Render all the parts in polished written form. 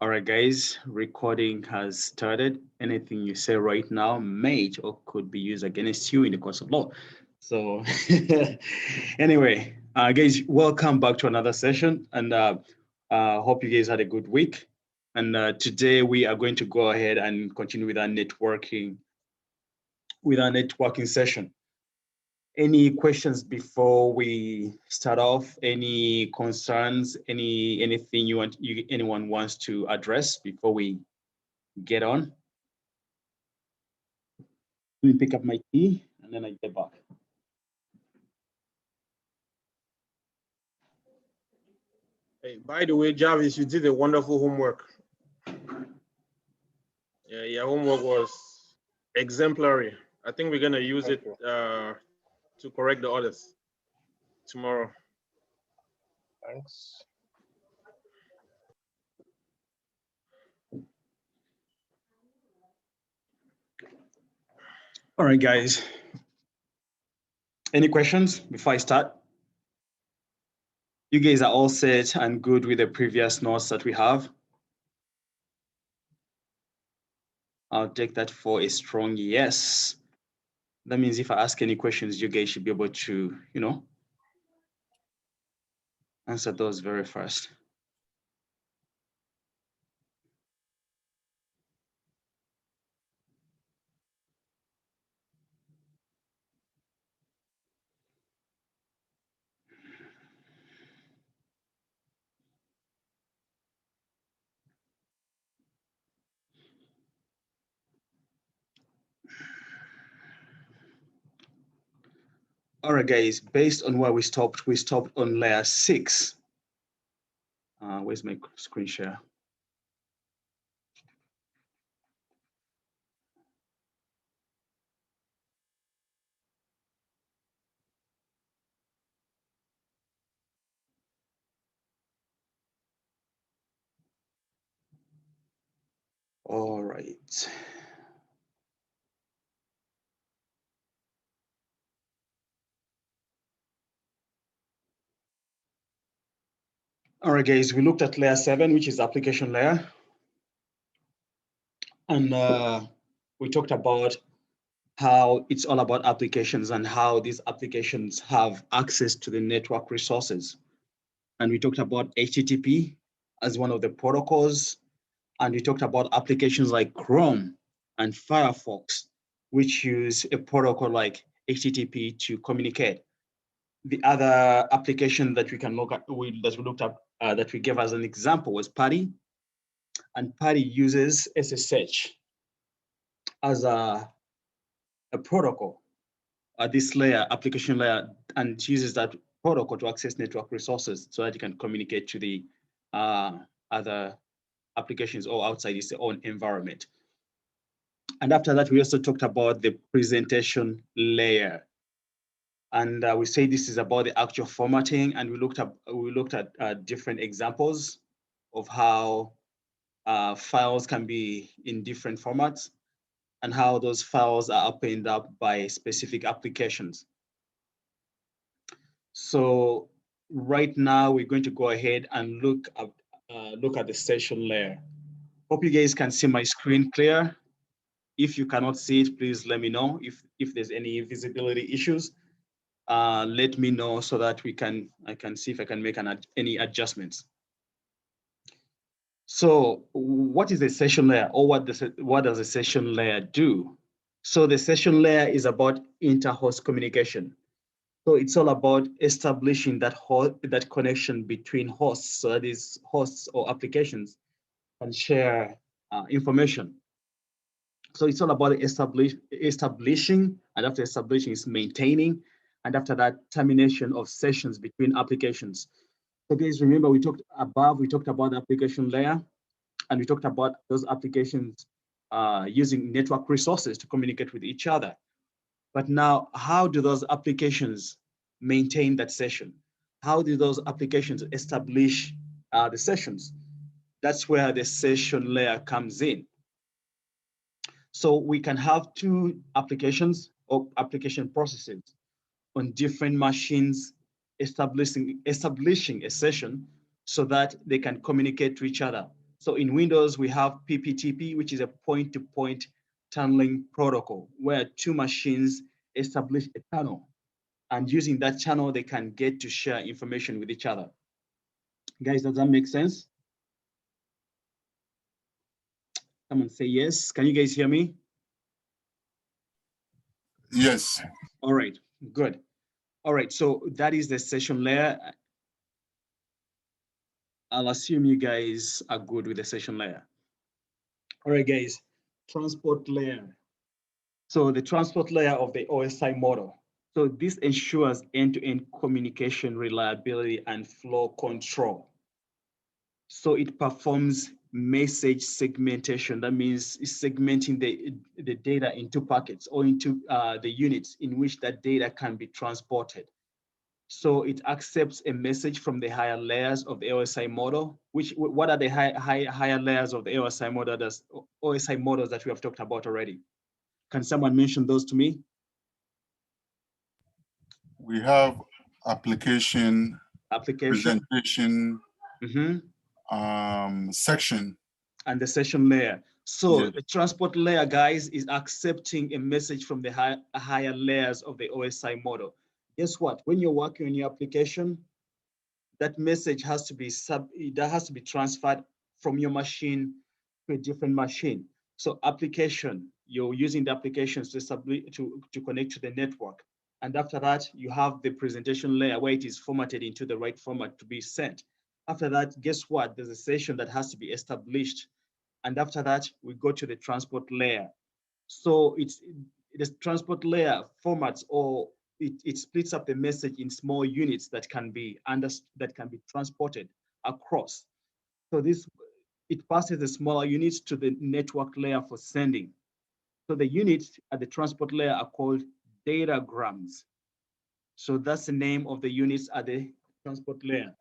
All right, guys, recording has started. Anything you say right now may or could be used against you in the court of law. So anyway, guys, welcome back to another session, and hope you guys had a good week. And today we are going to go ahead and continue with our networking session. Any questions before we start off? Any concerns? Anything anyone wants to address before we get on? Let me pick up my tea and then I get back. Hey, by the way, Jarvis, you did a wonderful homework. Yeah, your homework was exemplary. I think we're gonna use it to correct the others tomorrow. Thanks. All right, guys. Any questions before I start? You guys are all set and good with the previous notes that we have? I'll take that for a strong yes. That means if I ask any questions, you guys should be able to, answer those very fast. All right, guys, based on where we stopped on layer 6. Where's my screen share? All right. All right, guys, we looked at layer 7, which is application layer. And we talked about how it's all about applications and how these applications have access to the network resources. And we talked about HTTP as one of the protocols. And we talked about applications like Chrome and Firefox, which use a protocol like HTTP to communicate. The other application that we can look at, that we looked at, that we gave as an example was PuTTY. And PuTTY uses SSH as a protocol at this layer, application layer, and uses that protocol to access network resources so that you can communicate to the other applications or outside its own environment. And after that, we also talked about the presentation layer. And we say this is about the actual formatting, and we looked at different examples of how files can be in different formats and how those files are opened up by specific applications. So right now we're going to go ahead and look at the session layer. Hope you guys can see my screen clear. If you cannot see it, please let me know. If there's any visibility issues, let me know so that I can see if I can make any adjustments. So what is a session layer, or what does a session layer do? So the session layer is about inter-host communication. So it's all about establishing that connection between hosts, so that is hosts or applications can share information. So it's all about establishing, and after establishing is maintaining, and after that, termination of sessions between applications. So guys, remember we talked about the application layer, and we talked about those applications using network resources to communicate with each other. But now, how do those applications maintain that session? How do those applications establish the sessions? That's where the session layer comes in. So we can have two applications or application processes on different machines establishing a session so that they can communicate to each other. So in Windows, we have PPTP, which is a point-to-point tunneling protocol, where two machines establish a tunnel. And using that channel, they can get to share information with each other. Guys, does that make sense? Come and say yes. Can you guys hear me? Yes. All right, good. All right, so that is the session layer. I'll assume you guys are good with the session layer. All right, guys, transport layer. So the transport layer of the OSI model. So this ensures end-to-end communication, reliability, and flow control. So it performs message segmentation. That means it's segmenting the data into packets or into the units in which that data can be transported. So it accepts a message from the higher layers of the OSI model. What are the higher layers of the OSI models that we have talked about already? Can someone mention those to me? We have application, presentation, section. And the session layer. So Yeah. the transport layer, guys, is accepting a message from the higher layers of the OSI model. Guess what? When you're working on your application, that message has to be transferred from your machine to a different machine. So application, you're using the applications to connect to the network. And after that, you have the presentation layer where it is formatted into the right format to be sent. After that, guess what? There's a session that has to be established. And after that, we go to the transport layer. So the transport layer formats, or it splits up the message in small units that can be transported across. So it passes the smaller units to the network layer for sending. So the units at the transport layer are called datagrams. So that's the name of the units at the transport layer.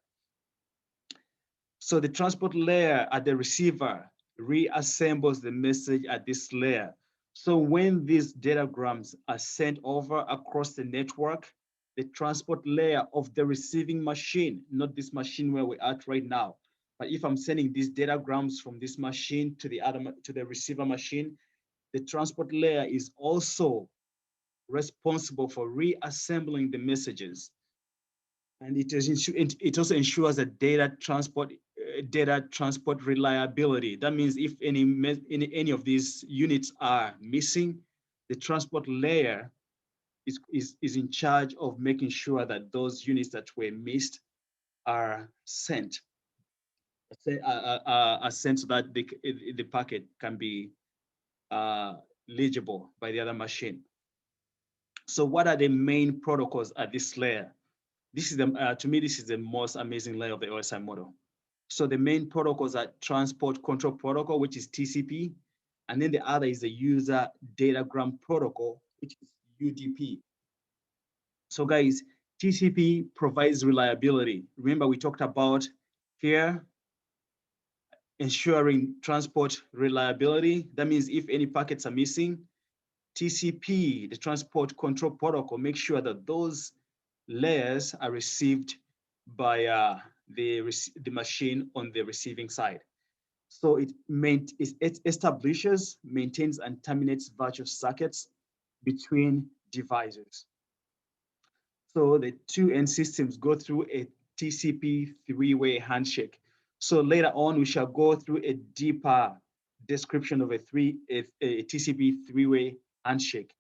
So the transport layer at the receiver reassembles the message at this layer. So when these datagrams are sent over across the network, the transport layer of the receiving machine, not this machine where we're at right now, but if I'm sending these datagrams from this machine to the receiver machine, the transport layer is also responsible for reassembling the messages. And it also ensures that data transport reliability. That means if any of these units are missing, the transport layer is in charge of making sure that those units that were missed are sent. Are sent so that the packet can be legible by the other machine. So what are the main protocols at this layer? This is to me, this is the most amazing layer of the OSI model. So the main protocols are transport control protocol, which is TCP. And then the other is the user datagram protocol, which is UDP. So guys, TCP provides reliability. Remember, we talked about here ensuring transport reliability. That means if any packets are missing, TCP, the transport control protocol, makes sure that those layers are received by the machine on the receiving side. So it establishes, maintains, and terminates virtual circuits between devices. So the two end systems go through a TCP three-way handshake. So later on, we shall go through a deeper description of a TCP three-way handshake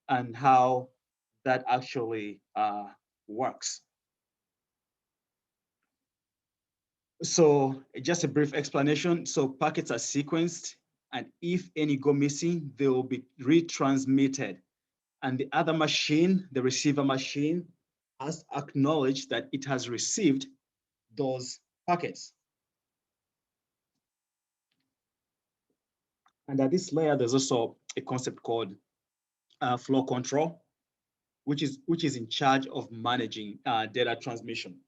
and how that actually works. So just a brief explanation. So packets are sequenced, and if any go missing, they will be retransmitted. And the other machine, the receiver machine, has acknowledged that it has received those packets. And at this layer, there's also a concept called flow control, which is in charge of managing data transmission.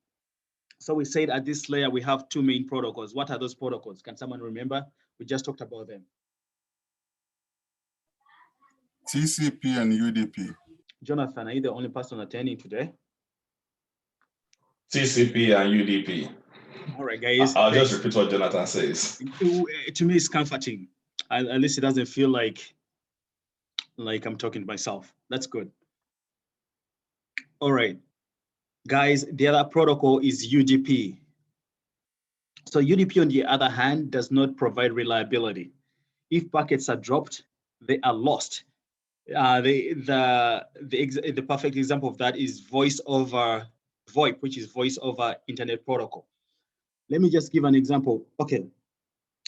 So we said at this layer, we have two main protocols. What are those protocols? Can someone remember? We just talked about them. TCP and UDP. Jonathan, are you the only person attending today? TCP and UDP. All right, guys. I'll just repeat what Jonathan says. To me, it's comforting. At least it doesn't feel like I'm talking to myself. That's good. All right, guys, the other protocol is UDP. So UDP, on the other hand, does not provide reliability. If packets are dropped, they are lost. The perfect example of that is voice over VoIP, which is voice over internet protocol. Let me just give an example. Okay,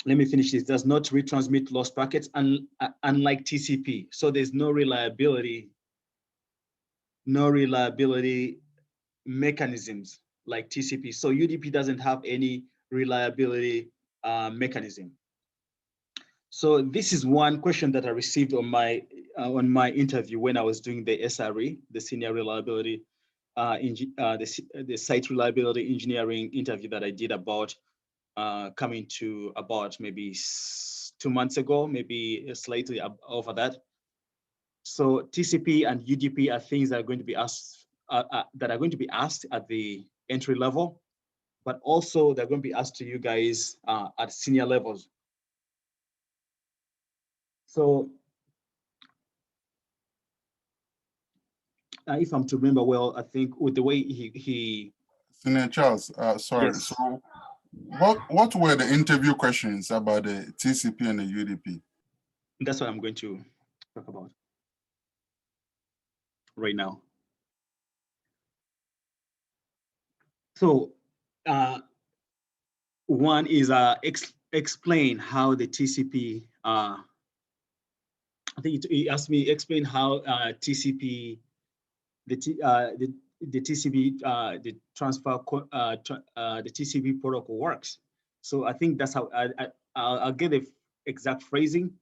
let me finish this. Does not retransmit lost packets, unlike TCP. So there's no reliability mechanisms like TCP. So UDP doesn't have any reliability mechanism. So this is one question that I received on my interview when I was doing the SRE, the Senior Reliability, the Site Reliability Engineering interview that I did about coming to about maybe 2 months ago, maybe slightly over that. So TCP and UDP are things that are going to be asked at the entry level, but also they're going to be asked to you guys at senior levels. So if I'm to remember well, I think with the way he Senior Charles, sorry. Yes. So what were the interview questions about the TCP and the UDP? That's what I'm going to talk about right now. So one is explain how the TCP, I think he asked me explain how TCP, the TCP, the transfer, the TCP protocol works. So I think that's how I'll get the exact phrasing,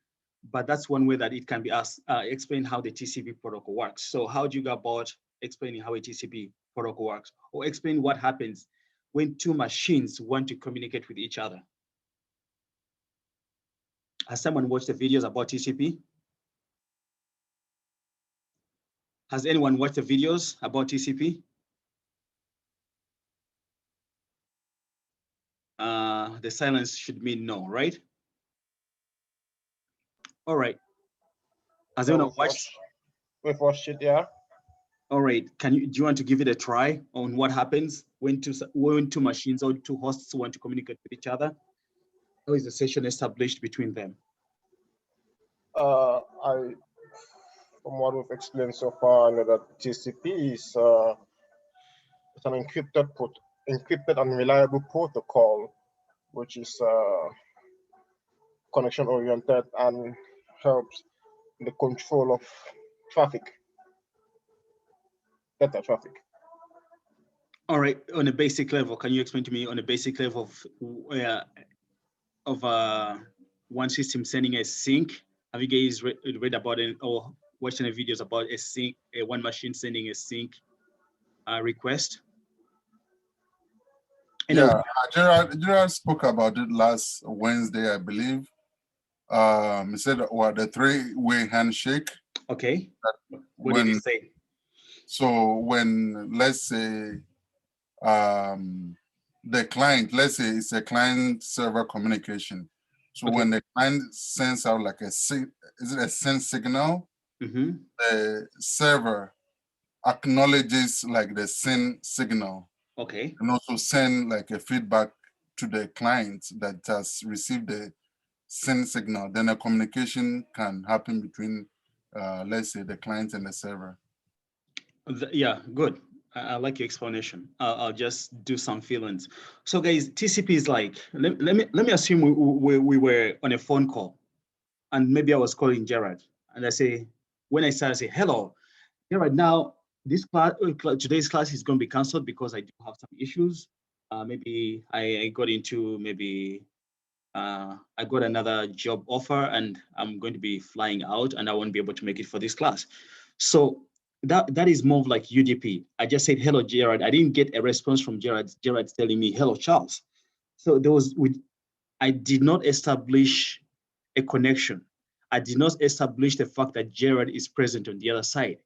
but that's one way that it can be asked, explain how the TCP protocol works. So how do you go about explaining how a TCP protocol works, or explain what happens when two machines want to communicate with each other? Has someone watched the videos about TCP? Has anyone watched the videos about TCP? The silence should mean no, right? All right. Has anyone watched? We've watched it, yeah. All right. Do you want to give it a try on what happens when two machines or two hosts want to communicate with each other? How is the session established between them? From what we've explained so far, I know that TCP is it's an encrypted and reliable protocol, which is connection oriented and helps in the control of traffic, data traffic. All right. On a basic level, can you explain to me on a basic level of one system sending a sync? Have you guys read about it or watched any videos about a sync, one machine sending a sync request? Yeah, Gerard spoke about it last Wednesday, I believe. He said, the three-way handshake. Okay. What did he say? So when, let's say, the client, let's say it's a client-server communication. So okay, when the client sends out like is it a send signal? Mm-hmm. The server acknowledges like the send signal. Okay. And also send like a feedback to the client that has received the send signal. Then a communication can happen between, let's say, the client and the server. Yeah, good. I like your explanation. I'll just do some feelings. So guys, TCP is like, let me assume we were on a phone call and maybe I was calling Gerard and I say, when I start, I say, hello, Gerard, now this class, today's class is going to be canceled because I do have some issues. Maybe I got into, maybe I got another job offer and I'm going to be flying out and I won't be able to make it for this class. So that is more of like UDP. I just said, hello, Gerard. I didn't get a response from Gerard. Gerard's telling me, hello, Charles. So I did not establish a connection. I did not establish the fact that Gerard is present on the other side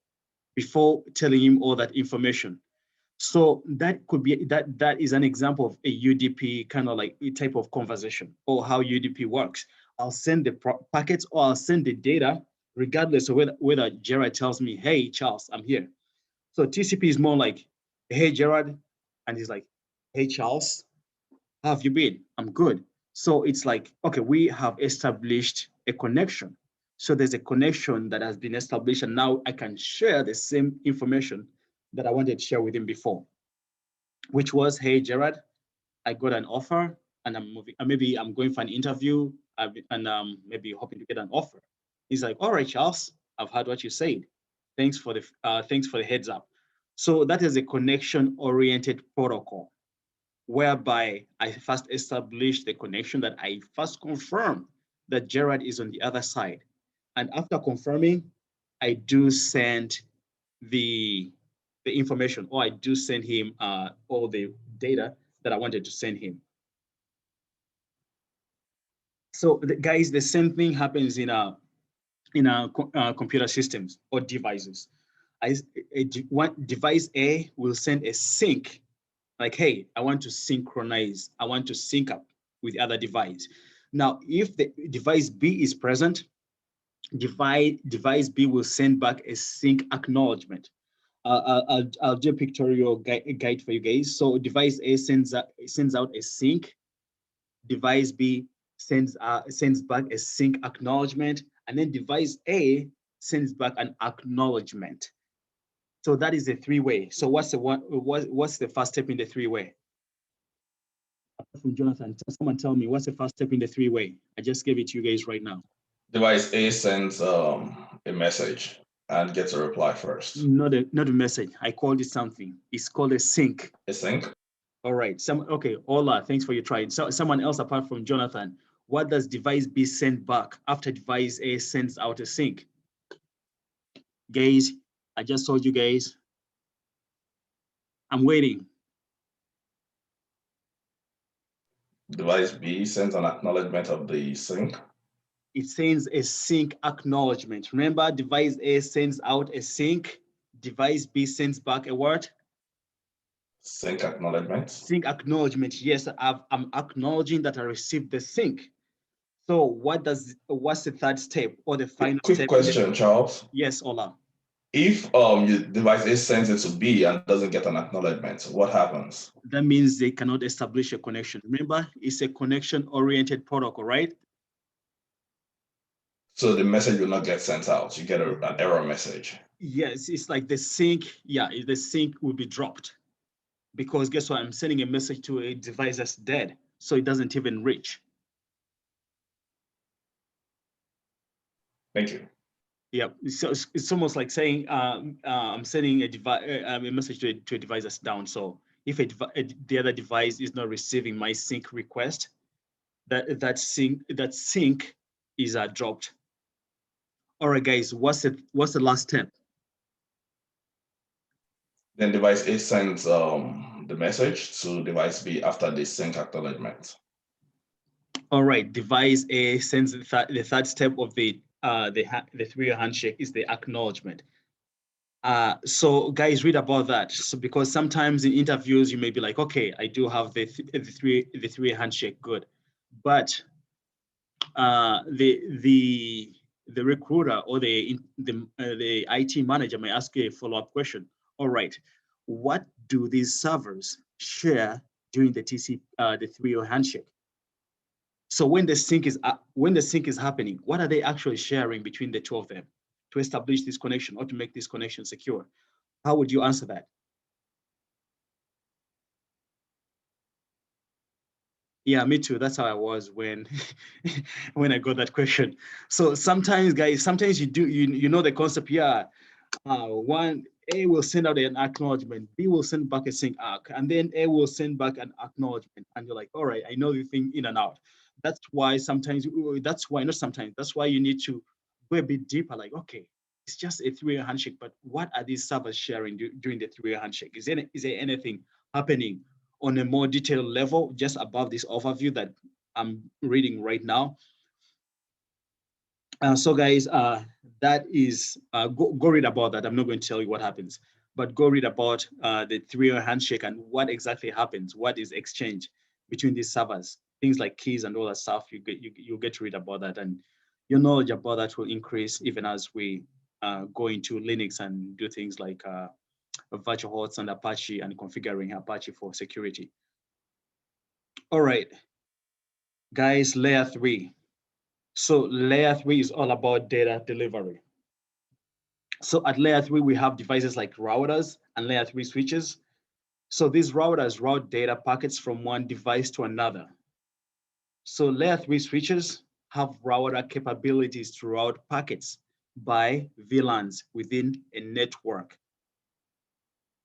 before telling him all that information. So that could be, that is an example of a UDP kind of like a type of conversation, or how UDP works. I'll send the packets, or I'll send the data, regardless of whether Gerard tells me, hey, Charles, I'm here. So TCP is more like, hey, Gerard, and he's like, hey, Charles, how have you been? I'm good. So it's like, okay, we have established a connection. So there's a connection that has been established, and now I can share the same information that I wanted to share with him before, which was, hey, Gerard, I got an offer, and I'm moving, maybe I'm going for an interview, and maybe hoping to get an offer. He's like, all right, Charles, I've heard what you said. Thanks for the heads up. So that is a connection-oriented protocol, whereby I first establish the connection, that I first confirm that Gerard is on the other side. And after confirming, I do send the information, or I do send him all the data that I wanted to send him. So guys, the same thing happens in our computer systems or devices. Device A will send a sync, like, hey, I want to synchronize, I want to sync up with the other device. Now, if the device B is present, device B will send back a sync acknowledgement. I'll do a pictorial guide for you guys. So device A sends out a sync, device B sends back a sync acknowledgement, and then device A sends back an acknowledgement. So that is a three-way. So what's the first step in the three-way? From Jonathan, someone tell me, what's the first step in the three-way? I just gave it to you guys right now. Device A sends a message and gets a reply first. Not a message. I called it something. It's called a sync. A sync? All right. Okay. Ola, thanks for your try. So someone else apart from Jonathan, what does device B send back after device A sends out a sync? Guys, I just told you guys. I'm waiting. Device B sends an acknowledgement of the sync. It sends a sync acknowledgement. Remember, device A sends out a sync. Device B sends back a what? Sync acknowledgement. Sync acknowledgement. Yes, I'm acknowledging that I received the sync. So what's the third step, or the final step? Quick question, Charles. Yes, Ola. If your device A sends it to B and doesn't get an acknowledgement, what happens? That means they cannot establish a connection. Remember, it's a connection-oriented protocol, right? So the message will not get sent out. You get an error message. Yes, it's like the sync. Yeah, the sync will be dropped, because guess what? I'm sending a message to a device that's dead, so it doesn't even reach. Thank you. Yeah, so it's almost like saying I'm sending a message to a device that's down. So if the other device is not receiving my sync request, that sync is dropped. All right, guys, what's the last step? Then device A sends the message to device B after the sync acknowledgement. All right, device A sends the third step of the three-way handshake is the acknowledgement. So guys, read about that. So because sometimes in interviews you may be like, okay, I do have the three-way handshake, good, but the recruiter or the IT manager may ask you a follow-up question. All right, what do these servers share during the three-way handshake? So when the sync is happening, what are they actually sharing between the two of them to establish this connection or to make this connection secure? How would you answer that? Yeah, me too. That's how I was when when I got that question. So sometimes, guys, sometimes you know the concept. Yeah, one A will send out an acknowledgement, B will send back a sync arc, and then A will send back an acknowledgement, and you're like, all right, I know the thing in and out. That's why that's why you need to go a bit deeper. Like, okay, it's just a three-way handshake, but what are these servers sharing during the three-way handshake? Is there anything happening on a more detailed level, just above this overview that I'm reading right now? So guys, that is, go read about that. I'm not going to tell you what happens. but go read about the 3-way handshake and what exactly happens, what is exchanged between these servers, things like keys and all that stuff. You'll get to read about that, and your knowledge about that will increase even as we go into Linux and do things like virtual hosts and Apache and configuring Apache for security. All right, guys, layer 3. So layer 3 is all about data delivery. So at layer 3, we have devices like routers and layer 3 switches. So these routers route data packets from one device to another. So layer 3 switches have router capabilities to route packets by VLANs within a network.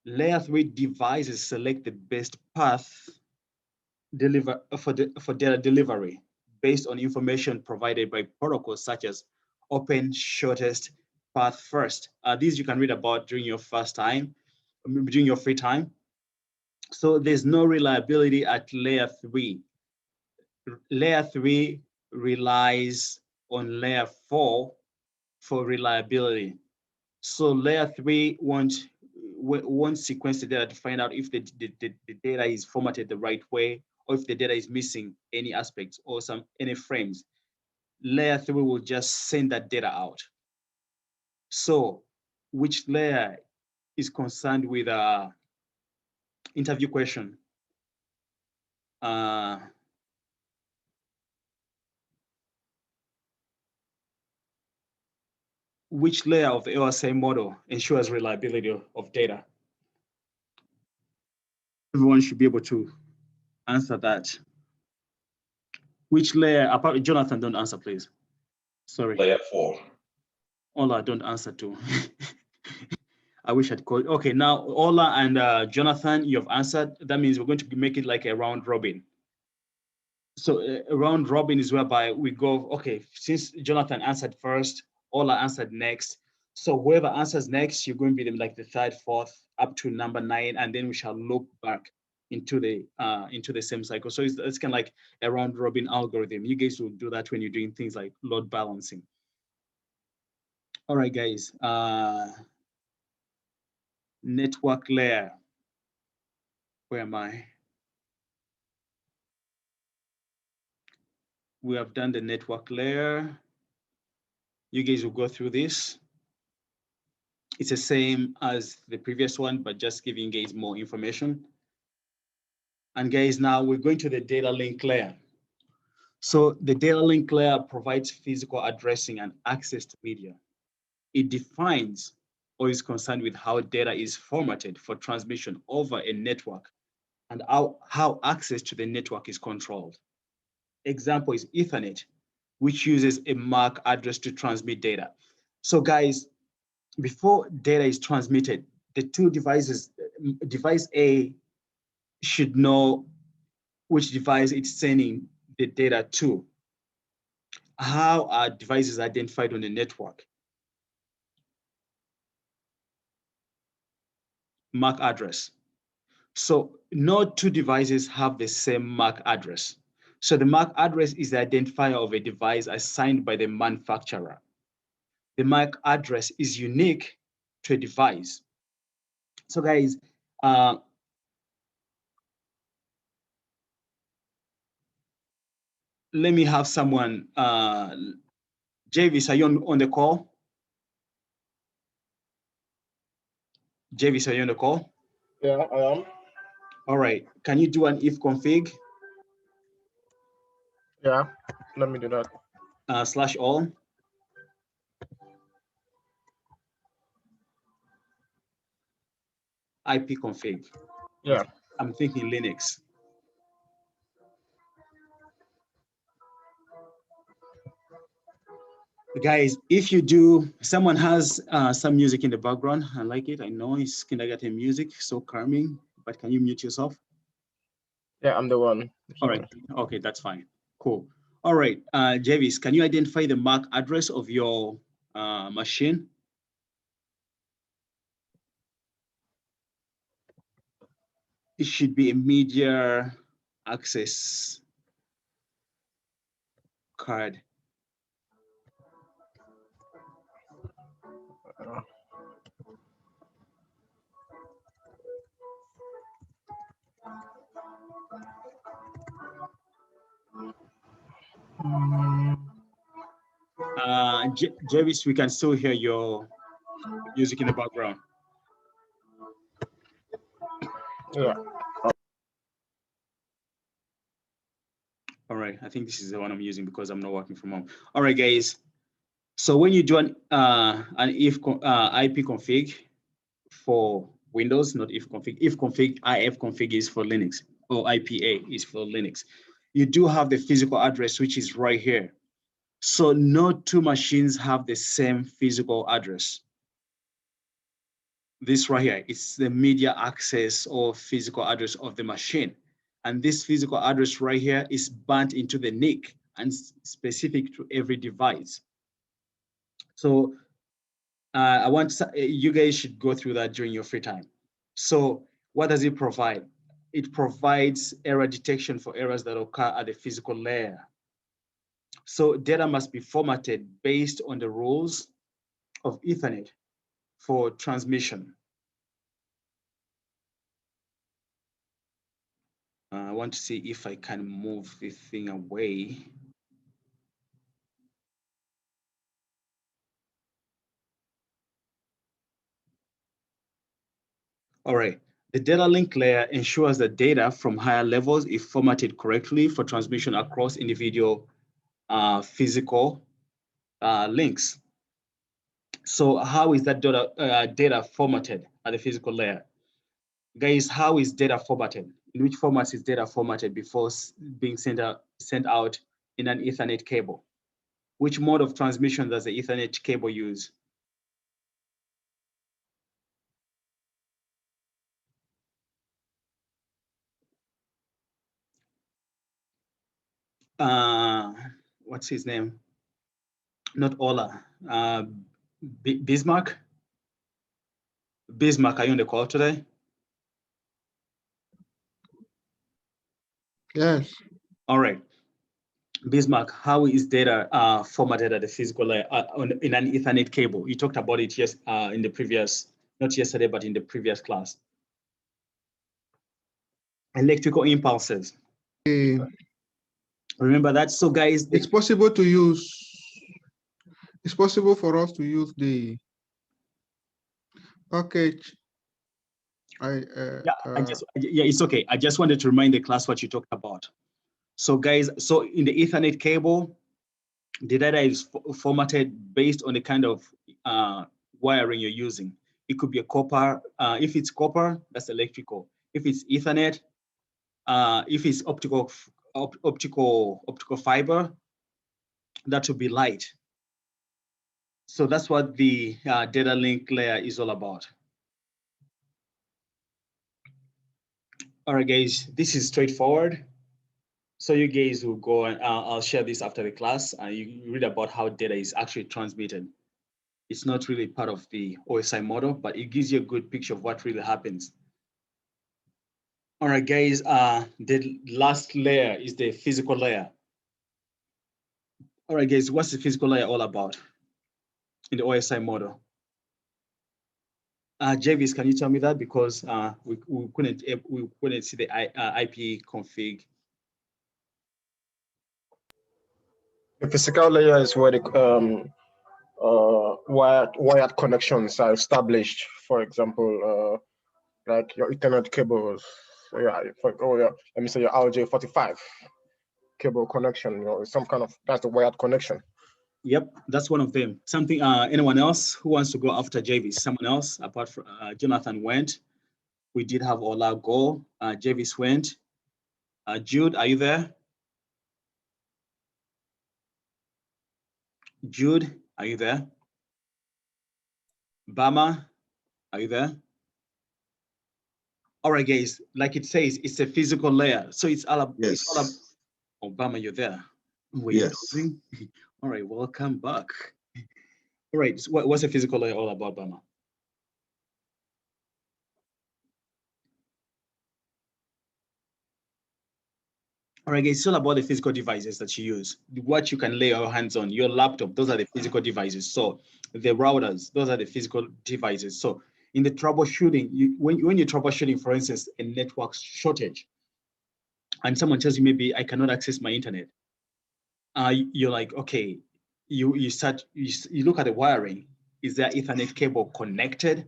Layer 3 devices select the best path for data delivery based on information provided by protocols such as open shortest path first. These you can read about during your during your free time. So there's no reliability at layer 3. Layer 3 relies on layer 4 for reliability. So layer 3 won't sequence the data to find out if the data is formatted the right way, or if the data is missing any aspects or any frames. Layer 3 will just send that data out. So which layer is concerned with interview question? Which layer of the OSI model ensures reliability of data? Everyone should be able to answer that. Which layer, apart Jonathan, don't answer, please. Sorry. Layer 4. Ola, don't answer too. I wish I'd called. Okay, now Ola and Jonathan, you've answered. That means we're going to make it like a round robin. So a round robin is whereby we go, okay, since Jonathan answered first, Ola answered next. So whoever answers next, you're going to be like the third, fourth, up to number 9, and then we shall loop back into the same cycle. So it's kind of like a round robin algorithm. You guys will do that when you're doing things like load balancing. All right, guys. Network layer. Where am I? We have done the network layer. You guys will go through this. It's the same as the previous one, but just giving guys more information. And guys, now we're going to the data link layer. So the data link layer provides physical addressing and access to media. It defines or is concerned with how data is formatted for transmission over a network and how access to the network is controlled. Example is Ethernet, which uses a MAC address to transmit data. So guys, before data is transmitted, the two devices, device A should know which device it's sending the data to. How are devices identified on the network? MAC address. So no two devices have the same MAC address. So the MAC address is the identifier of a device assigned by the manufacturer. The MAC address is unique to a device. So guys, let me have someone, Javis, are you on the call? Javis, are you on the call? Yeah, I am. All right, can you do an if config? Yeah, let me do that. /all. IP config. Yeah. I'm thinking Linux. Guys, if you do, someone has some music in the background. I like it. I know it's kindergarten music, so calming, but can you mute yourself? Yeah, I'm the one. All right. Okay, that's fine. Cool. All right, Javis, can you identify the MAC address of your machine? It should be a media access card. Jervis, we can still hear your music in the background. Yeah. All right, I think this is the one I'm using because I'm not working from home. All right, guys. So when you do an if IP config for Windows, not if config, if config is for Linux, or IPA is for Linux. You do have the physical address, which is right here. So no two machines have the same physical address. This right here, it's the media access or physical address of the machine. And this physical address right here is burnt into the NIC and specific to every device. So I want you guys should go through that during your free time. So what does it provide? It provides error detection for errors that occur at the physical layer. So data must be formatted based on the rules of Ethernet for transmission. I want to see if I can move the thing away. All right, the data link layer ensures that data from higher levels is formatted correctly for transmission across individual physical links. So how is that data formatted at the physical layer? Guys, how is data formatted? In which formats is data formatted before being sent out in an Ethernet cable? Which mode of transmission does the Ethernet cable use? What's his name? Not Ola. Bismarck? Bismarck, are you on the call today? Yes. All right. Bismarck, how is data formatted at the physical layer in an Ethernet cable? You talked about it in the previous, not yesterday, but in the previous class. Electrical impulses. Okay. Remember that? So guys, It's possible to use, it's possible for us to use the package. Yeah, it's okay. I just wanted to remind the class what you talked about. So guys, so in the Ethernet cable, the data is formatted based on the kind of wiring you're using. It could be a copper. If it's copper, that's electrical. If it's Ethernet, if it's optical fiber, that would be light. So that's what the data link layer is all about. All right, guys, this is straightforward. So you guys will go and I'll share this after the class. You read about how data is actually transmitted. It's not really part of the OSI model, but it gives you a good picture of what really happens. All right, guys, the last layer is the physical layer. All right, guys, what's the physical layer all about in the OSI model? Javis, can you tell me that? Because we couldn't see the IP config. The physical layer is where the wired connections are established. For example, like your Ethernet cables. So yeah, let me say your RJ45 cable connection. Some kind of, that's the wired connection. Yep, that's one of them. Something. Anyone else who wants to go after Javis? Someone else apart from Jonathan went. We did have Ola go. Javis went. Jude, are you there? Jude, are you there? Bama, are you there? All right, guys. Like it says, it's a physical layer. So it's all about. Yes. Obama, you're there. Were Yes. You all right, welcome back. All right, so what's a physical layer all about, Bama? All right, guys, it's all about the physical devices that you use, what you can lay your hands on. Your laptop, those are the physical devices. So the routers, those are the physical devices. So in the troubleshooting, when you're troubleshooting, for instance, a network shortage, and someone tells you maybe I cannot access my internet, you're like, okay, you look at the wiring. Is there Ethernet cable connected?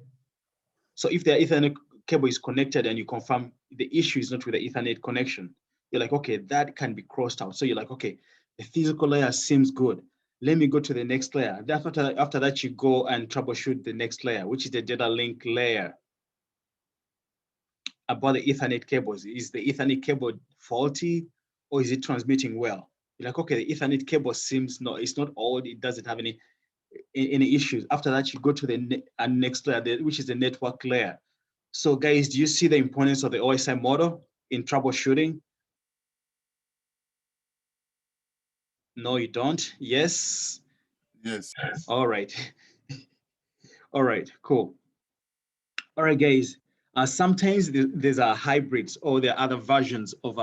So if the Ethernet cable is connected and you confirm the issue is not with the Ethernet connection, you're like, okay, that can be crossed out. So you're like, okay, the physical layer seems good. Let me go to the next layer. After that, you go and troubleshoot the next layer, which is the data link layer. About the Ethernet cables, is the Ethernet cable faulty or is it transmitting well? You're like, okay, the Ethernet cable seems it's not old. It doesn't have any issues. After that, you go to the next layer, which is the network layer. So guys, do you see the importance of the OSI model in troubleshooting? No, you don't. Yes. Yes. All right. All right, cool. All right, guys. Sometimes there's hybrids or there are other versions of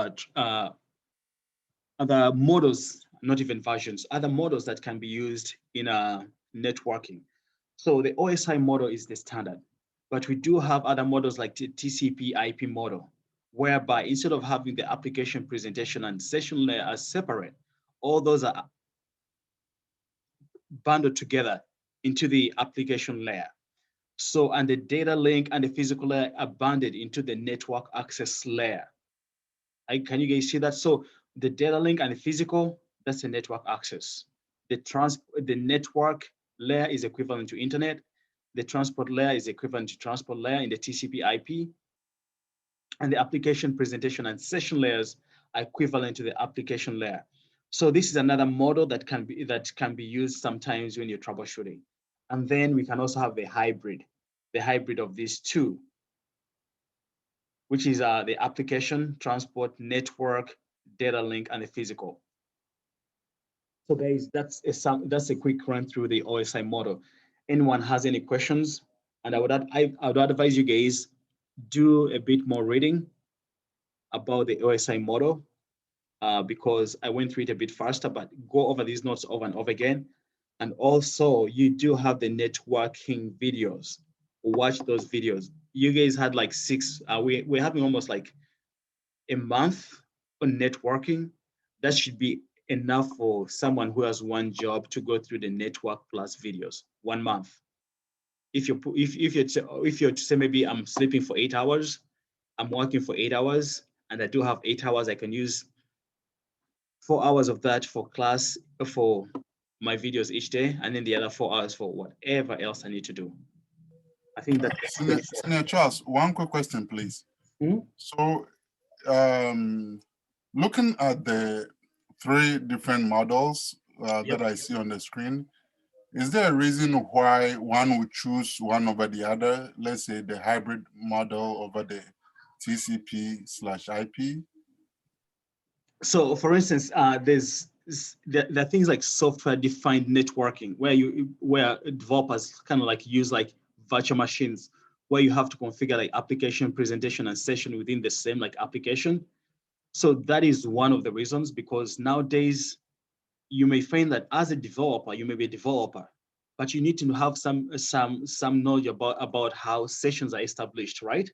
other models, not even versions, other models that can be used in networking. So the OSI model is the standard, but we do have other models like the TCP IP model, whereby instead of having the application presentation and session layer as separate, all those are bundled together into the application layer. So, and the data link and the physical layer are bundled into the network access layer. Can you guys see that? So the data link and the physical, that's the network access. The network layer is equivalent to internet. The transport layer is equivalent to transport layer in the TCP IP. And the application presentation and session layers are equivalent to the application layer. So this is another model that can be used sometimes when you're troubleshooting. And then we can also have the hybrid of these two, which is the application, transport, network, data link, and the physical. So guys, that's a quick run through the OSI model. Anyone has any questions? And I would advise you guys do a bit more reading about the OSI model because I went through it a bit faster, but go over these notes over and over again. And also you do have the networking videos. Watch those videos. You guys had like 6, we're having almost like a month on networking. That should be enough for someone who has one job to go through the network plus videos, 1 month. If you're to say maybe I'm sleeping for 8 hours, I'm working for 8 hours, and I do have 8 hours, I can use 4 hours of that for class, for my videos each day, and then the other 4 hours for whatever else I need to do. I think that's Senior Charles, one quick question, please. Hmm? So, looking at the 3 different models that I see on the screen, is there a reason why one would choose one over the other? Let's say the hybrid model over the TCP/IP? So for instance, there are things like software-defined networking where developers kind of like use like virtual machines where you have to configure like application presentation and session within the same like application. So that is one of the reasons, because nowadays you may find that as a developer, you may be a developer, but you need to have some knowledge about how sessions are established, right?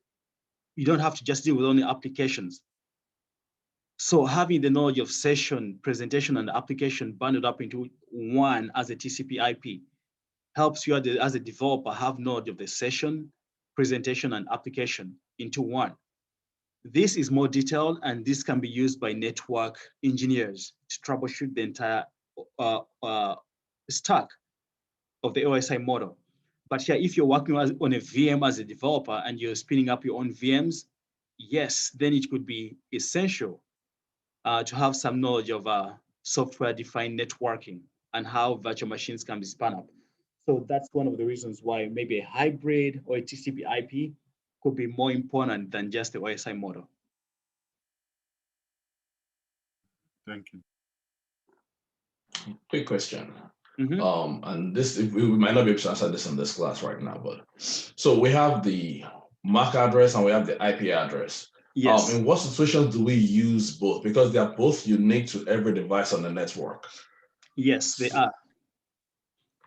You don't have to just deal with only applications. So having the knowledge of session, presentation, and application bundled up into one as a TCP IP helps you as a developer have knowledge of the session, presentation, and application into one. This is more detailed, and this can be used by network engineers to troubleshoot the entire stack of the OSI model. But here, if you're working on a VM as a developer and you're spinning up your own VMs, yes, then it could be essential to have some knowledge of software-defined networking and how virtual machines can be spun up. So that's one of the reasons why maybe a hybrid or a TCP IP could be more important than just the OSI model. Thank you. Quick question. Mm-hmm. And this, we might not be able to answer this in this class right now, but so we have the MAC address and we have the IP address. Yes. In what situations do we use both? Because they are both unique to every device on the network. Yes, they are.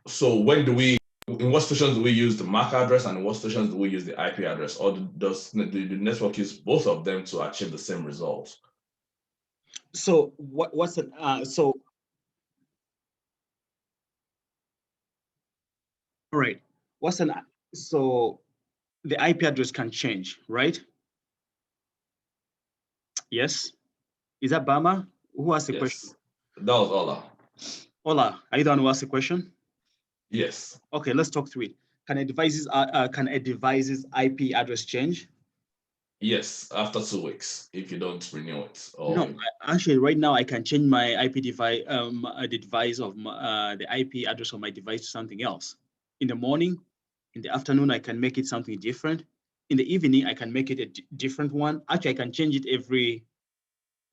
So in what situations do we use the MAC address and in what situations do we use the IP address? Or does the network use both of them to achieve the same results? So what's an so all right, what's an so the IP address can change, right? Yes. Is that Bama? Who asked the question? Yes, that was Ola. Ola, are you the one who asked the question? Yes. Okay, let's talk through it. Can a device's IP address change? Yes, after 2 weeks, if you don't renew it. No, actually, right now I can change my IP device, the device of the IP address of my device to something else. In the morning, in the afternoon, I can make it something different. In the evening, I can make it a different one. Actually, I can change it every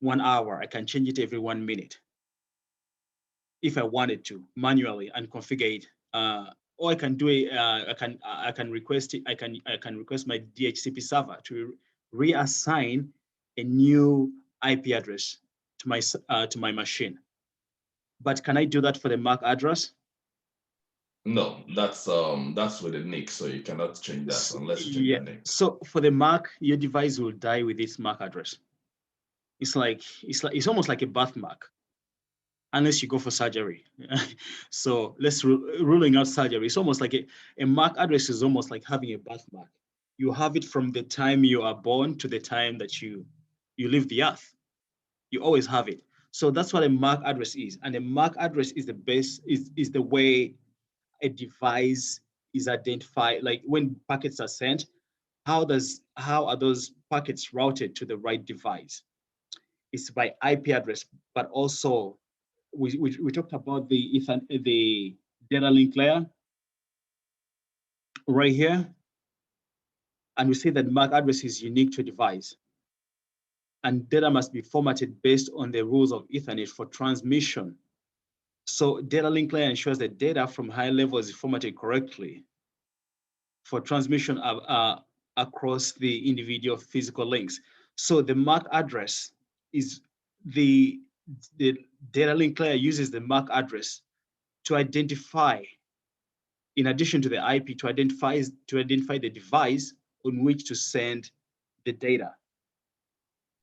1 hour. I can change it every 1 minute if I wanted to manually and configure it. Or I can do it. I can request it. I can request my DHCP server to reassign a new IP address to my machine. But can I do that for the MAC address? No, that's with the NIC, so you cannot change that unless you change Yeah. the NIC. So for the MAC, your device will die with its MAC address. It's almost like a birthmark, unless you go for surgery. So ruling out surgery. It's almost like a MAC address is almost like having a birthmark. You have it from the time you are born to the time that you leave the earth. You always have it. So that's what a MAC address is. And a MAC address is the base, is the way a device is identified. Like when packets are sent, how are those packets routed to the right device? It's by IP address, but also we talked about the data link layer right here, and we say that MAC address is unique to a device, and data must be formatted based on the rules of Ethernet for transmission. So data link layer ensures that data from high levels is formatted correctly for transmission across the individual physical links. So the MAC address is the data link layer uses the MAC address to identify, in addition to the IP, to identify the device on which to send the data.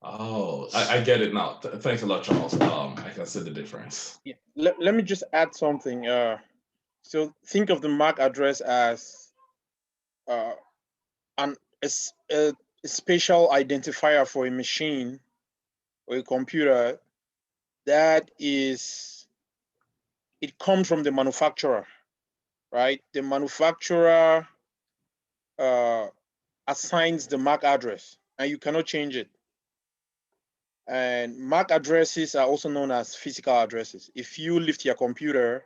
Oh, I get it now. Thanks a lot, Charles. I can see the difference. Yeah. Let me just add something. So think of the MAC address as a spatial identifier for a machine or a computer that it comes from the manufacturer, right? The manufacturer assigns the MAC address and you cannot change it. And MAC addresses are also known as physical addresses. If you lift your computer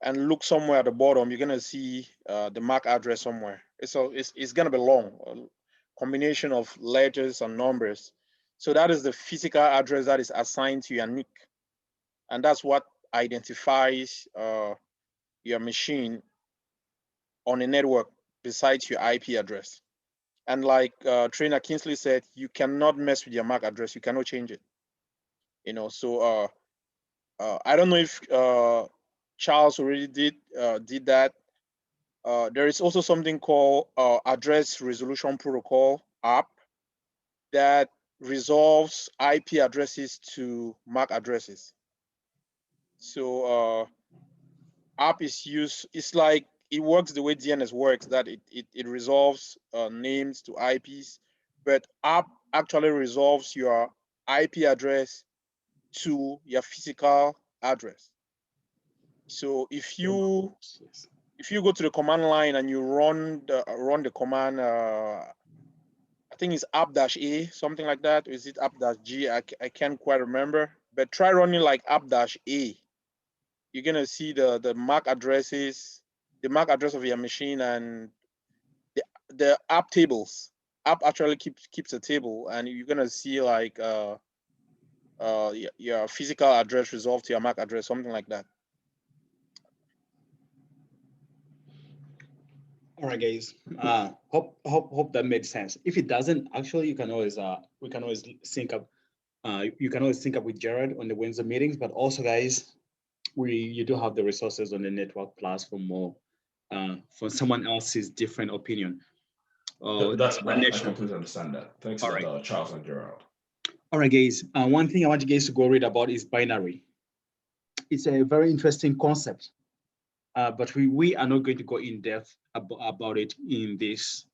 and look somewhere at the bottom, you're gonna see the MAC address somewhere. It's gonna be long, a combination of letters and numbers. So that is the physical address that is assigned to your NIC. And that's what identifies your machine on a network besides your IP address. And like Trainer Kingsley said, you cannot mess with your MAC address. You cannot change it. So I don't know if Charles already did that. There is also something called Address Resolution Protocol app that resolves IP addresses to MAC addresses. So app is used. It's like it works the way DNS works. That it resolves names to IPs, but app actually resolves your IP address to your physical address. So if you go to the command line and you run the command, I think it's app-a, something like that. Or is it app-g? I can't quite remember. But try running like app-a. You're gonna see the MAC addresses, the MAC address of your machine, and the app tables. App actually keeps a table, and you're gonna see like your physical address resolved to your MAC address, something like that. All right, guys. Hope that made sense. If it doesn't, actually, you can always we can always sync up. You can always sync up with Jared on the Wednesday meetings. But also, guys, you do have the resources on the Network Plus for more, for someone else's different opinion. I completely understand that. Thanks, All right. Charles and Gerald. All right, guys. One thing I want you guys to go read about is binary. It's a very interesting concept, but we are not going to go in depth about it in this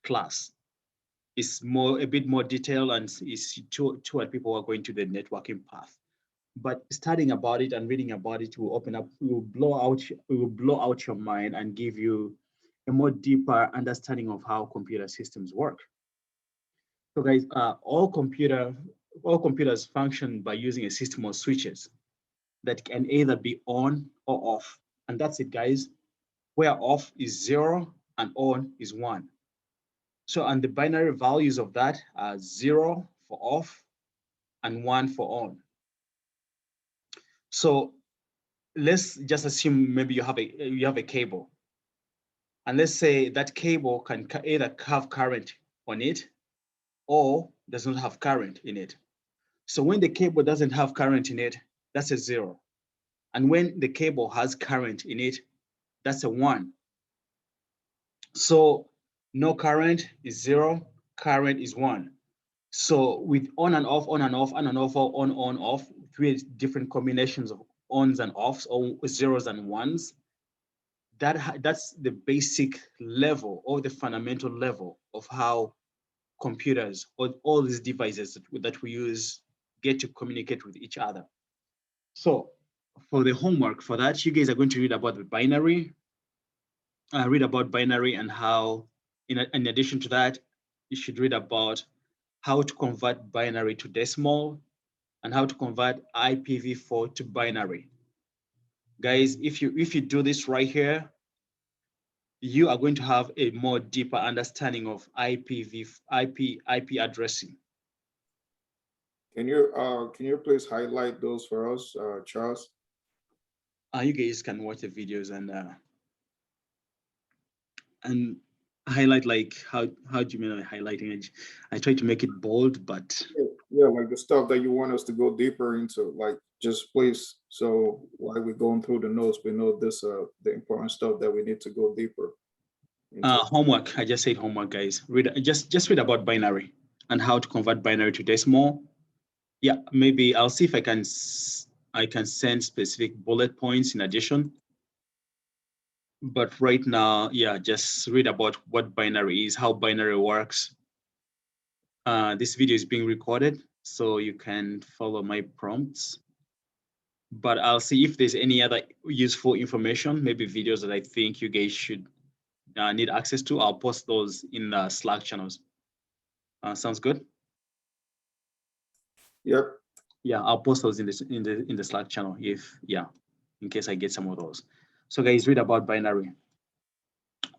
class. It's a bit more detailed, and it's toward people who are going to the networking path. But studying about it and reading about it will open up, will blow out your mind and give you a more deeper understanding of how computer systems work. So guys, all computers function by using a system of switches that can either be on or off. And that's it, guys. Where off is 0 and on is 1. So, and the binary values of that are 0 for off and 1 for on. So let's just assume maybe you have a cable, and let's say that cable can either have current on it or does not have current in it. So when the cable doesn't have current in it, that's a 0. And when the cable has current in it, that's a 1. So no current is 0, current is 1. So with on and off, on and off, on and off, on, off, 3 different combinations of ons and offs, or zeros and ones, that's the basic level or the fundamental level of how computers or all these devices that we use get to communicate with each other. So for the homework for that, you guys are going to read about the binary, and how, in addition to that, you should read about how to convert binary to decimal and how to convert IPv4 to binary. Guys, if you do this right here, you are going to have a more deeper understanding of IP addressing. Can you please highlight those for us, Charles? You guys can watch the videos and highlight, like how do you mean highlighting it? I try to make it bold, but yeah, like the stuff that you want us to go deeper into, like just please. So while we're going through the notes, we know this the important stuff that we need to go deeper into. Homework. I just said homework, guys. Just read about binary and how to convert binary to decimal. Yeah, maybe I'll see if I can send specific bullet points in addition. But right now, yeah, just read about what binary is, how binary works. This video is being recorded, so you can follow my prompts. But I'll see if there's any other useful information, maybe videos that I think you guys should need access to. I'll post those in the Slack channels. Sounds good? Yep. Yeah, I'll post those in the Slack channel in case I get some of those. So guys, read about binary.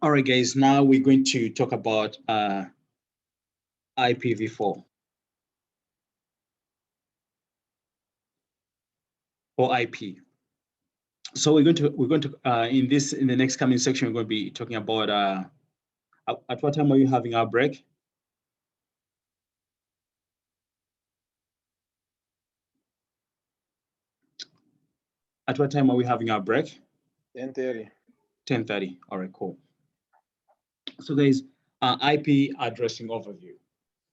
All right, guys, now we're going to talk about IPv4 or IP. So we're going to in the next coming section, we're going to be talking about at what time are you having our break? At what time are we having our break? 10:30. 10:30. All right, cool. So guys, IP addressing overview.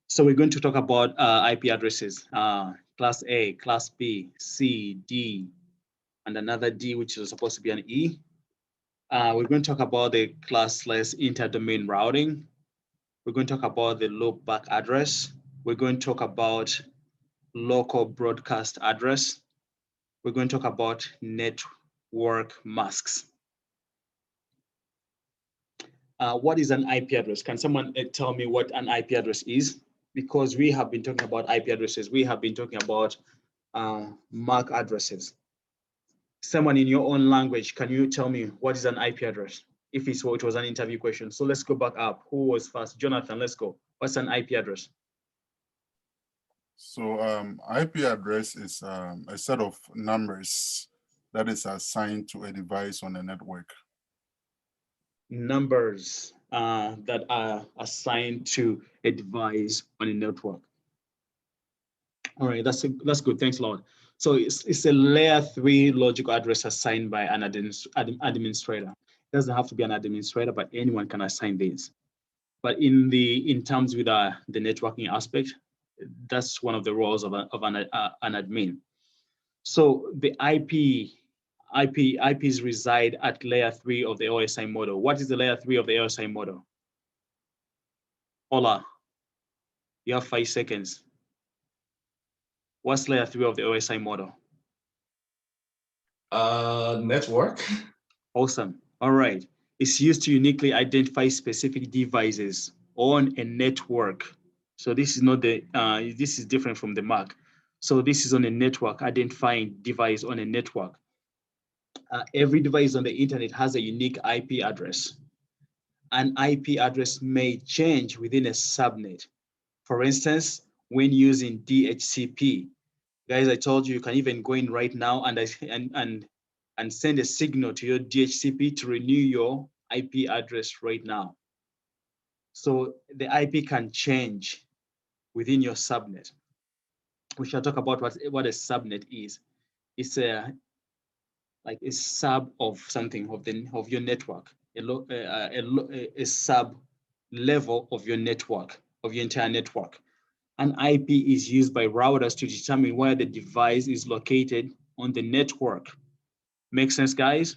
So we're going to talk about IP addresses, class A, class B, C, D, and another D, which is supposed to be an E. We're going to talk about the classless interdomain routing. We're going to talk about the loopback address. We're going to talk about local broadcast address. We're going to talk about network masks. What is an IP address? Can someone tell me what an IP address is? Because we have been talking about IP addresses. We have been talking about MAC addresses. Someone in your own language, can you tell me what is an IP address? If it was an interview question. So let's go back up. Who was first? Jonathan, let's go. What's an IP address? So IP address is a set of numbers that is assigned to a device on a network. Numbers that are assigned to a device on a network. All right, that's good. Thanks a lot. So it's a layer 3 logical address assigned by an administrator. It doesn't have to be an administrator, but anyone can assign these. But in terms with the networking aspect, That's one of the roles of an admin. So the IPs reside at layer 3 of the OSI model. What is the layer 3 of the OSI model? Ola, you have 5 seconds. What's layer 3 of the OSI model? Network. Awesome. All right. It's used to uniquely identify specific devices on a network. So this is not the, this is different from the Mac. So this is on a network, identifying device on a network. Every device on the internet has a unique IP address. An IP address may change within a subnet. For instance, when using DHCP, guys, I told you, you can even go in right now and send a signal to your DHCP to renew your IP address right now. So the IP can change within your subnet. We shall talk about what a subnet is. It's like a sub of something of your network, a sub level of your network, of your entire network. An IP is used by routers to determine where the device is located on the network. Make sense, guys?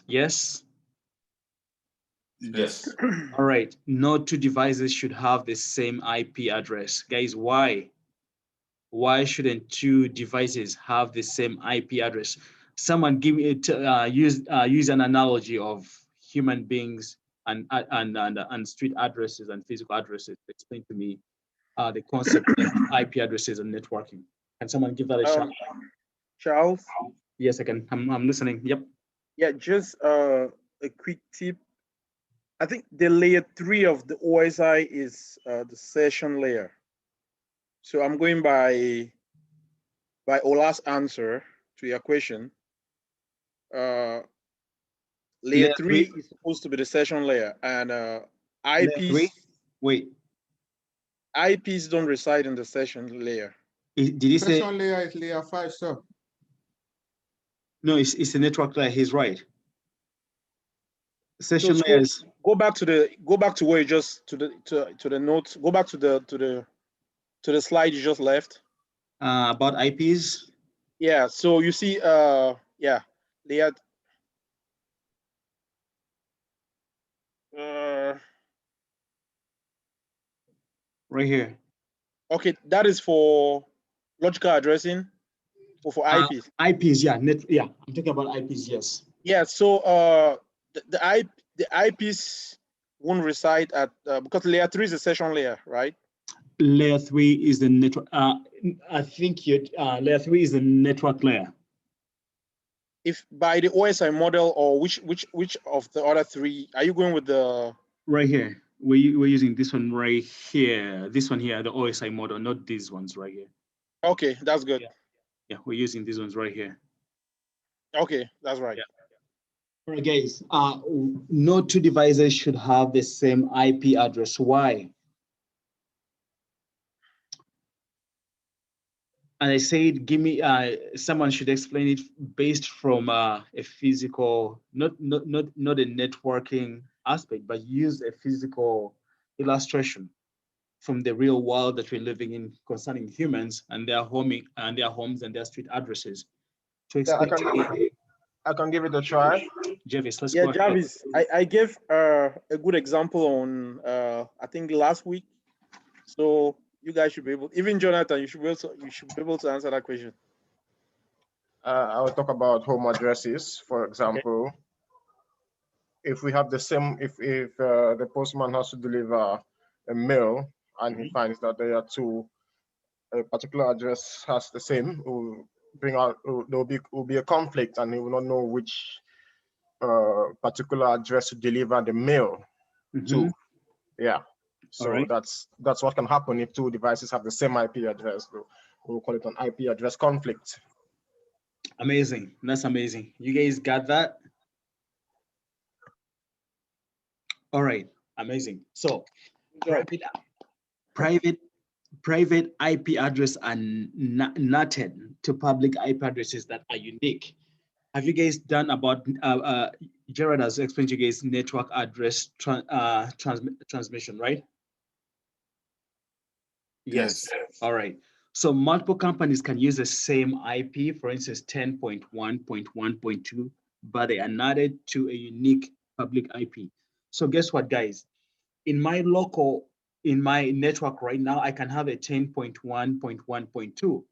Yes? Yes. All right. No two devices should have the same IP address. Guys, why? Why shouldn't two devices have the same IP address? Someone give me use an analogy of human beings and street addresses and physical addresses. Explain to me the concept of IP addresses and networking. Can someone give that a shot? Charles? Yes, I can. I'm listening. Yep. Yeah, just a quick tip. I think the layer 3 of the OSI is the session layer. So I'm going by Ola's answer to your question. Layer 3 is supposed to be the session layer, and IPs. Wait. IPs don't reside in the session layer. Did he say? Session layer is layer 5, sir. No, it's the network layer. He's right. Session layers. Go back to where you just to the notes. Go back to the slide you just left. About IPs. Yeah. So you see, yeah, layer. Right here. Okay, that is for logical addressing or for IPs. IPs, yeah, yeah. I'm talking about IPs, yes. Yeah. So the IPs won't reside at because layer 3 is a session layer, right? Layer 3 is the network. I think layer 3 is the network layer. If by the OSI model, or which of the other 3 are you going with? The right here. We're using this one right here. This one here, the OSI model, not these ones right here. Okay, that's good. Yeah, we're using these ones right here. Okay, that's right. Yeah. All right, guys. No two devices should have the same IP address. Why? And I said, give me. Someone should explain it based from a physical, not a networking aspect, but use a physical illustration from the real world that we're living in concerning humans and their homing and their homes and their street addresses. To explain I can give it a try. Jarvis, let's go go Jarvis, I gave a good example on I think last week. So you guys should be able, even Jonathan, you should be able to answer that question. I will talk about home addresses, for example. Okay. If we have the same, if the postman has to deliver a mail and he finds that there are a particular address has the same, there will be a conflict, and he will not know which particular address to deliver the mail to. Yeah. So that's what can happen if two devices have the same IP address. We'll call it an IP address conflict. Amazing. That's amazing. You guys got that? All right. Amazing. So private IP address are NATed to public IP addresses that are unique. Have you guys done about Gerard has explained to you guys network address transmission, right? Yes. All right. So multiple companies can use the same IP, for instance, 10.1.1.2, but they are added to a unique public IP. So guess what, guys? In my network right now, I can have a 10.1.1.2.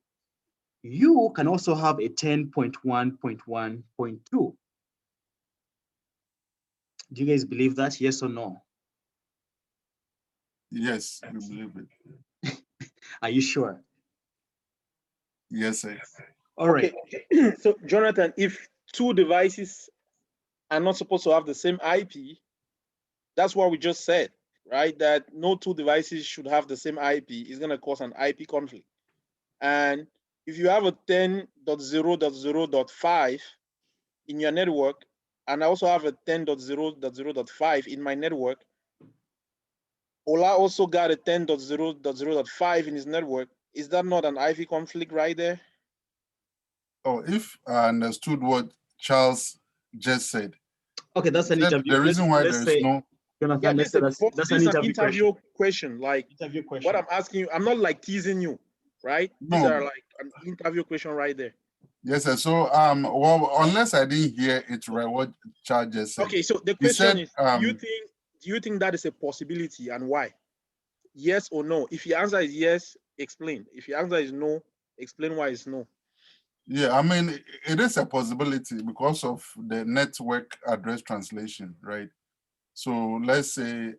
You can also have a 10.1.1.2. Do you guys believe that? Yes or no? Yes, we believe it. Are you sure? Yes, sir. All right. Okay. So Jonathan, if two devices are not supposed to have the same IP, that's what we just said, right? That no two devices should have the same IP is going to cause an IP conflict. And if you have a 10.0.0.5 in your network, and I also have a 10.0.0.5 in my network, Ola also got a 10.0.0.5 in his network. Is that not an IP conflict right there? Oh, if I understood what Charles just said. Okay, that's an Said interview. the reason why there's no. Jonathan, Yeah, let's say that's an an interview question. Like Interview question. what I'm asking you, I'm not like teasing you, right? These No. are like an interview question right there. Yes, sir. So well, unless I didn't hear it right, what Charles just said. Okay, so the He question said, is, do you think that is a possibility and why? Yes or no? If your answer is yes, explain. If your answer is no, explain why it's no. yeah, I mean, it is a possibility because of the network address translation, right? So let's say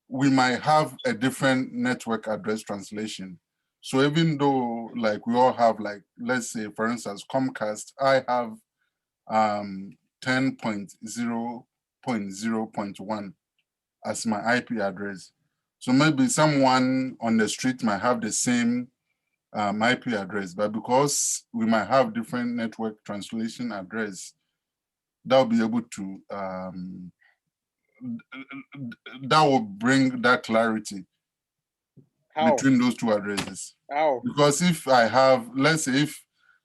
we might have a different network address translation. So even though like we all have like, let's say for instance, Comcast, I have 10.0.0.1 as my IP address. So maybe someone on the street might have the same IP address, but because we might have different network translation address, that'll be able to, that will bring that clarity between those two addresses. How? Because if I have, let's say if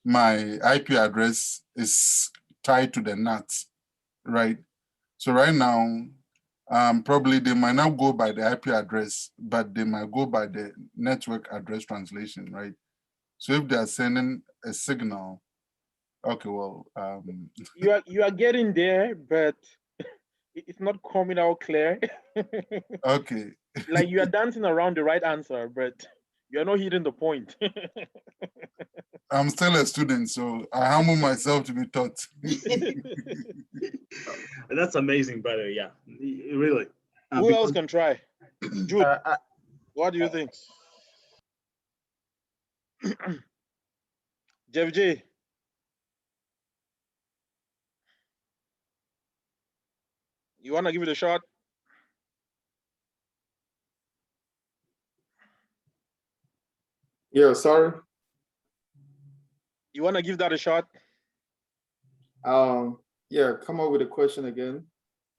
my IP address is tied to the NAT, right? So right now, probably they might not go by the IP address, but they might go by the network address translation, right? So if they are sending a signal, okay, well, you are getting there, but it's not coming out clear. okay. Like you are dancing around the right answer, but you're not hitting the point. I'm still a student, so I humble myself to be taught. That's amazing, brother. Yeah, really. Who else can try? Jude, what do you think? Jeff J. You want to give it a shot? Yeah, sorry. You want to give that a shot? Yeah, come up with a question again.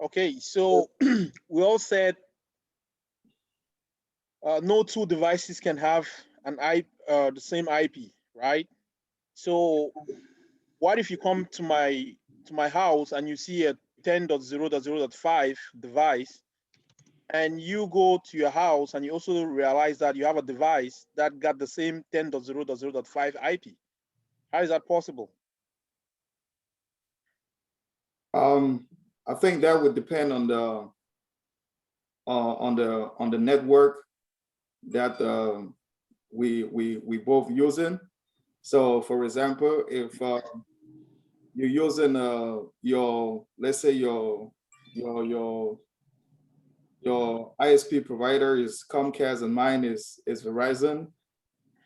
Okay, so we all said no two devices can have the same IP, right? So what if you come to my house and you see a 10.0.0.5 device, and you go to your house and you also realize that you have a device that got the same 10.0.0.5 IP? How is that possible? I think that would depend on the network that we both using. So, for example, if you're using your, let's say your ISP provider is Comcast and mine is Verizon,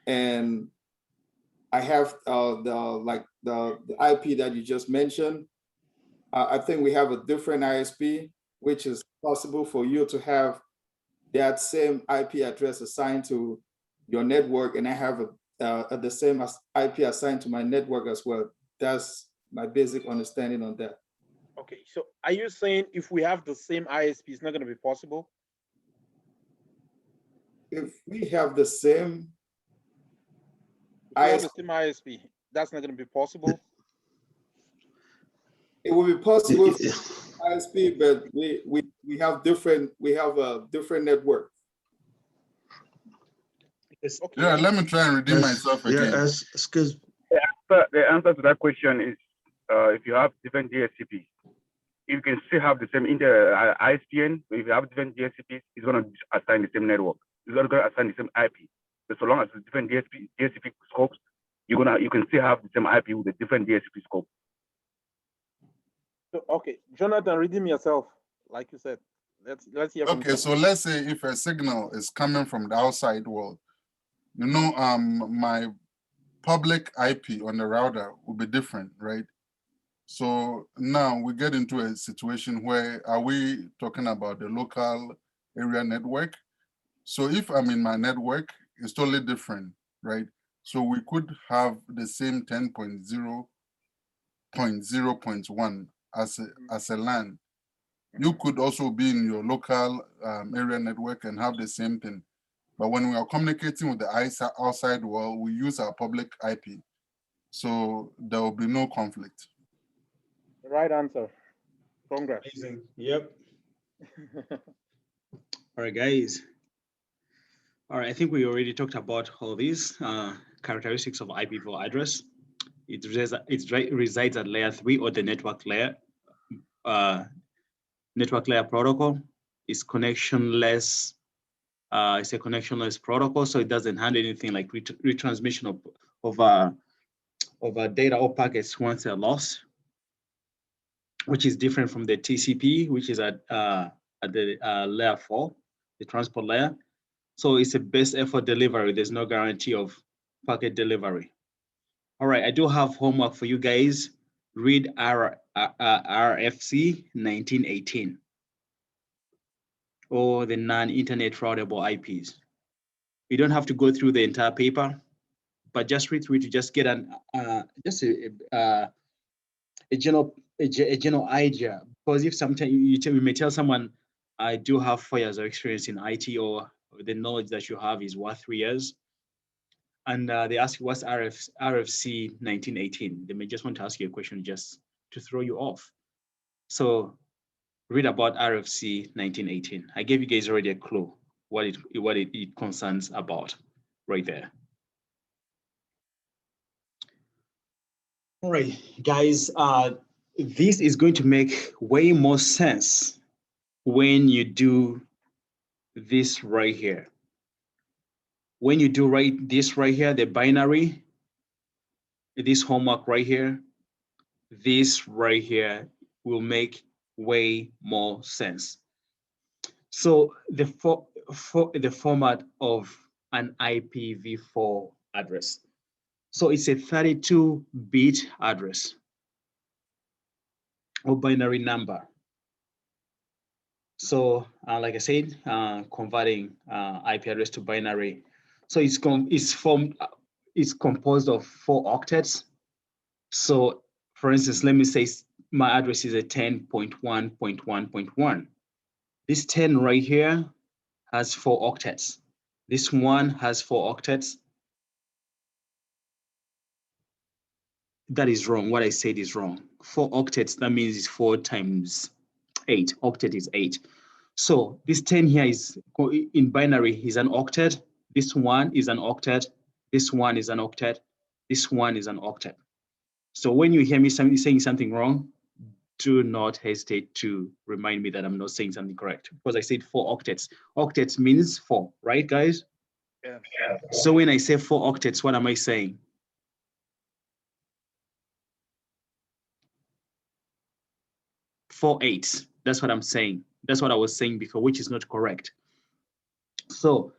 and I have the IP that you just mentioned. I think we have a different ISP, which is possible for you to have that same IP address assigned to your network, and I have the same IP assigned to my network as well. That's my basic understanding on that. Okay, so are you saying if we have the same ISP, it's not going to be possible? If we have the same ISP, that's not going to be possible? It will be possible for ISP, but we have a different network. Okay. Yeah, let me try and redeem myself again. Excuse. The answer to that question is if you have different DSCPs, you can still have the same ISPN. But if you have different DSCPs, it's going to assign the same network. It's going to assign the same IP. But so long as it's different DSCP scopes, you can still have the same IP with a different DSCP scope. So, okay, Jonathan, redeem yourself, like you said. Let's hear from Okay, so let's say if a signal is coming from the outside world, you know, my public IP on the router will be different, right? So now we get into a situation where are we talking about the local area network? So if I'm in my network, it's totally different, right? So we could have the same 10.0.0.1 as a LAN. You could also be in your local area network and have the same thing. But when we are communicating with the outside world, we use our public IP. So there will be no conflict. the right answer. Congrats. Amazing. Yep. All right, guys. All right, I think we already talked about all these characteristics of IPv4 address. It resides at layer 3 or the network layer protocol. It's connectionless. It's a connectionless protocol, so it doesn't handle anything like retransmission of data or packets once they're lost, which is different from the TCP, which is at the layer 4, the transport layer. So it's a best effort delivery. There's no guarantee of packet delivery. All right, I do have homework for you guys. Read RFC 1918 or the non-internet routable IPs. You don't have to go through the entire paper, but just read through it to just get a general idea. Because if sometimes you may tell someone, I do have 4 years of experience in IT, or the knowledge that you have is what, 3 years, and they ask you what's RFC 1918. They may just want to ask you a question just to throw you off. So read about RFC 1918. I gave you guys already a clue what it concerns about right there. All right, guys, this is going to make way more sense when you do this right here. When you do this right here, the binary, this homework right here, this right here will make way more sense. So the format of an IPv4 address. So it's a 32-bit address or binary number. So like I said, converting IP address to binary. So it's composed of 4 octets. So for instance, let me say my address is a 10.1.1.1. This 10 right here has 4 octets. This one has 4 octets. That is wrong. What I said is wrong. 4 octets, that means it's 4 times 8. Octet is 8. So this 10 here is in binary is an octet. This one is an octet. This one is an octet. This one is an octet. So when you hear me saying something wrong, do not hesitate to remind me that I'm not saying something correct, because I said 4 octets. Octets means 4, right, guys? Yeah. So when I say 4 octets, what am I saying? 4 8s. That's what I'm saying. That's what I was saying before, which is not correct. So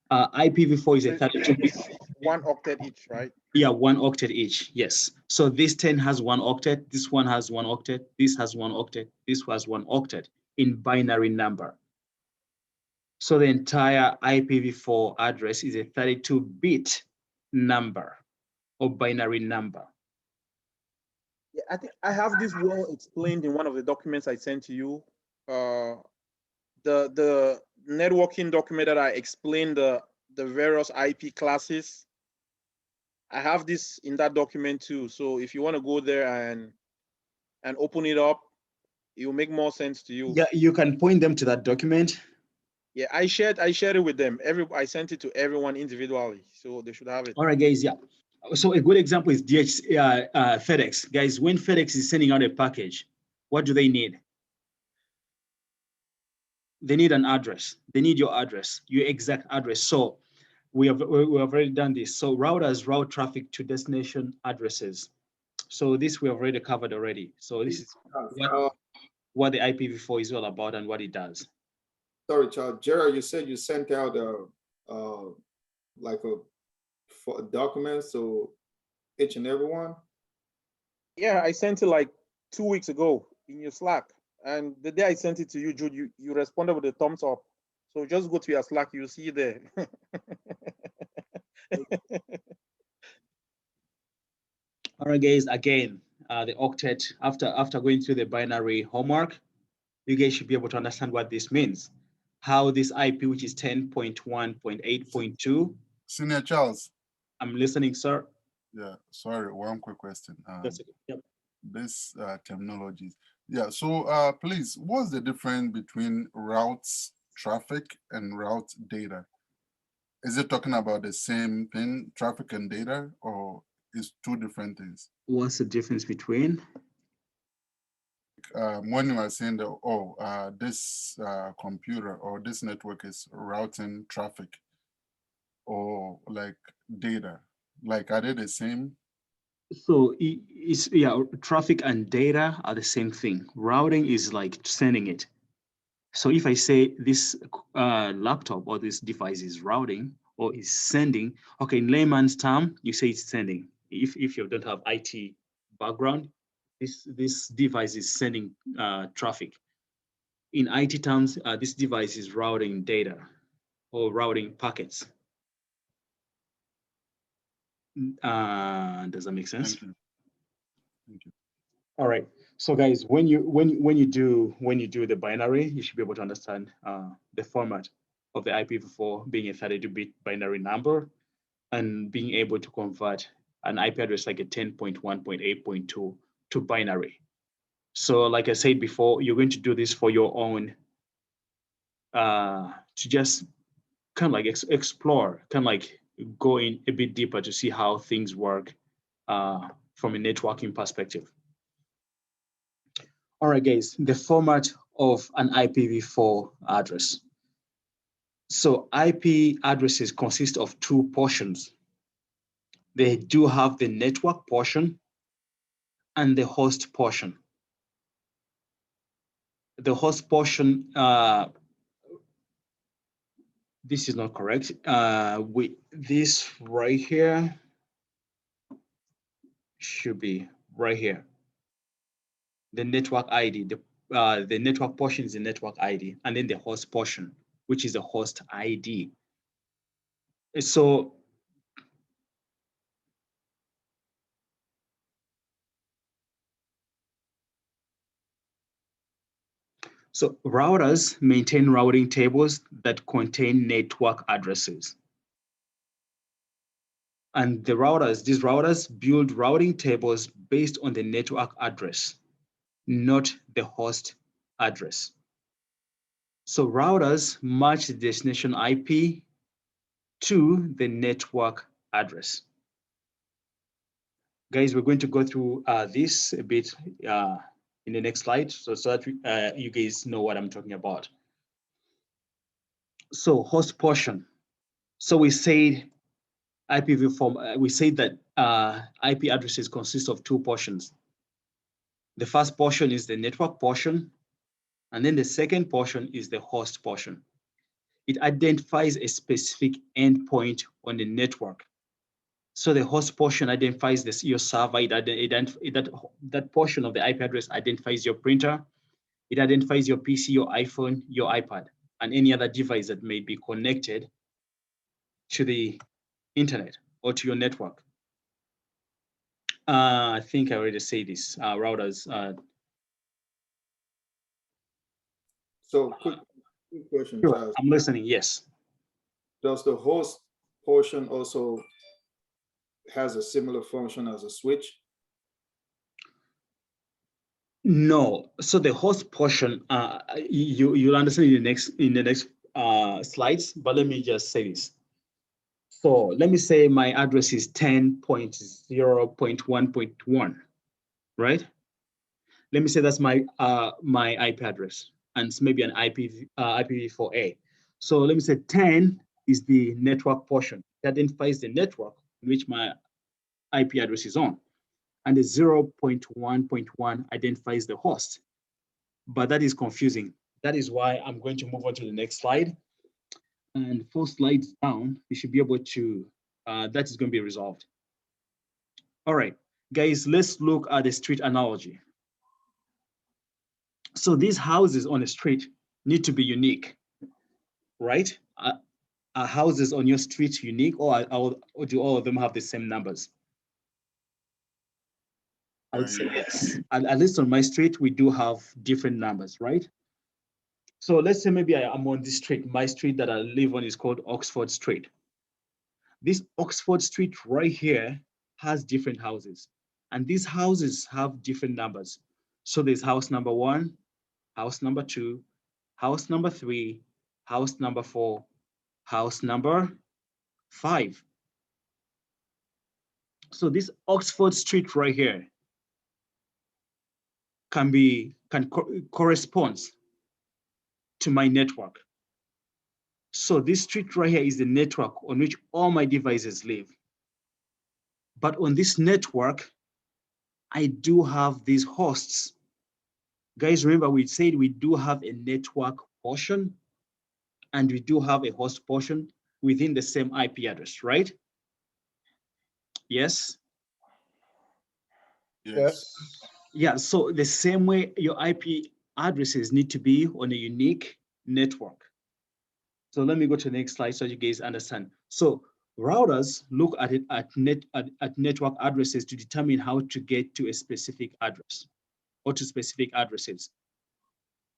IPv4 is a 32-bit. 1 octet each, right? Yeah, 1 octet each. Yes. So this 10 has 1 octet. This one has 1 octet. This has 1 octet. This has 1 octet in binary number. So the entire IPv4 address is a 32-bit number or binary number. Yeah, I think I have this well explained in one of the documents I sent to you. The networking document that I explained the various IP classes. I have this in that document too. So if you want to go there and open it up, it will make more sense to you. Yeah, you can point them to that document. Yeah, I shared it with them. I sent it to everyone individually, so they should have it. All right, guys. Yeah. So a good example is FedEx. Guys, when FedEx is sending out a package, what do they need? They need an address. They need your address, your exact address. So we have already done this. So routers route traffic to destination addresses. So this we have already covered already. So this is what the IPv4 is all about and what it does. Sorry, Charles. Gerald, you said you sent out like a document so each and everyone. Yeah, I sent it like 2 weeks ago in your Slack. And the day I sent it to you, Jude, you responded with a thumbs up. So just go to your Slack, you'll see there. All right, guys, again, the octet, after going through the binary homework, you guys should be able to understand what this means. How this IP, which is 10.1.8.2. Senior Charles. I'm listening, sir. Yeah, sorry, one quick question. That's okay. Yep. This terminologies. Yeah, so please, what's the difference between routes traffic and route data? Is it talking about the same thing, traffic and data, or is two different things? What's the difference between? When you are saying that, this computer or this network is routing traffic or like data, like are they the same? So traffic and data are the same thing. Routing is like sending it. So if I say this laptop or this device is routing or is sending, okay, in layman's term, you say it's sending. If you don't have IT background, this device is sending traffic. In IT terms, this device is routing data or routing packets. Does that make sense? Thank you. Thank you. All right. So guys, when you do the binary, you should be able to understand the format of the IPv4 being a 32-bit binary number and being able to convert an IP address like a 10.1.8.2 to binary. So like I said before, you're going to do this for your own to just kind of like explore, kind of like go in a bit deeper to see how things work from a networking perspective. All right, guys, the format of an IPv4 address. So IP addresses consist of two portions. They do have the network portion and the host portion. The host portion, this is not correct. This right here should be right here. The network ID, the network portion is the network ID, and then the host portion, which is the host ID. So routers maintain routing tables that contain network addresses. And these routers build routing tables based on the network address, not the host address. So routers match the destination IP to the network address. Guys, we're going to go through this a bit in the next slide, so that you guys know what I'm talking about. So host portion. So we said IPv4, we said that IP addresses consist of two portions. The first portion is the network portion, and then the second portion is the host portion. It identifies a specific endpoint on the network. So the host portion identifies your server, that portion of the IP address identifies your printer, it identifies your PC, your iPhone, your iPad, and any other device that may be connected to the internet or to your network. I think I already said this, routers. So quick question, Sure, Charles. I'm listening, yes. Does the host portion also has a similar function as a switch? No, so the host portion, you'll understand in the next slides, but let me just say this. So let me say my address is 10.0.1.1, right? Let me say that's my IP address, and it's maybe an IPv4A. So let me say 10 is the network portion. It identifies the network in which my IP address is on. And the 0.1.1 identifies the host. But that is confusing. That is why I'm going to move on to the next slide. And 4 slides down, you should be able to, that is going to be resolved. All right, guys, let's look at the street analogy. So these houses on a street need to be unique, right? Are houses on your street unique, or do all of them have the same numbers? I would say yes. At least on my street, we do have different numbers, right? So let's say maybe I'm on this street. My street that I live on is called Oxford Street. This Oxford Street right here has different houses, and these houses have different numbers. So there's house number 1, house number 2, house number 3, house number 4, house number 5. So this Oxford Street right here can corresponds to my network. So this street right here is the network on which all my devices live. But on this network, I do have these hosts. Guys, remember we said we do have a network portion and we do have a host portion within the same IP address, right? Yes? Yes. Yeah, so the same way your IP addresses need to be on a unique network. So let me go to the next slide so you guys understand. So routers look at it at network addresses to determine how to get to a specific address or to specific addresses.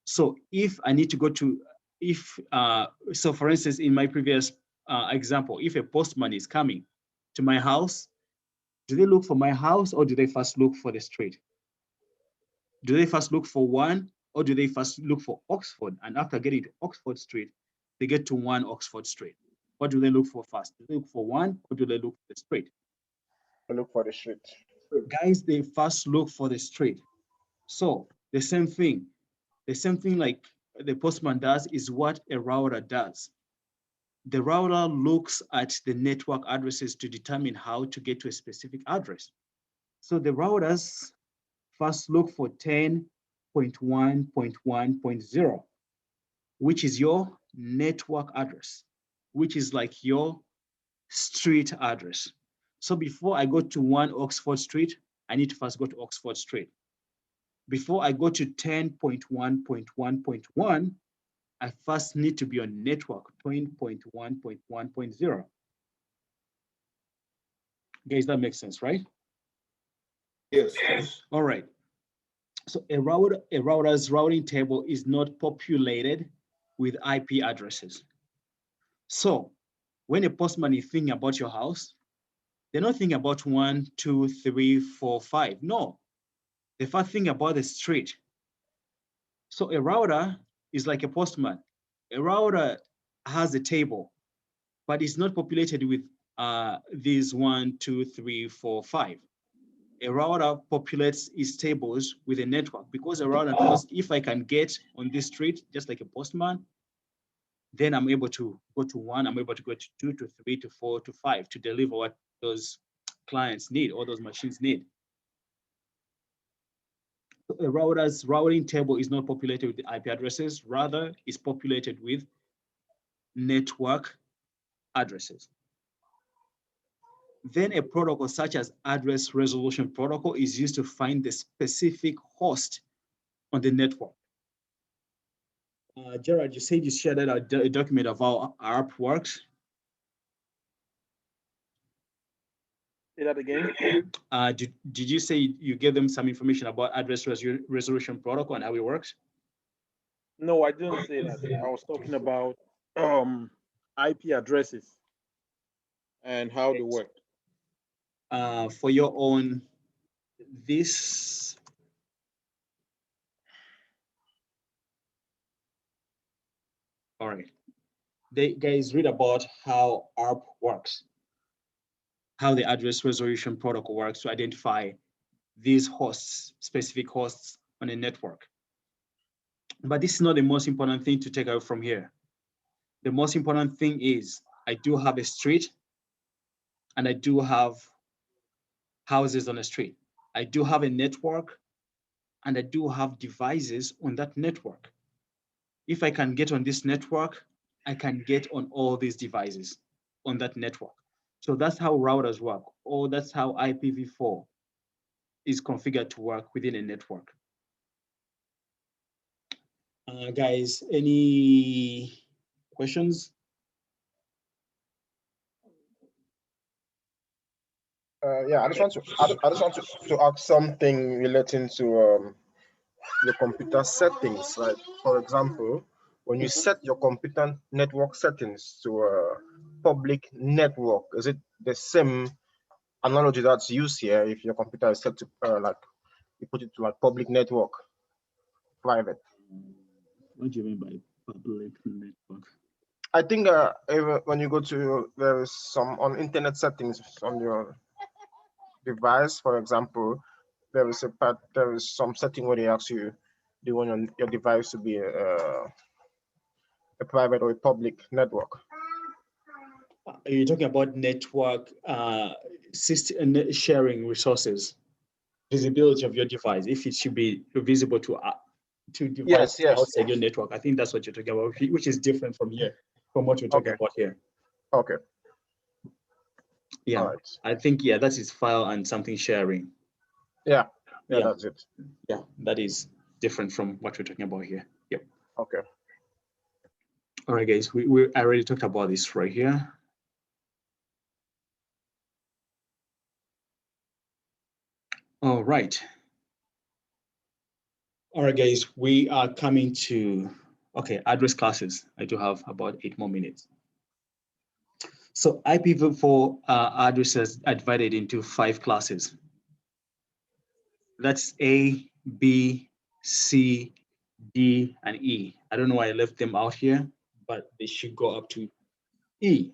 So if I need to go to, so for instance, in my previous example, if a postman is coming to my house, do they look for my house or do they first look for the street? Do they first look for 1 or do they first look for Oxford? And after getting to Oxford Street, they get to 1 Oxford Street. What do they look for first? Do they look for 1 or do they look for the street? I look for the street. Guys, they first look for the street. So the same thing like the postman does is what a router does. The router looks at the network addresses to determine how to get to a specific address. So the routers first look for 10.1.1.0, which is your network address, which is like your street address. So before I go to 1 Oxford Street, I need to first go to Oxford Street. Before I go to 10.1.1.1, I first need to be on network 20.1.1.0. Guys, that makes sense, right? Yes. All right. So a router's routing table is not populated with IP addresses. So when a postman is thinking about your house, they're not thinking about 1, 2, 3, 4, 5. No, they first think about the street. So a router is like a postman. A router has a table, but it's not populated with these 1, 2, 3, 4, 5. A router populates its tables with a network because a router knows if I can get on this street, just like a postman, then I'm able to go to 1, I'm able to go to 2, to 3, to 4, to 5 to deliver what those clients need or those machines need. So a router's routing table is not populated with the IP addresses, rather it's populated with network addresses. Then a protocol such as address resolution protocol is used to find the specific host on the network. Gerard, you said you shared a document of how ARP works. Say that again. Did you say you gave them some information about address resolution protocol and how it works? No, I didn't say that. I was talking about IP addresses and how they work. For your own, this. All right. they guys read about how ARP works, how the address resolution protocol works to identify these hosts, specific hosts on a network. But this is not the most important thing to take out from here. The most important thing is I do have a street and I do have houses on a street. I do have a network and I do have devices on that network. If I can get on this network, I can get on all these devices on that network. So that's how routers work, or that's how IPv4 is configured to work within a network. Guys, any questions? Yeah, I just want to ask something relating to your computer settings. Like, for example, when you set your computer network settings to a public network, is it the same analogy that's used here if your computer is set to like you put it to like public network, private? What do you mean by public network? I think when you go to there is some on internet settings on your device, for example, there is some setting where they ask you, do you want your device to be a private or a public network? Are you talking about network system sharing resources, visibility of your device, if it should be visible to devices outside your network? I think that's what you're talking about, which is different from here, from what we're talking about here. Okay. Yeah, right. I think, yeah, that is file and something sharing. Yeah, that's it. Yeah, that is different from what we're talking about here. Yep. Okay. All right, guys, I already talked about this right here. All right. All right, guys, we are coming to, okay, address classes. I do have about 8 more minutes. So IPv4 addresses are divided into 5 classes. That's A, B, C, D, and E. I don't know why I left them out here, but they should go up to E.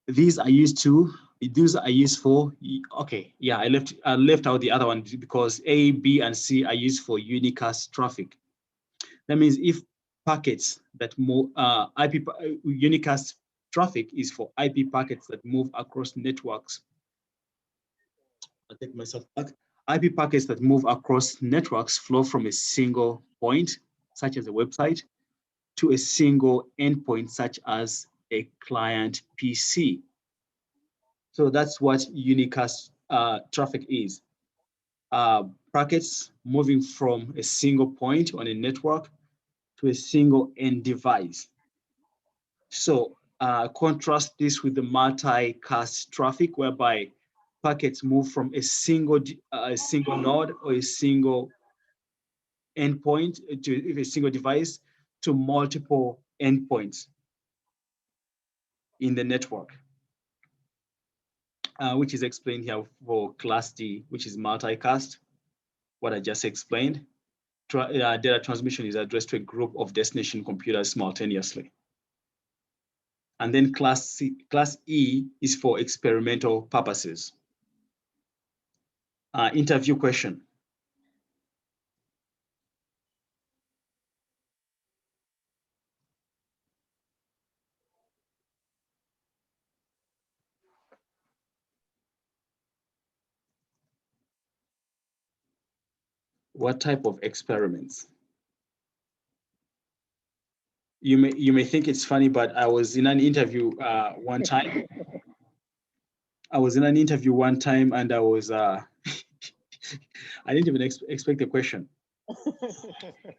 These are used for, okay, yeah, I left out the other one because A, B, and C are used for unicast traffic. That means if packets that move, unicast traffic is for IP packets that move across networks. I'll take myself back. IP packets that move across networks flow from a single point, such as a website, to a single endpoint, such as a client PC. So that's what unicast traffic is. Packets moving from a single point on a network to a single end device. So contrast this with the multicast traffic, whereby packets move from a single node or a single endpoint to a single device to multiple endpoints in the network, which is explained here for class D, which is multicast, what I just explained. Data transmission is addressed to a group of destination computers simultaneously. And then class E is for experimental purposes. Interview question. What type of experiments? You may think it's funny, but I was in an interview one time. And I was I didn't even expect a question.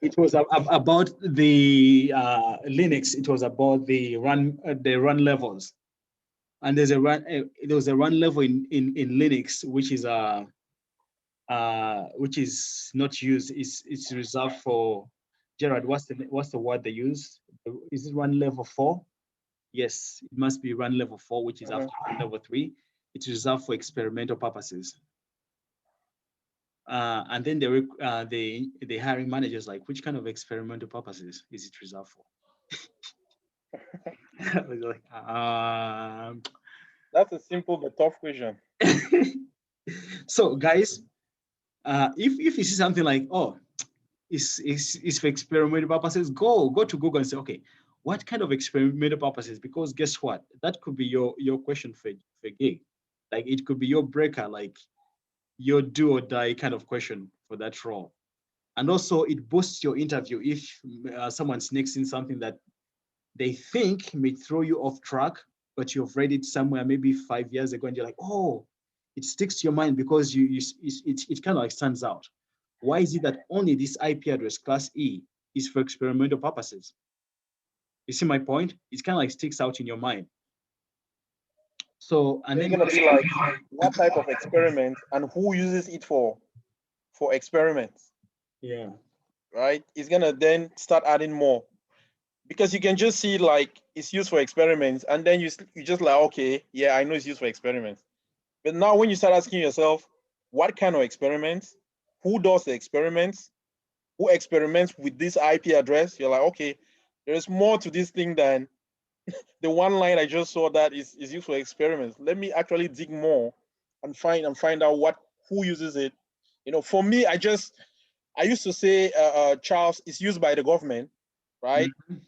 It was about the Linux. It was about the run levels, and there was a run level in Linux which is not used. It's reserved for, Gerard, what's the word they use? Is it run level 4? Yes, it must be run level 4, which is after run level 3. It's reserved for experimental purposes. And then the hiring managers like, which kind of experimental purposes is it reserved for? I was like, That's a simple but tough question. So guys, if you see something like, oh, is for experimental purposes, go to Google and say, okay, what kind of experimental purposes? Because guess what? That could be your question for gig. Like it could be your breaker, like your do or die kind of question for that role. And also it boosts your interview if someone sneaks in something that they think may throw you off track, but you've read it somewhere maybe 5 years ago and you're like, oh, it sticks to your mind because it kind of like stands out. Why is it that only this IP address class E is for experimental purposes? You see my point? It kind of like sticks out in your mind. So, and It's then gonna be like what type of experiment and who uses it for experiments. Yeah. Right? It's gonna then start adding more. Because you can just see like it's used for experiments, and then you just like, okay, yeah, I know it's used for experiments. But now when you start asking yourself, what kind of experiments? Who does the experiments? Who experiments with this IP address? You're like, okay, there's more to this thing than the one line I just saw that is used for experiments. Let me actually dig more and find out who uses it. You know, for me, I used to say, Charles, is used by the government, right? Mm-hmm.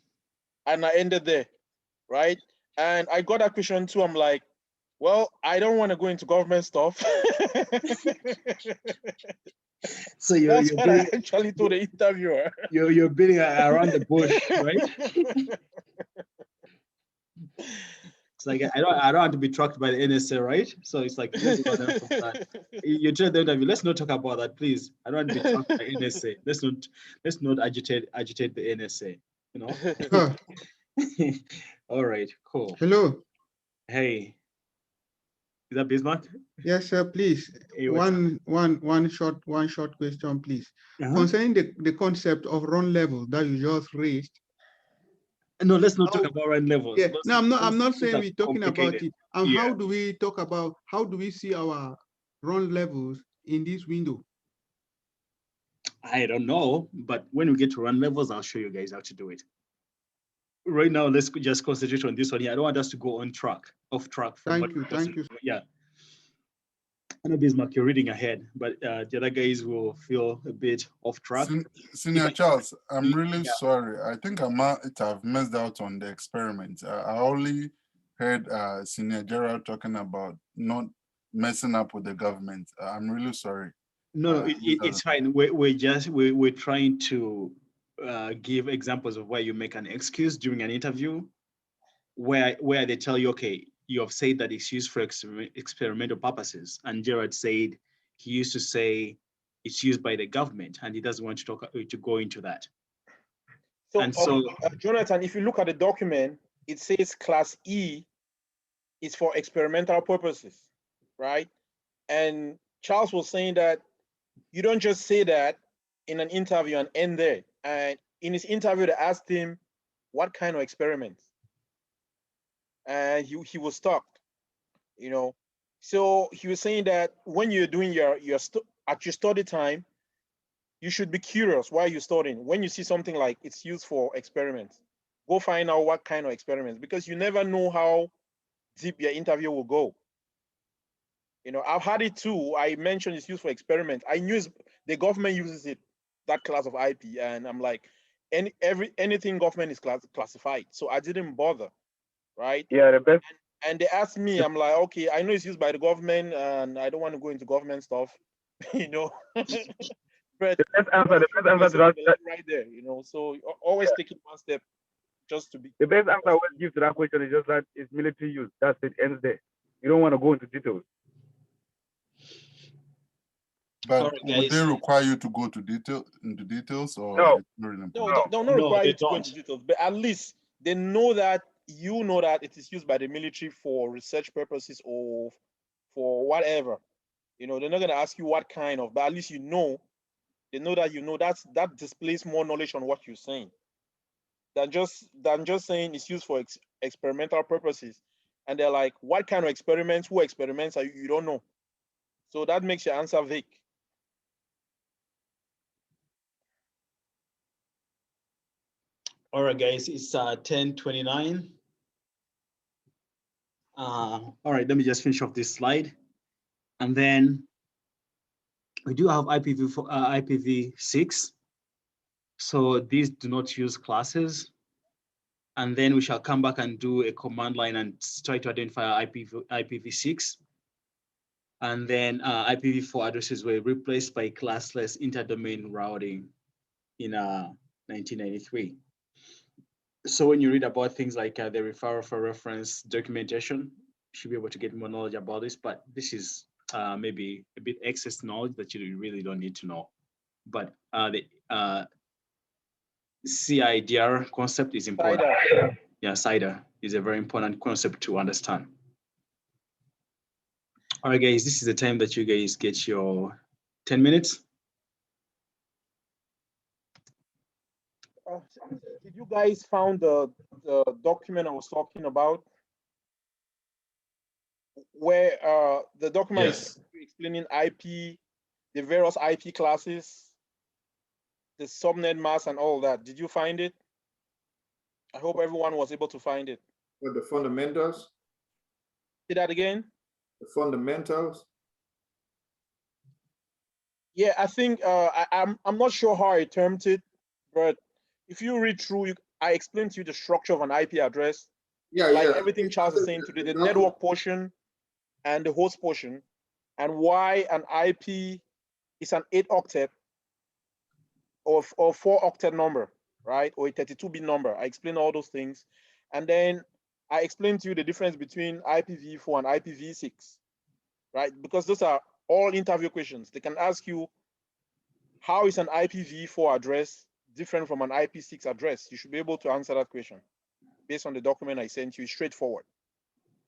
And I ended there, right? And I got that question too. I'm like, well, I don't want to go into government stuff. So That's what I actually told the interviewer. You're beating around the bush, right? It's like I don't want to be tracked by the NSA, right? So it's like you tell the interview, let's not talk about that, please. I don't want to be tracked by NSA. Let's not agitate the NSA. You know. Oh, All right, cool. hello. Hey, is that Bismarck? Yes, sir. Please, Hey, one short question, please. Uh-huh. Concerning the concept of run level that you just raised. No, let's not talk about run levels. Yeah, no, I'm not saying we're talking about it. And yeah. how do we see our run levels in this window? I don't know, but when we get to run levels, I'll show you guys how to do it. Right now, let's just concentrate on this one here. I don't want us to go off track. Thank you. Yeah. I know, Bismarck, you're reading ahead, but the other guys will feel a bit off track. Senior Charles, I'm really sorry. I think I might have missed out on the experiment. I only heard Senior Gerald talking about not messing up with the government. I'm really sorry. No, it's fine. We're trying to give examples of where you make an excuse during an interview, where they tell you, okay, you have said that it's used for experimental purposes, and Gerard said he used to say it's used by the government, and he doesn't want to go into that. So, Jonathan, if you look at the document, it says Class E is for experimental purposes, right? And Charles was saying that you don't just say that in an interview and end there. And in his interview, they asked him what kind of experiments, and he was stuck, you know. So he was saying that when you're doing at your study time, you should be curious while you're studying. When you see something like it's used for experiments, go find out what kind of experiments, because you never know how deep your interview will go. You know, I've had it too. I mentioned it's used for experiments. I knew the government uses it, that class of IP, and I'm like, anything government is classified, so I didn't bother, right? Yeah, the best. And they asked me, I'm like, okay, I know it's used by the government, and I don't want to go into government stuff, you know. But the best answer to that right there, you know. So always taking one step just to be. The best answer I always give to that question is just that it's military use. That's it, ends there. You don't want to go into details. But would they require you to go to details, or no, don't require you to go into details, but at least they know that you know that it is used by the military for research purposes or for whatever. You know, they're not gonna ask you what kind of, but at least you know. They know that you know that displays more knowledge on what you're saying than just saying it's used for experimental purposes. And they're like, what kind of experiments? Who experiments are you don't know. So that makes your answer vague. All right, guys, it's 10:29. All right, let me just finish off this slide. And then we do have IPv6. So these do not use classes. And then we shall come back and do a command line and try to identify IPv6. And then IPv4 addresses were replaced by classless interdomain routing in 1993. So when you read about things like the referral for reference documentation, you should be able to get more knowledge about this, but this is maybe a bit excess knowledge that you really don't need to know. But the CIDR concept is important. CIDR. Yeah, CIDR is a very important concept to understand. All right, guys, this is the time that you guys get your 10 minutes. Did you guys found the document I was talking about? Where the document is explaining IP, the various IP classes, the subnet mask and all that. Did you find it? I hope everyone was able to find it. With the fundamentals? Say that again? The fundamentals? Yeah, I think I'm not sure how I termed it, but if you read through, I explained to you the structure of an IP address. Yeah, like yeah. Everything Charles is saying today, the network portion and the host portion, and why an IP is an 8-octet or 4-octet number, right? Or a 32-bit number. I explained all those things. And then I explained to you the difference between IPv4 and IPv6, right? Because those are all interview questions. They can ask you, how is an IPv4 address different from an IP6 address? You should be able to answer that question based on the document I sent you. It's straightforward.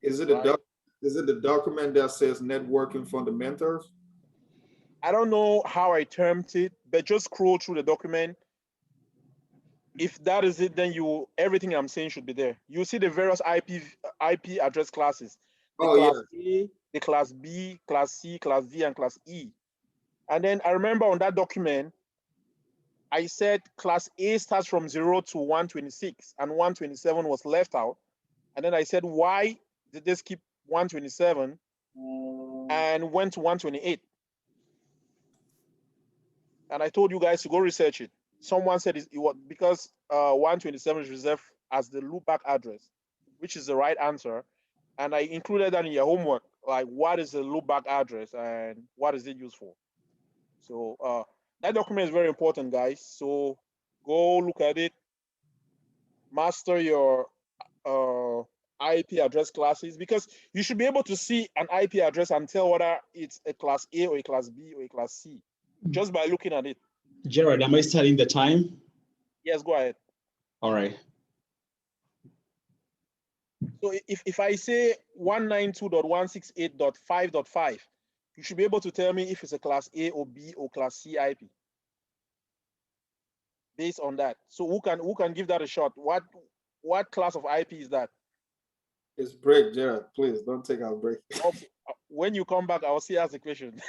Is it the document that says networking fundamentals? I don't know how I termed it, but just scroll through the document. If that is it, then everything I'm saying should be there. You see the various IP address classes. The class A, the class B, class C, class D, and class E. And then I remember on that document, I said class A starts from 0 to 126, and 127 was left out. And then I said, why did they skip 127 and went to 128? And I told you guys to go research it. Someone said it was because 127 is reserved as the loopback address, which is the right answer. And I included that in your homework, like what is the loopback address and what is it used for? So that document is very important, guys. So go look at it, master your IP address classes, because you should be able to see an IP address and tell whether it's a class A or a class B or a class C just by looking at it. Gerard, am I starting the time? Yes, go ahead. All right. So if I say 192.168.5.5, you should be able to tell me if it's a class A or B or class C IP based on that. So who can give that a shot? What class of IP is that? It's break, Gerard. Please don't take our break. Okay. When you come back, I'll see ask the question.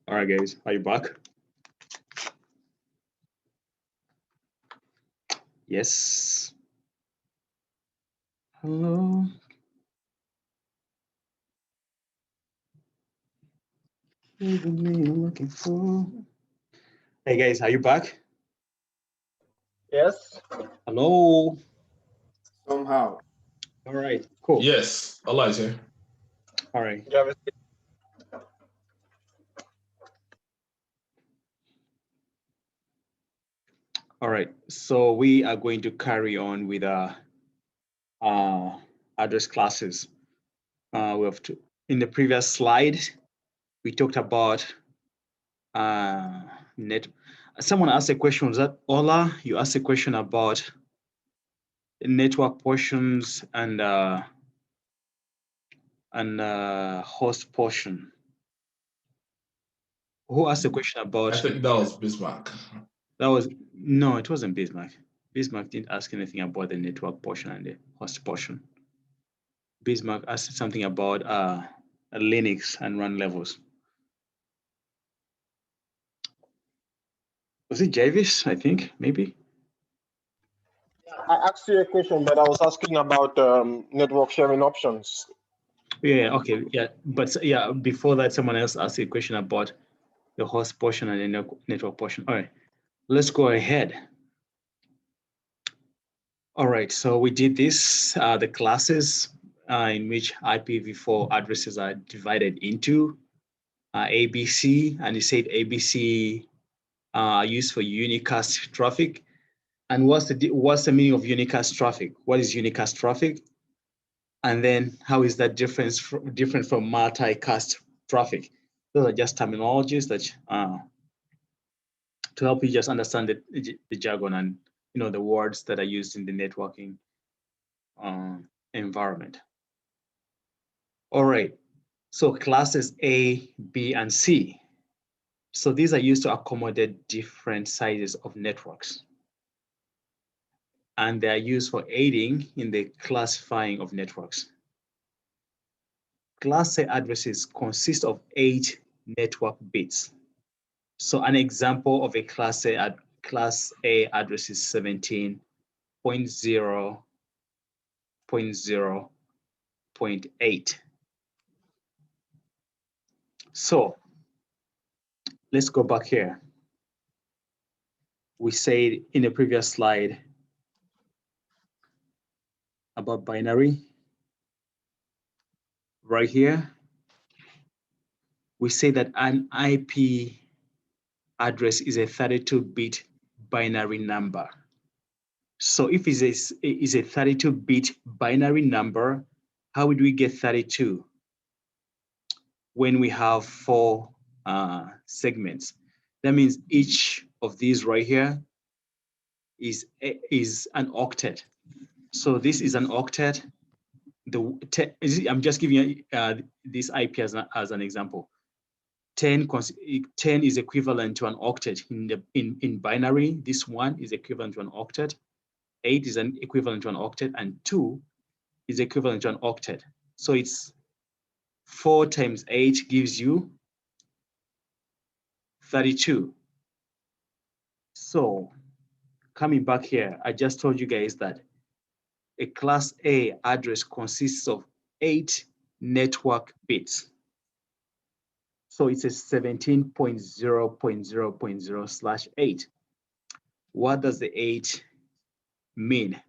All right, guys, are you back? Yes. Hello. I'm looking for. Hey guys, are you back? Yes. Hello. Somehow. All right, cool. Yes, Allah's here. All right. All right, so we are going to carry on with address classes. We have to, in the previous slide, we talked about net. Someone asked a question, was that Ola? You asked a question about network portions and host portion. Who asked a question about? I think that was Bismarck. That was, no, it wasn't Bismarck. Bismarck didn't ask anything about the network portion and the host portion. Bismarck asked something about Linux and run levels. Was it Jarvis? I think, maybe. I asked you a question, but I was asking about network sharing options. Yeah, okay, yeah. But yeah, before that, someone else asked a question about the host portion and the network portion. All right, let's go ahead. All right, so we did this, the classes in which IPv4 addresses are divided into ABC, and it said ABC are used for unicast traffic. And what's the meaning of unicast traffic? What is unicast traffic? And then how is that different from multicast traffic? Those are just terminologies that to help you just understand the jargon and the words that are used in the networking environment. All right, so classes A, B, and C. So these are used to accommodate different sizes of networks. And they are used for aiding in the classifying of networks. Class A addresses consist of 8 network bits. So an example of a Class A address is 17.0.0.8. So let's go back here. We said in the previous slide about binary. Right here, we say that an IP address is a 32-bit binary number. So if it's a 32-bit binary number, how would we get 32 when we have 4 segments? That means each of these right here is an octet. So this is an octet. I'm just giving you this IP as an example. 10 is equivalent to an octet in binary. This one is equivalent to an octet. 8 is an equivalent to an octet, and 2 is equivalent to an octet. So it's 4 times 8 gives you 32. So coming back here, I just told you guys that a Class A address consists of 8 network bits. So it's a 17.0.0.0/8. What does the 8 mean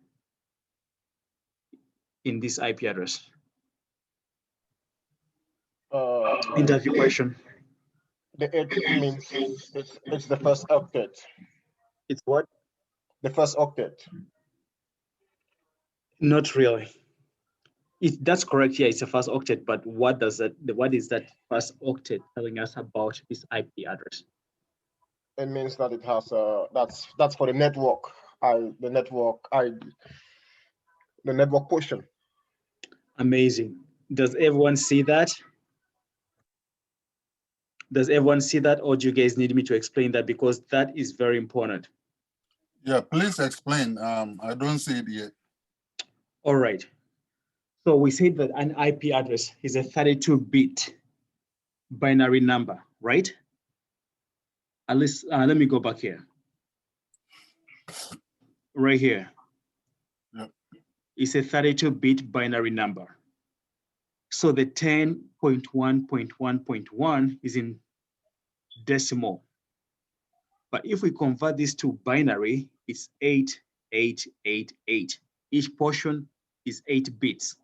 in this IP address? Interview question. The 8 means it's the first octet. It's what? The first octet. Not really. That's correct. Yeah, it's the first octet. But what is that first octet telling us about this IP address? It means that it has that's for the network. The network portion. Amazing. Does everyone see that? Does everyone see that, or do you guys need me to explain that, because that is very important? Yeah, please explain. I don't see it yet. All right. So we said that an IP address is a 32-bit binary number, right? At least, let me go back here. Right here. Yep. It's a 32-bit binary number. So the 10.1.1.1 is in decimal. But if we convert this to binary, it's 8888. Each portion is 8 bits.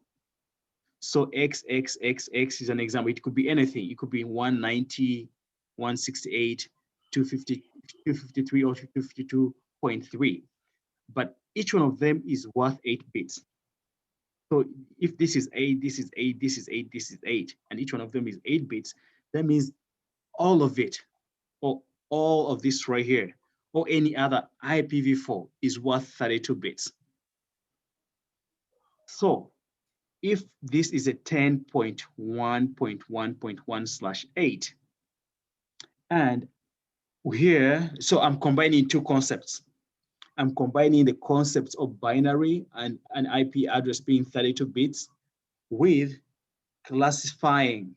So XXXX is an example. It could be anything. It could be 190, 168, 250, 253, or 252.3. But each one of them is worth 8 bits. So if this is 8, this is 8, this is 8, this is 8, and each one of them is 8 bits, that means all of it, or all of this right here, or any other IPv4 is worth 32 bits. So if this is a 10.1.1.1/8, and here, so I'm combining two concepts. I'm combining the concepts of binary and an IP address being 32 bits with classifying.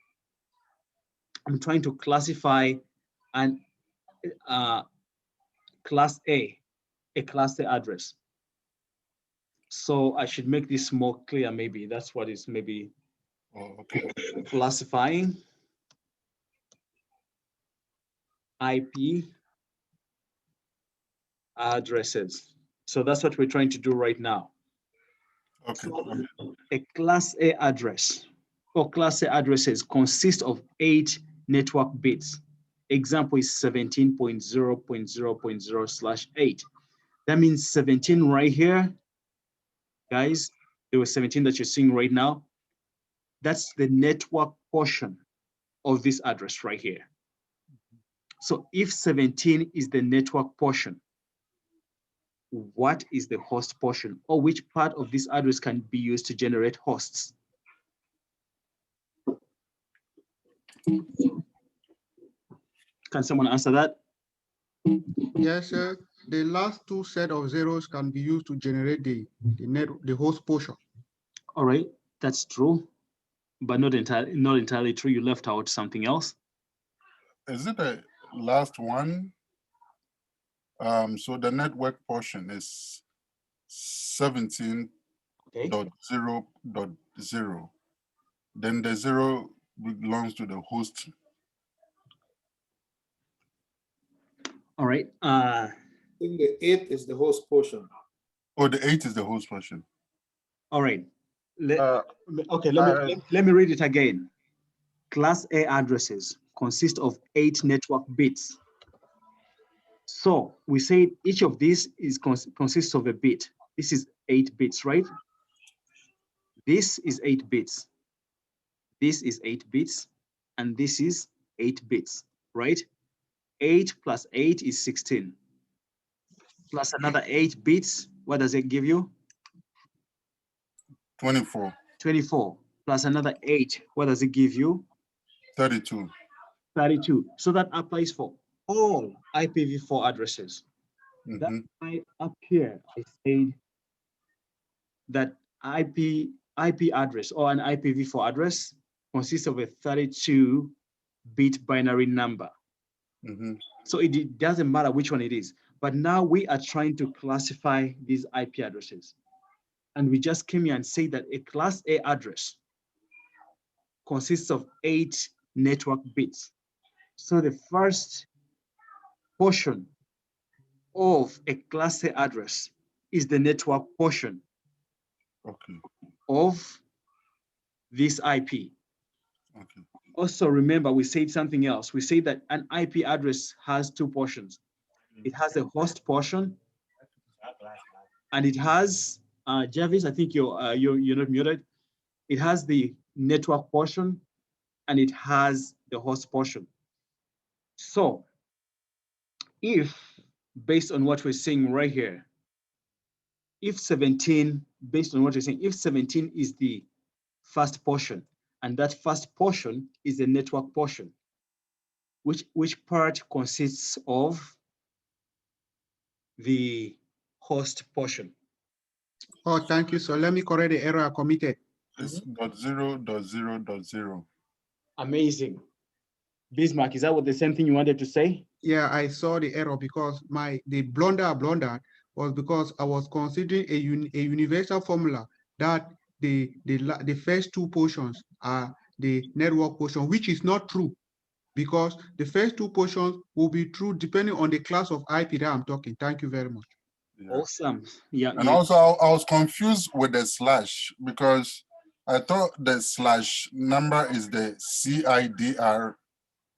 I'm trying to classify an class A address. So I should make this more clear, maybe. That's what is maybe classifying IP addresses. So that's what we're trying to do right now. Okay. So a class A address or class A addresses consist of 8 network bits. Example is 17.0.0.0/8. That means 17 right here, guys. There was 17 that you're seeing right now. That's the network portion of this address right here. So if 17 is the network portion, what is the host portion, or which part of this address can be used to generate hosts? Can someone answer that? Yes, sir. The last two set of zeros can be used to generate the host portion. All right, that's true, but not entirely true. You left out something else. Is it the last one? So the network portion is 17.0.0. Then the 0 belongs to the host. All right. I think the 8 is the host portion. Oh, the 8 is the host portion. All right. Okay, let me read it again. Class A addresses consist of 8 network bits. So we say each of these consists of a bit. This is 8 bits, right? This is 8 bits. This is 8 bits, and this is 8 bits, right? 8 plus 8 is 16. Plus another 8 bits, what does it give you? 24. 24. Plus another 8, what does it give you? 32. 32. So that applies for all IPv4 addresses. Mm-hmm. That's why up here I said that IP address or an IPv4 address consists of a 32-bit binary number. Mm-hmm. So it doesn't matter which one it is. But now we are trying to classify these IP addresses. And we just came here and say that a class A address consists of 8 network bits. So the first portion of a class A address is the network portion of this IP. Okay. Also, remember, we said something else. We say that an IP address has 2 portions. It has a host portion, and it has, Jarvis, I think you're not muted. It has the network portion, and it has the host portion. So if, based on what we're seeing right here, if 17, based on what you're saying, if 17 is the first portion, and that first portion is the network portion, which part consists of the host portion? Oh, thank you. So let me correct the error I committed. It's .0.0.0. Amazing. Bismarck, is that what the same thing you wanted to say? Yeah, I saw the error because the blunder I blundered was because I was considering a universal formula that the first two portions are the network portion, which is not true, because the first two portions will be true depending on the class of IP that I'm talking. Thank you very much. Yeah. Awesome. Yeah. And also, I was confused with the slash because I thought the slash number is the CIDR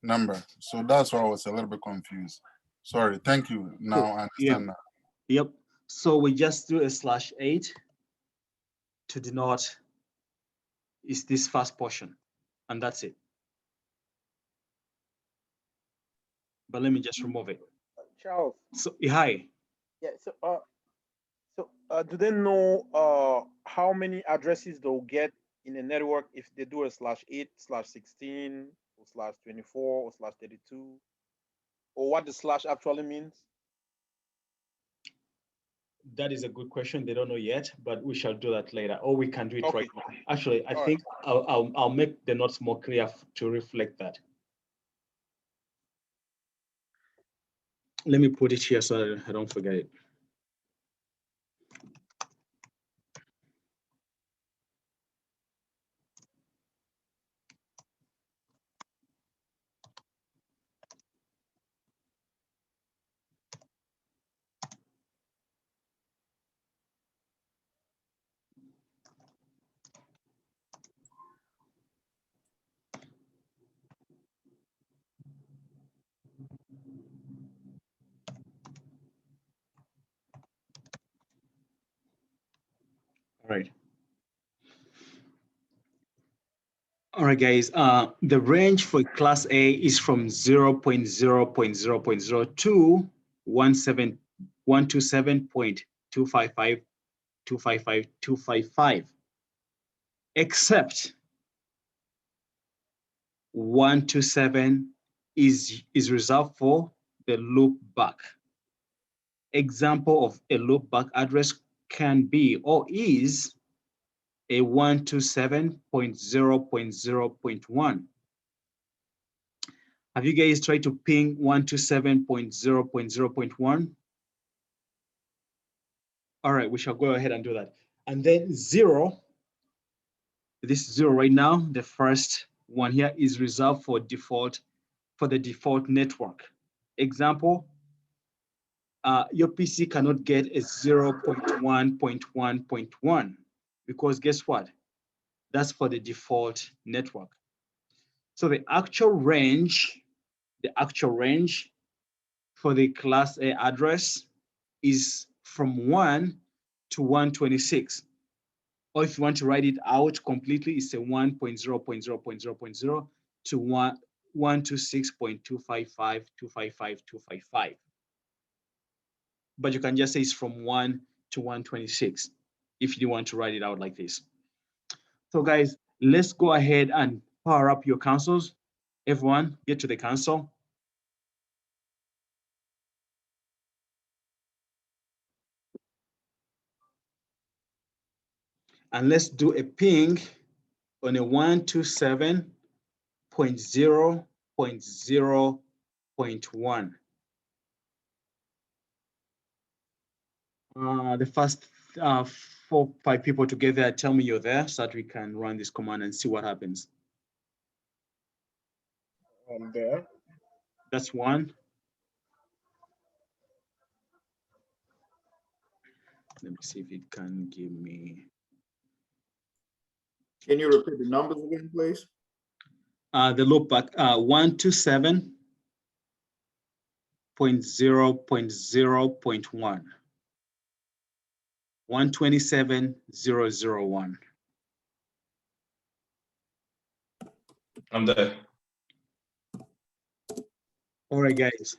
number. So that's why I was a little bit confused. Sorry. Thank you. Now I understand now. Yep. So we just do a /8 to denote is this first portion, and that's it. But let me just remove it. Charles. So hi. Yeah. So do they know how many addresses they'll get in a network if they do a /8, /16, or /24, or /32, or what the slash actually means? That is a good question. They don't know yet, but we shall do that later, or we can do it Okay. right now. Actually, I All think I'll make the notes more clear to reflect that. Let me put it here so that I don't forget it. All right. All right, guys. The range for class A is from 0.0.0.0 to 127.255.255.255, except 127 is reserved for the loop back. Example of a loop back address can be or is a 127.0.0.1. Have you guys tried to ping 127.0.0.1? All right, we shall go ahead and do that. And then 0, this 0 right now, the first one here is reserved for the default network. Example, your PC cannot get a 0.1.1.1 because guess what? That's for the default network. So the actual range for the class A address is from 1 to 126. Or if you want to write it out completely, it's a 1.0.0.0.0 to 126.255.255.255. But you can just say it's from 1 to 126 if you want to write it out like this. So guys, let's go ahead and power up your consoles. Everyone, get to the console. And let's do a ping on a 127.0.0.1. The first 4-5 people together, tell me you're there so that we can run this command and see what happens. I'm there. That's one. Let me see if it can give me. Can you repeat the numbers again, please? The loop back 127.0.0.1. 127.0.0.1. I'm there. All right, guys.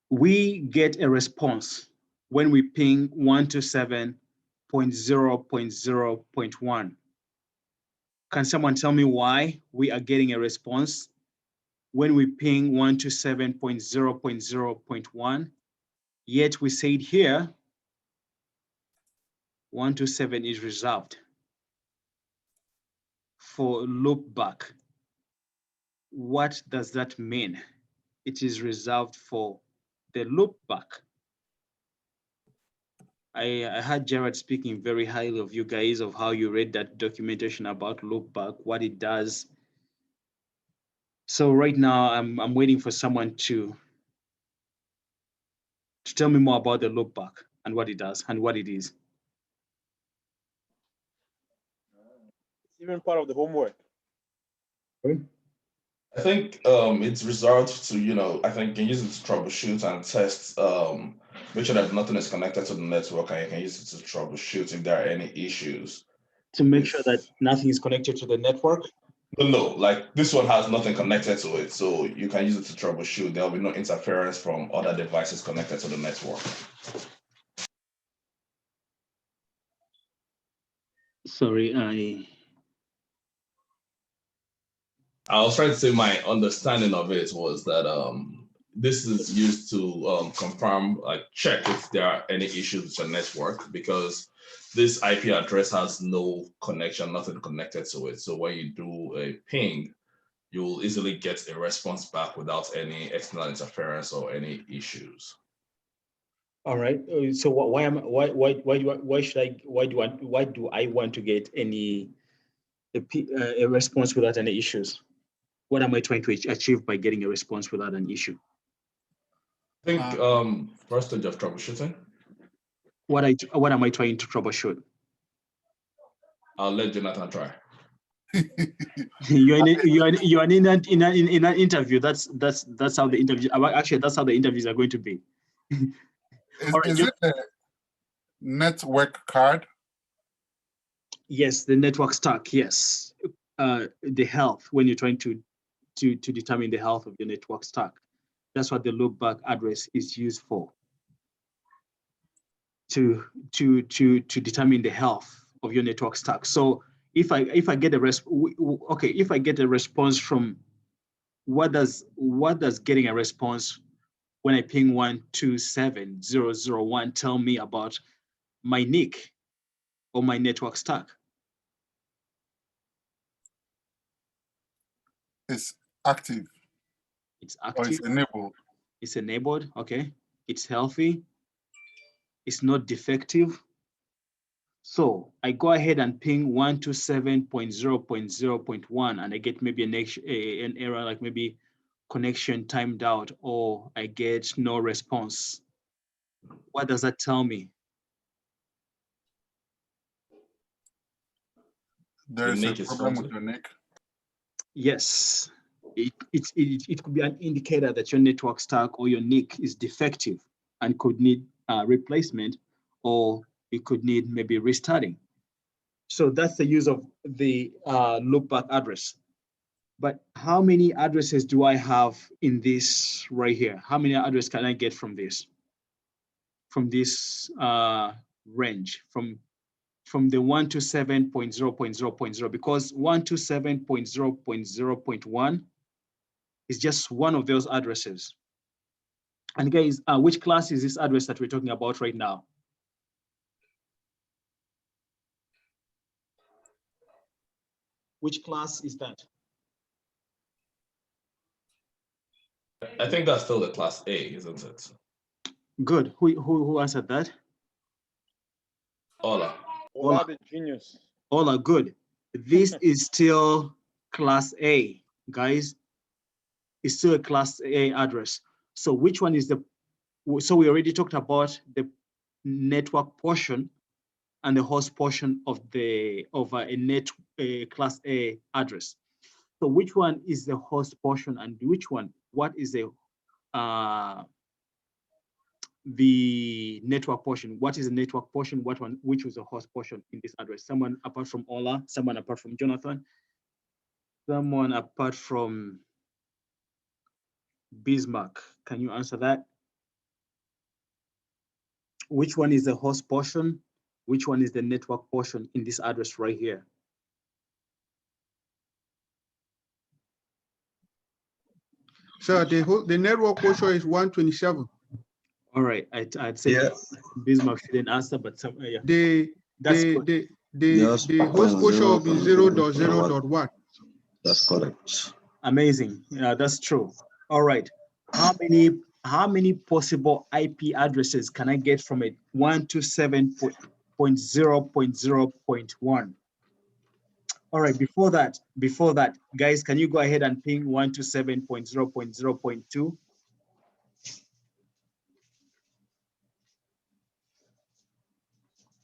We get a response when we ping 127.0.0.1. Can someone tell me why we are getting a response when we ping 127.0.0.1? Yet we said here 127 is reserved for loop back. what does that mean? It is reserved for the loopback. I heard Jared speaking very highly of you guys, of how you read that documentation about loopback, what it does. So right now I'm waiting for someone to tell me more about the loopback and what it does and what it is. It's even part of the homework. I think it's reserved to, you know, I think you can use it to troubleshoot and test, make sure that nothing is connected to the network, and you can use it to troubleshoot if there are any issues. To make sure that nothing is connected to the network? No, like this one has nothing connected to it, so you can use it to troubleshoot. There will be no interference from other devices connected to the network. Sorry, I was trying to say my understanding of it was that this is used to confirm, like check if there are any issues with your network, because this IP address has no connection, nothing connected to it. So when you do a ping, you'll easily get a response back without any external interference or any issues. all right. So why do I want to get a response without any issues? What am I trying to achieve by getting a response without an issue? I think first stage of troubleshooting. What am I trying to troubleshoot? I'll let Jonathan try. you're in an interview. That's how the interview. Actually, that's how the interviews are going to be. Is it a network card? Yes, the network stack. Yes, the health, when you're trying to determine the health of your network stack. That's what the loopback address is used for. To determine the health of your network stack. So if I get a if I get a response from, what does getting a response when I ping 127.0.0.1 tell me about my NIC or my network stack? It's active. It's active. Or it's enabled. It's enabled. Okay. It's healthy. It's not defective. So I go ahead and ping 127.0.0.1 and I get maybe an error, like maybe connection timed out, or I get no response. What does that tell me? There's a problem with your NIC. Yes, it could be an indicator that your network stack or your NIC is defective and could need replacement, or it could need maybe restarting. So that's the use of the loopback address. But how many addresses do I have in this right here? How many addresses can I get from this? From this range, from the 127.0.0.0, because 127.0.0.1 is just one of those addresses. And guys, which class is this address that we're talking about right now? Which class is that? I think that's still the class A, isn't it? Good. Who answered that? Ola. Ola the genius. Ola, good. This is still class A, guys. It's still a class A address. So which one is the, so we already talked about the network portion and the host portion of a class A address. So which one is the host portion and which one, what is the network portion? What is the network portion? Which was the host portion in this address? Someone apart from Ola, someone apart from Jonathan, someone apart from Bismarck. Can you answer that? Which one is the host portion? Which one is the network portion in this address right here? So the network portion is 127. All right, I'd say Bismarck shouldn't answer, but some, yeah. The host portion will be 0.0.1. That's correct. Amazing. Yeah, that's true. All right. How many possible IP addresses can I get from a 127.0.0.1? All right, before that, guys, can you go ahead and ping 127.0.0.2?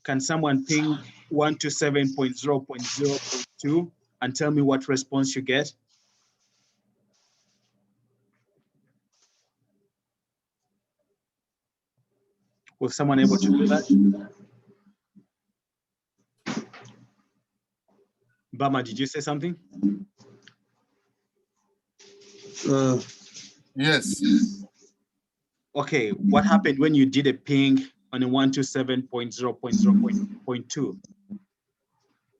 Can someone ping 127.0.0.2 and tell me what response you get? Was someone able to do that? Bama, did you say something? Yes. Okay, what happened when you did a ping on a 127.0.0.2?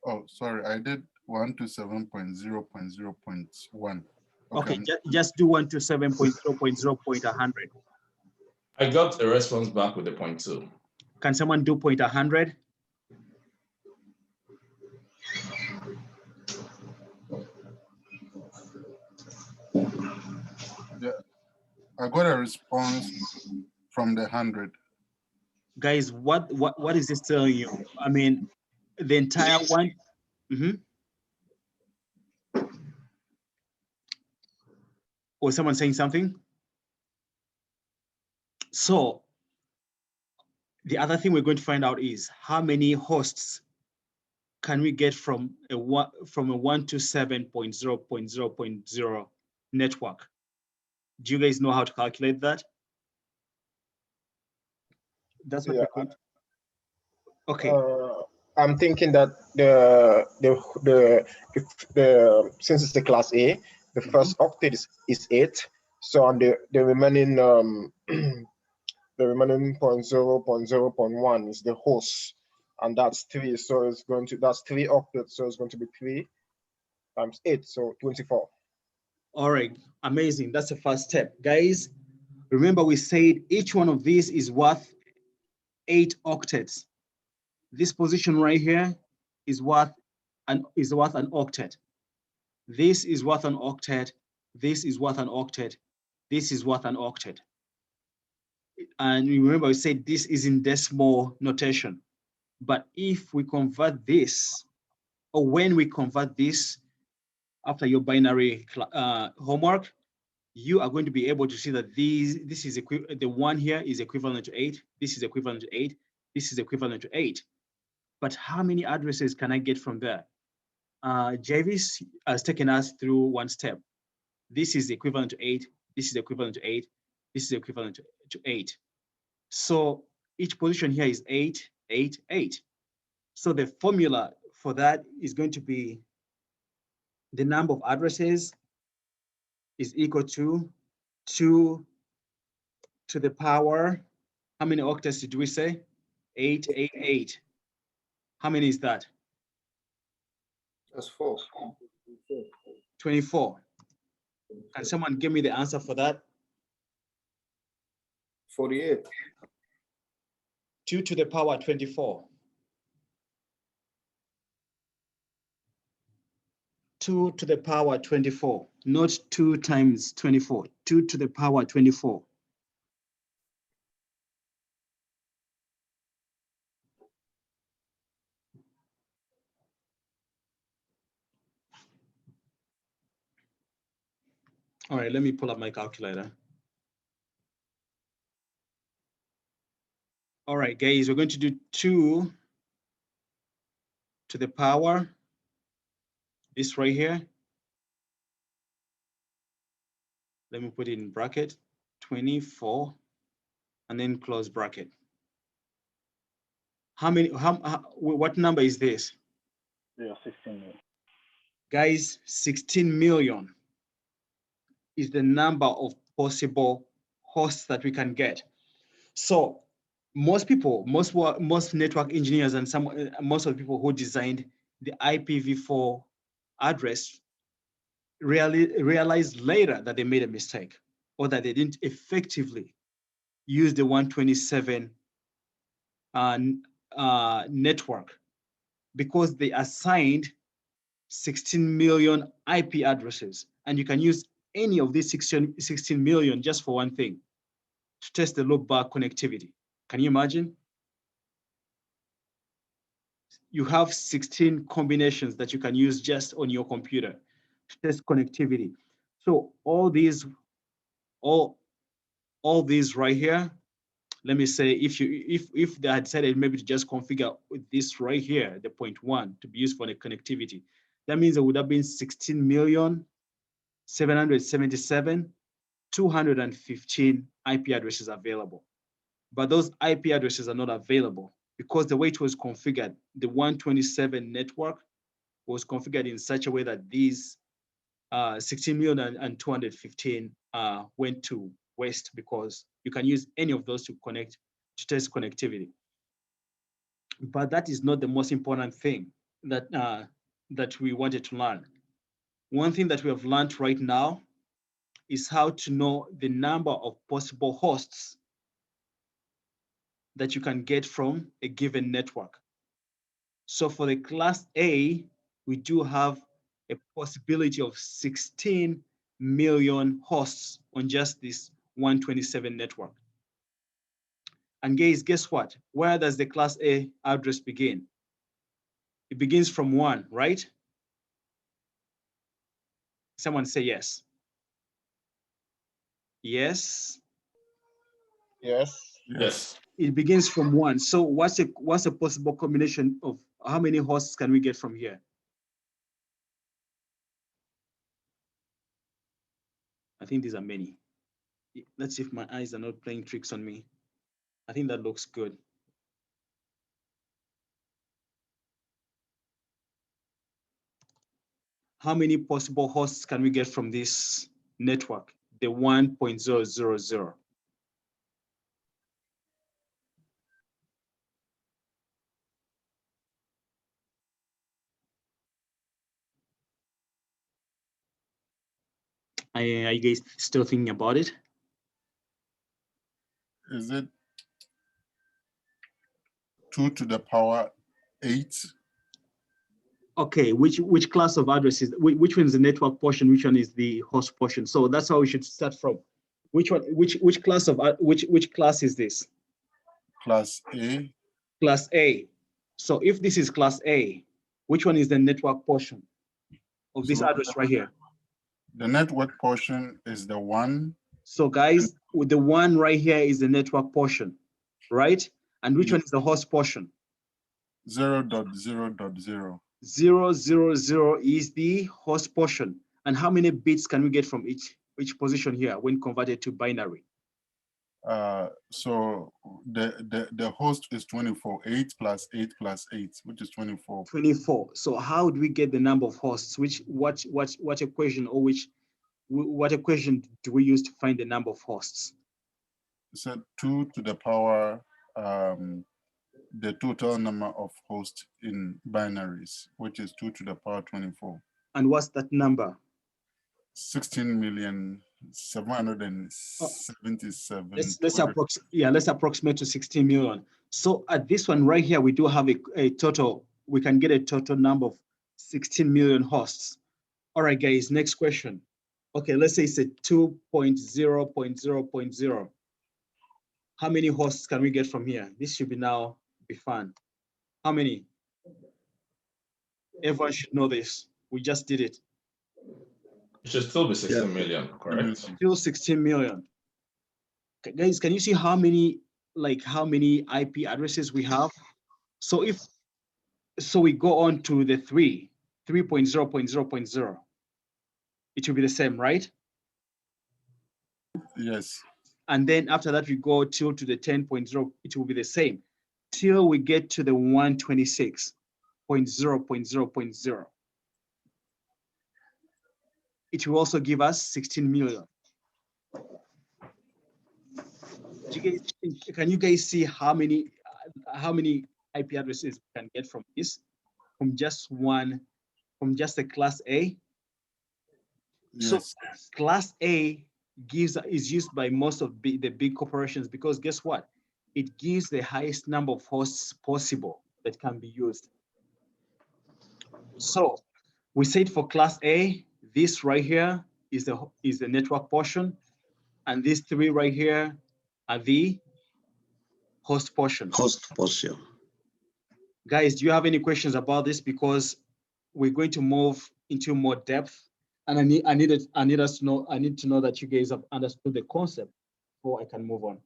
Oh, sorry, I did 127.0.0.1. Okay, just do 127.0.0.100. I got a response back with the 0.2. Can someone do 0.100? Yeah, I got a response from the 100. Guys, what is this telling you? I mean, the entire one. Was someone saying something? So the other thing we're going to find out is how many hosts can we get from a 127.0.0.0 network? Do you guys know how to calculate that? That's what we're going to. Okay. I'm thinking that since it's the class A, the first octet is 8. So on the remaining the remaining 0.0.0.1 is the host, and that's 3. So it's going to, that's 3 octets. So it's going to be 3 times 8, so 24. All right, amazing. That's the first step, guys. Remember, we said each one of these is worth 8 octets. This position right here is worth an octet. This is worth an octet. This is worth an octet. This is worth an octet. And remember, we said this is in decimal notation. But if we convert this, or when we convert this after your binary homework, you are going to be able to see that this is the one here is equivalent to 8. This is equivalent to 8. This is equivalent to 8. But how many addresses can I get from there? Javis has taken us through one step. This is equivalent to 8. This is equivalent to 8. This is equivalent to 8. So each position here is 8, 8, 8. So the formula for that is going to be the number of addresses is equal to 2 to the power, how many octets did we say? 8, 8, 8. How many is that? That's 4. 24. Can someone give me the answer for that? 48. 2 to the power 24. 2 to the power 24, not 2 times 24, 2 to the power 24. All right, let me pull up my calculator. All right, guys, we're going to do 2 to the power, this right here. Let me put it in bracket, 24, and then close bracket. How many, what number is this? Yeah, 16 million. Guys, 16 million is the number of possible hosts that we can get. So most people, most network engineers and most of the people who designed the IPv4 address realized later that they made a mistake or that they didn't effectively use the 127 network because they assigned 16 million IP addresses And you can use any of these 16 million just for one thing, to test the loopback connectivity. Can you imagine? You have 16 combinations that you can use just on your computer to test connectivity. So all these right here, let me say, if they had decided maybe to just configure this right here, the 0.1 to be used for the connectivity, that means there would have been 16,777,215 IP addresses available. But those IP addresses are not available because the way it was configured, the 127 network was configured in such a way that these 16,215 went to waste, because you can use any of those to connect, to test connectivity. But that is not the most important thing that that we wanted to learn. One thing that we have learned right now is how to know the number of possible hosts that you can get from a given network. So for the class A, we do have a possibility of 16 million hosts on just this 127 network. And guys, guess what? Where does the class A address begin? It begins from 1, right? Someone say yes. Yes. Yes. Yes. It begins from 1. So what's a possible combination of how many hosts can we get from here? I think these are many. Let's see if my eyes are not playing tricks on me. I think that looks good. How many possible hosts can we get from this network, the 1.000? Are you guys still thinking about it? Is it 2 to the power 8? Okay, which class of addresses? Which one is the network portion? Which one is the host portion? So that's how we should start from. Which one? Which class of which class is this? Class A. Class A. So if this is class A, which one is the network portion of this address right here? The network portion is the 1. So guys, with the 1 right here is the network portion, right? And which one is the host portion? 0.0.0. 000 is the host portion. And how many bits can we get from each position here when converted to binary? So the host is 24. 8 plus 8 plus 8, which is 24. 24. So how do we get the number of hosts? What equation, or what equation do we use to find the number of hosts? So 2 to the power the total number of hosts in binaries, which is 2 to the power 24. And what's that number? 16,777,000. Let's approximate to 16 million. So at this one right here, we do have a total. We can get a total number of 16 million hosts. All right, guys. Next question. Okay, let's say it's a 2.0.0.0. How many hosts can we get from here? This should be fun. How many? Everyone should know this. We just did it. It should still be 16 million, correct? Still 16 million. Okay, guys, can you see how many IP addresses we have? So we go on to the 3.0.0.0. It will be the same, right? Yes. And then after that, we go till to the 10.0, it will be the same, till we get to the 126.0.0.0. It will also give us 16 million. Can you guys see how many IP addresses we can get from this, from just the class A? Yes. So class A is used by most of the big corporations, because guess what? It gives the highest number of hosts possible that can be used. So we said for class A, this right here is the network portion, and these three right here are the host portion. Host portion. Guys, do you have any questions about this? Because we're going to move into more depth, and I need to know that you guys have understood the concept before I can move on.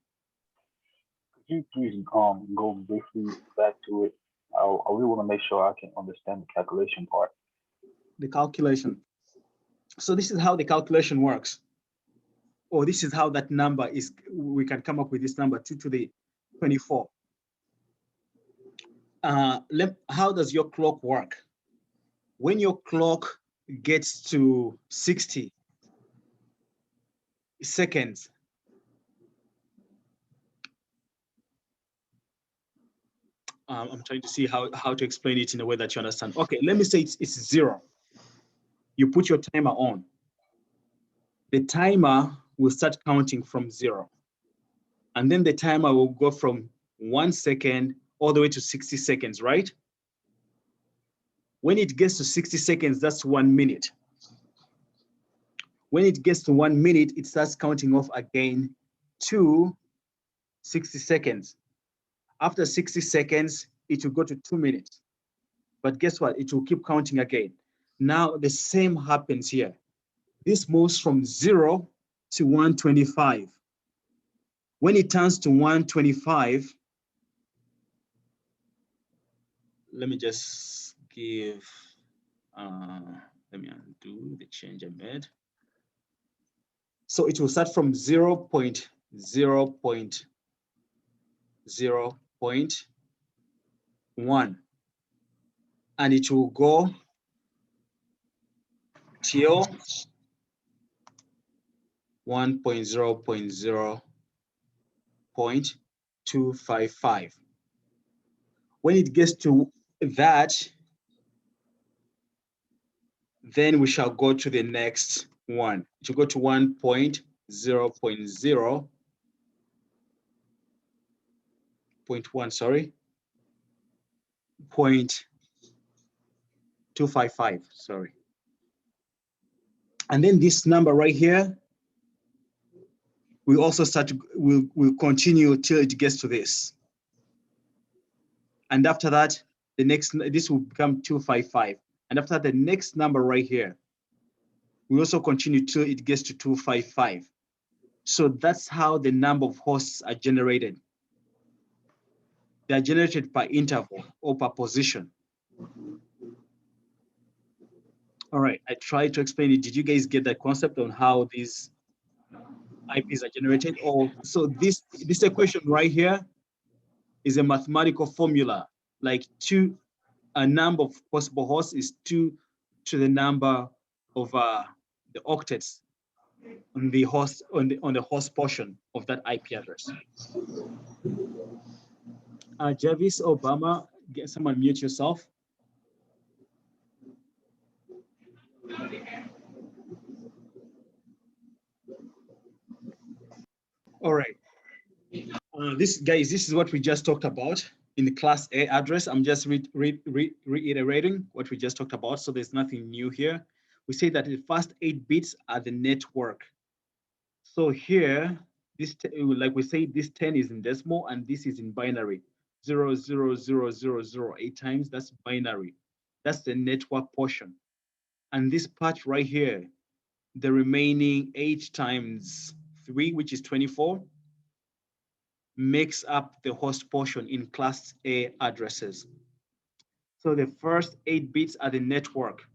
Could you please go briefly back to it? I really want to make sure I can understand the calculation part. The calculation. So this is how the calculation works. Or this is how that number is, we can come up with this number 2 to the 24. How does your clock work? When your clock gets to 60 seconds, I'm trying to see how to explain it in a way that you understand. Okay, let me say it's 0. You put your timer on. The timer will start counting from 0. And then the timer will go from 1 second all the way to 60 seconds, right? When it gets to 60 seconds, that's 1 minute. When it gets to 1 minute, it starts counting off again to 60 seconds. After 60 seconds, it will go to 2 minutes. But guess what? It will keep counting again. Now the same happens here. This moves from 0 to 125. When it turns to 125, let me just give, let me undo the change I made. So it will start from 0.0.0.1, and it will go till 1.0.0.255. When it gets to that, then we shall go to the next one. It will go to 1.0.0.1, sorry, 0.255, sorry. And then this number right here, we also we'll continue till it gets to this. And after that, this will become 255. And after that, the next number right here, we also continue till it gets to 255. So that's how the number of hosts are generated. They are generated per interval or per position. All right, I tried to explain it. Did you guys get that concept on how these IPs are generated? Or so this equation right here is a mathematical formula, like a number of possible hosts is 2 to the number of the octets on the host on the host portion of that IP address. Jarvis, Obama, get someone mute yourself. All right. This is what we just talked about in the class A address. I'm just reiterating what we just talked about. So there's nothing new here. We say that the first 8 bits are the network. So here, like we say, this 10 is in decimal and this is in binary. 0, 0, 0, 0, 0, 8 times, that's binary. That's the network portion. And this part right here, the remaining 8 times 3, which is 24, makes up the host portion in class A addresses. So the first 8 bits are the network.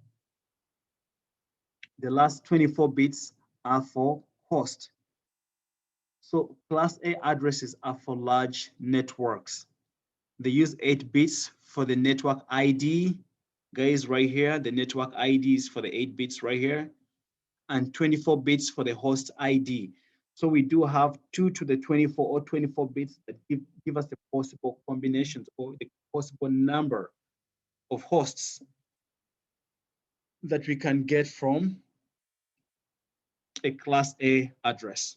The last 24 bits are for host. So class A addresses are for large networks. They use 8 bits for the network ID. Guys, right here, the network ID is for the 8 bits right here, and 24 bits for the host ID. So we do have 2 to the 24 or 24 bits that give us the possible combinations or the possible number of hosts that we can get from a class A address.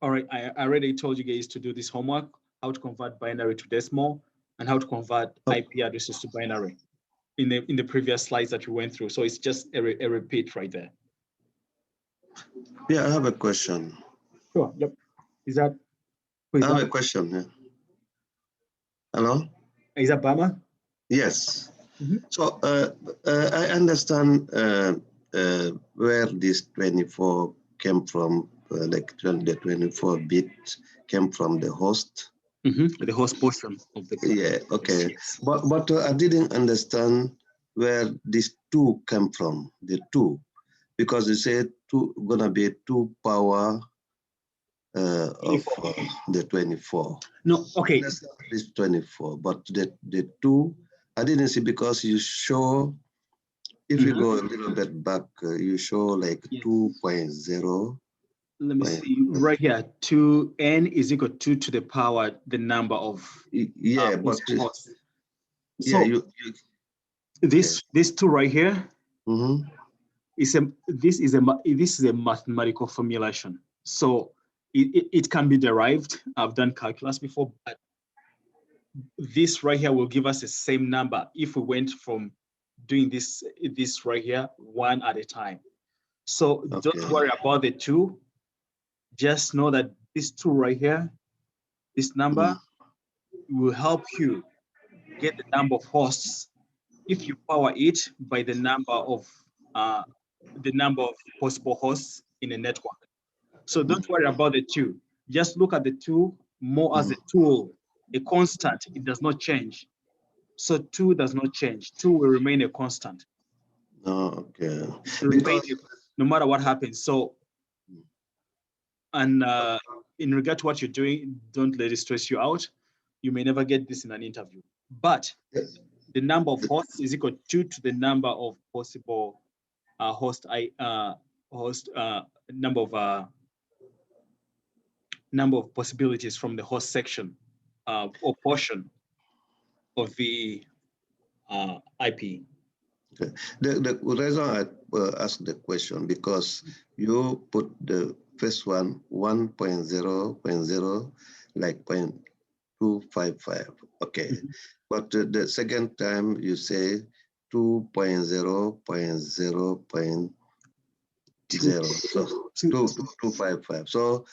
All right, I already told you guys to do this homework, how to convert binary to decimal and how to convert IP addresses to binary. in the previous slides that we went through. So it's just a repeat right there. Yeah, I have a question. Sure. Yep. Is that? I have a question. Yeah. Hello? Is that Bama? Yes. Mm-hmm. So I understand where this 24 came from, like the 24 bit came from the host. Mm-hmm. The host portion of the code. Yeah, okay. Yes. But I didn't understand where this 2 came from, the 2, because you said gonna be 2 power of the 24. No, okay. This 24, but the 2, I didn't see, because you show, if you go a little bit back, you show like 2.0. Let me see right here. 2n is equal to 2 to the power the number of but so this 2 right here is this is a mathematical formulation. So it can be derived. I've done calculus before, but this right here will give us the same number if we went from doing this right here one at a time. So don't worry about the 2. Just know that this 2 right here, this number will help you get the number of hosts if you power it by the number of possible hosts in a network. So don't worry about the 2. Just look at the 2 more as a tool, a constant. It does not change. So 2 does not change. 2 will remain a constant. Oh, okay. No matter what happens. So, and in regard to what you're doing, don't let it stress you out. You may never get this in an interview. But the number of hosts is equal to the number of possible number of possibilities from the host section or portion of the IP. Okay. The reason I asked the question, because you put the first one 1.0.0 like 0.255. Okay. But the second time you say 2.0.0.0, so 2.55. So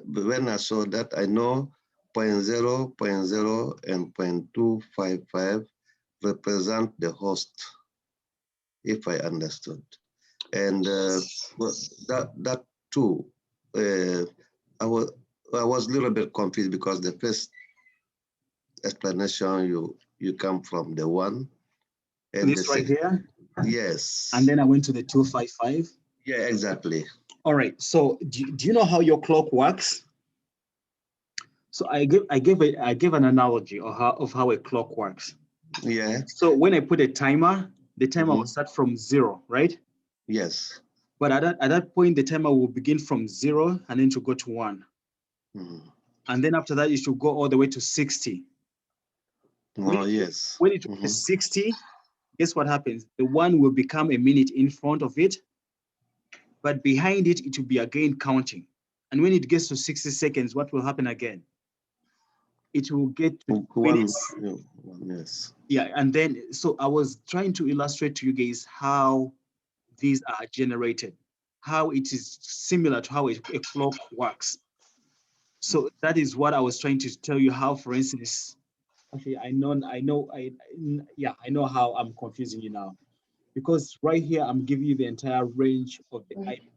when I saw that, I know 0.0.0 and 0.255 represent the host, if I understood. And that too, I was a little bit confused, because the first explanation you come from the 1, and this right here. Yes. And then I went to the 255. Yeah, exactly. All right. So do you know how your clock works? So I gave an analogy of how a clock works. Yeah. So when I put a timer, the timer will start from 0, right? Yes. But at that point, the timer will begin from 0 and then to go to 1. And then after that, it should go all the way to 60. Yes. When it reaches 60, guess what happens? The 1 will become a minute in front of it, but behind it, it will be again counting. And when it gets to 60 seconds, what will happen again? It will get to minutes. Yes. Yeah, and then, so I was trying to illustrate to you guys how these are generated, how it is similar to how a clock works. So that is what I was trying to tell you, how, for instance, actually, I know how I'm confusing you now, because right here, I'm giving you the entire range of the IP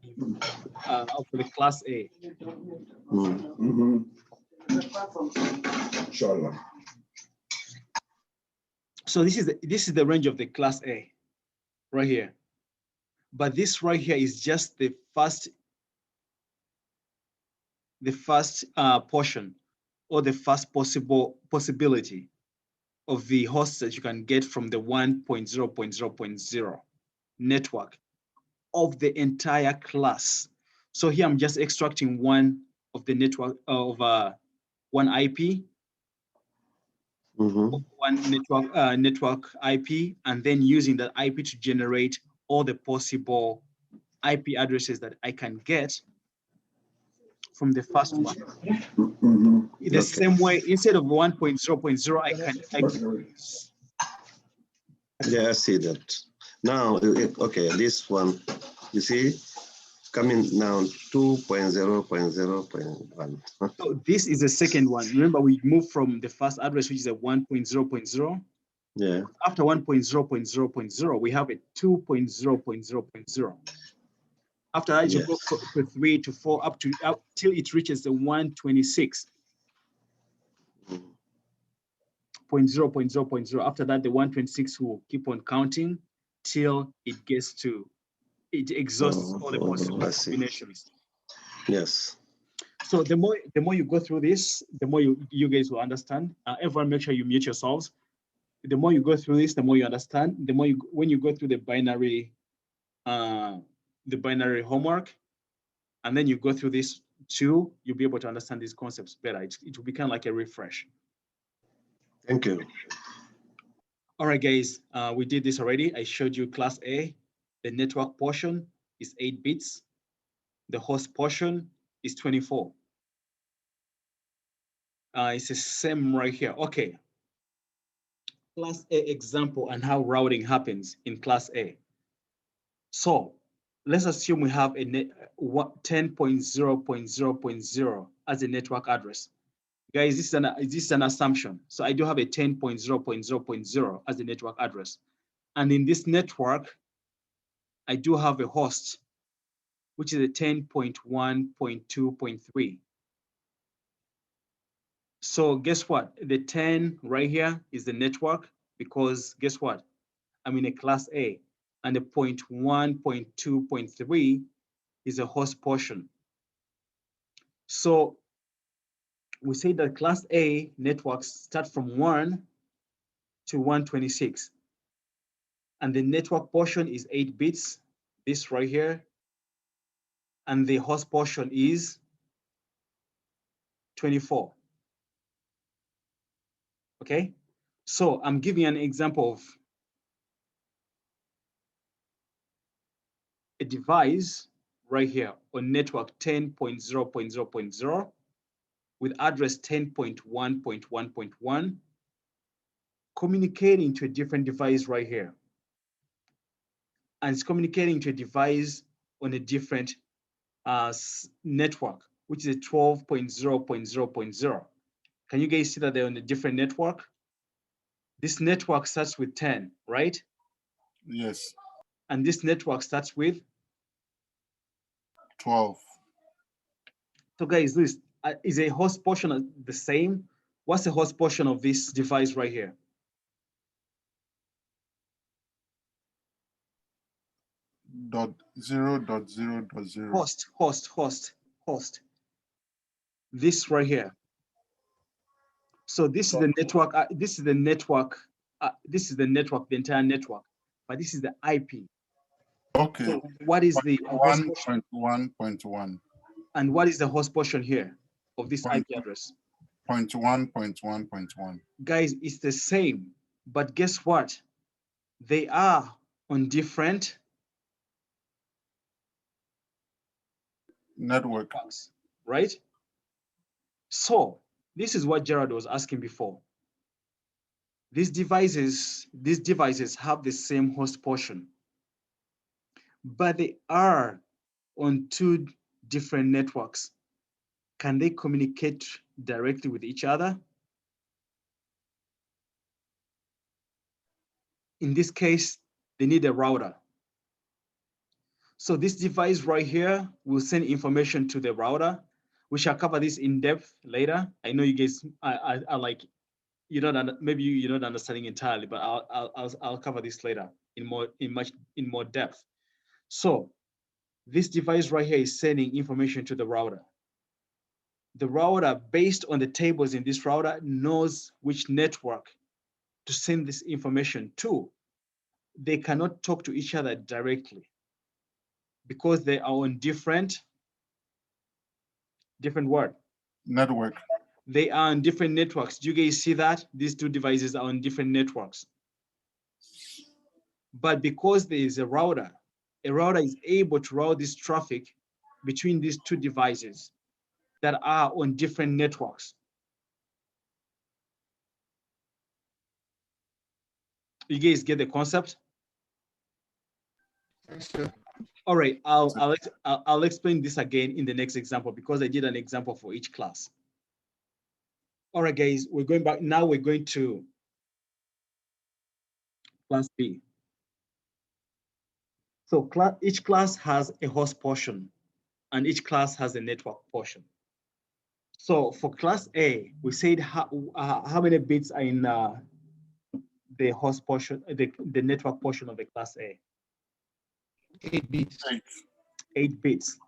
of the class A. So this is the range of the class A right here. But this right here is just the first portion, or the first possibility of the hosts that you can get from the 1.0.0.0 network of the entire class. So here I'm just extracting one of the network of one IP, one network IP, and then using that IP to generate all the possible IP addresses that I can get from the first one. In the same way, instead of 1.0.0, I can use Yeah, I see that. Now, okay, this one, you see, coming now 2.0.0.1. So this is the second one. Remember, we moved from the first address, which is a 1.0.0. Yeah. After 1.0.0.0, we have a 2.0.0.0. After that, you go to 3 to 4 up till it reaches the 126. 0.0.0.0. After that, the 126 will keep on counting till it gets to, it exhausts all the possible combinations. Yes. So the more you go through this, the more you guys will understand. Everyone, make sure you mute yourselves. The more you go through this, the more you understand. The more when you go through the binary homework, and then you go through this too, you'll be able to understand these concepts better. It will be kind of like a refresh. Thank you. All right, guys, we did this already. I showed you class A. The network portion is 8 bits. The host portion is 24. It's the same right here. Okay. Class A example and how routing happens in class A. So let's assume we have a 10.0.0.0 as a network address. Guys, this is an assumption. So I do have a 10.0.0.0 as a network address. And in this network, I do have a host, which is a 10.1.2.3. So guess what? The 10 right here is the network, because guess what? I'm in a class A, and the 0.1.2.3 is a host portion. So we say that class A networks start from 1 to 126. And the network portion is 8 bits, this right here. And the host portion is 24. Okay? So I'm giving an example of a device right here on network 10.0.0.0 with address 10.1.1.1 communicating to a different device right here. And it's communicating to a device on a different network, which is a 12.0.0.0. Can you guys see that they're on a different network? This network starts with 10, right? Yes. And this network starts with 12. So guys, this is a host portion the same? What's the host portion of this device right here? .0.0.0. Host. This right here. So this is the network. This is the network. This is the network, the entire network. But this is the IP. Okay. So what is the host portion? 1.1.1. And what is the host portion here of this IP address? 0.1.1.1. Guys, it's the same. But guess what? They are on different networks, right? So this is what Gerard was asking before. These devices have the same host portion, but they are on 2 different networks. Can they communicate directly with each other? In this case, they need a router. So this device right here will send information to the router. We shall cover this in depth later. I know you guys are like, maybe you're not understanding entirely, but I'll cover this later in more depth. So this device right here is sending information to the router. The router, based on the tables in this router, knows which network to send this information to. They cannot talk to each other directly because they are on different what? Network. They are on different networks. Do you guys see that? These 2 devices are on different networks. But because there is a router is able to route this traffic between these 2 devices that are on different networks. You guys get the concept? Yes, sir. All right, I'll explain this again in the next example because I did an example for each class. All right, guys, we're going back. Now we're going to class B. So each class has a host portion and each class has a network portion. So for class A, we said how many bits are in the host portion, the network portion of the class A? 8 bits. 8 bits.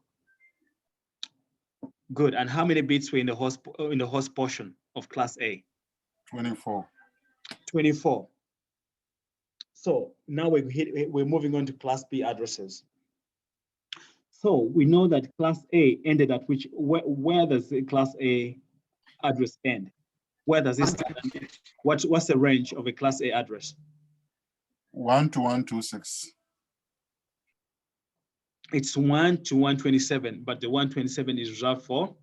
Good. And how many bits were in the host portion of class A? 24. 24. So now we're moving on to class B addresses. So we know that class A ended at where does the class A address end? Where does it start? What's the range of a class A address? 1 to 126. It's 1 to 127, but the 127 is reserved for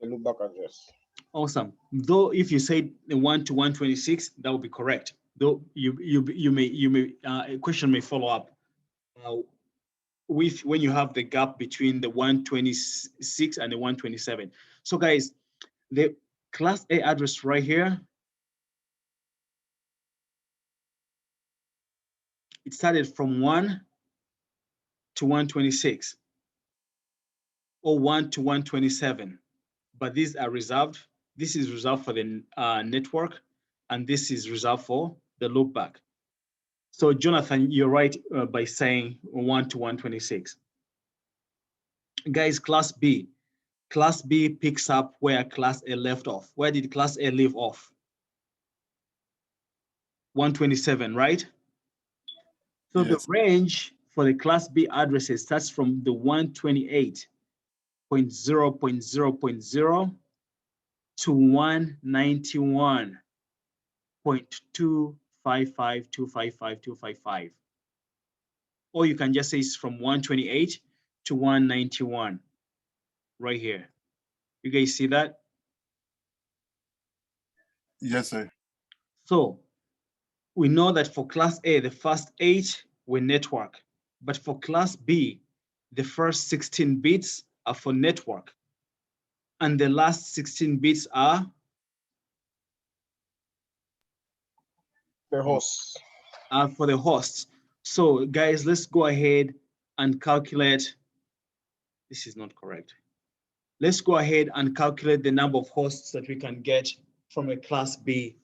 The loopback address. awesome. Though if you say the 1 to 126, that would be correct. Though you may a question may follow up with when you have the gap between the 126 and the 127. So guys, the class A address right here, it started from 1 to 126 or 1 to 127, but these are reserved. This is reserved for the network, and this is reserved for the loopback. So Jonathan, you're right by saying 1 to 126. Guys, class B picks up where class A left off. Where did class A leave off? 127, right? So Yes. the range for the class B addresses starts from the 128.0.0.0 to 191.255.255.255. Or you can just say it's from 128 to 191 right here. You guys see that? Yes, sir. So we know that for class A, the first 8 were network, but for class B, the first 16 bits are for network, and the last 16 bits are The host. for the hosts. So guys, let's go ahead and calculate. This is not correct. Let's go ahead and calculate the number of hosts that we can get from a class B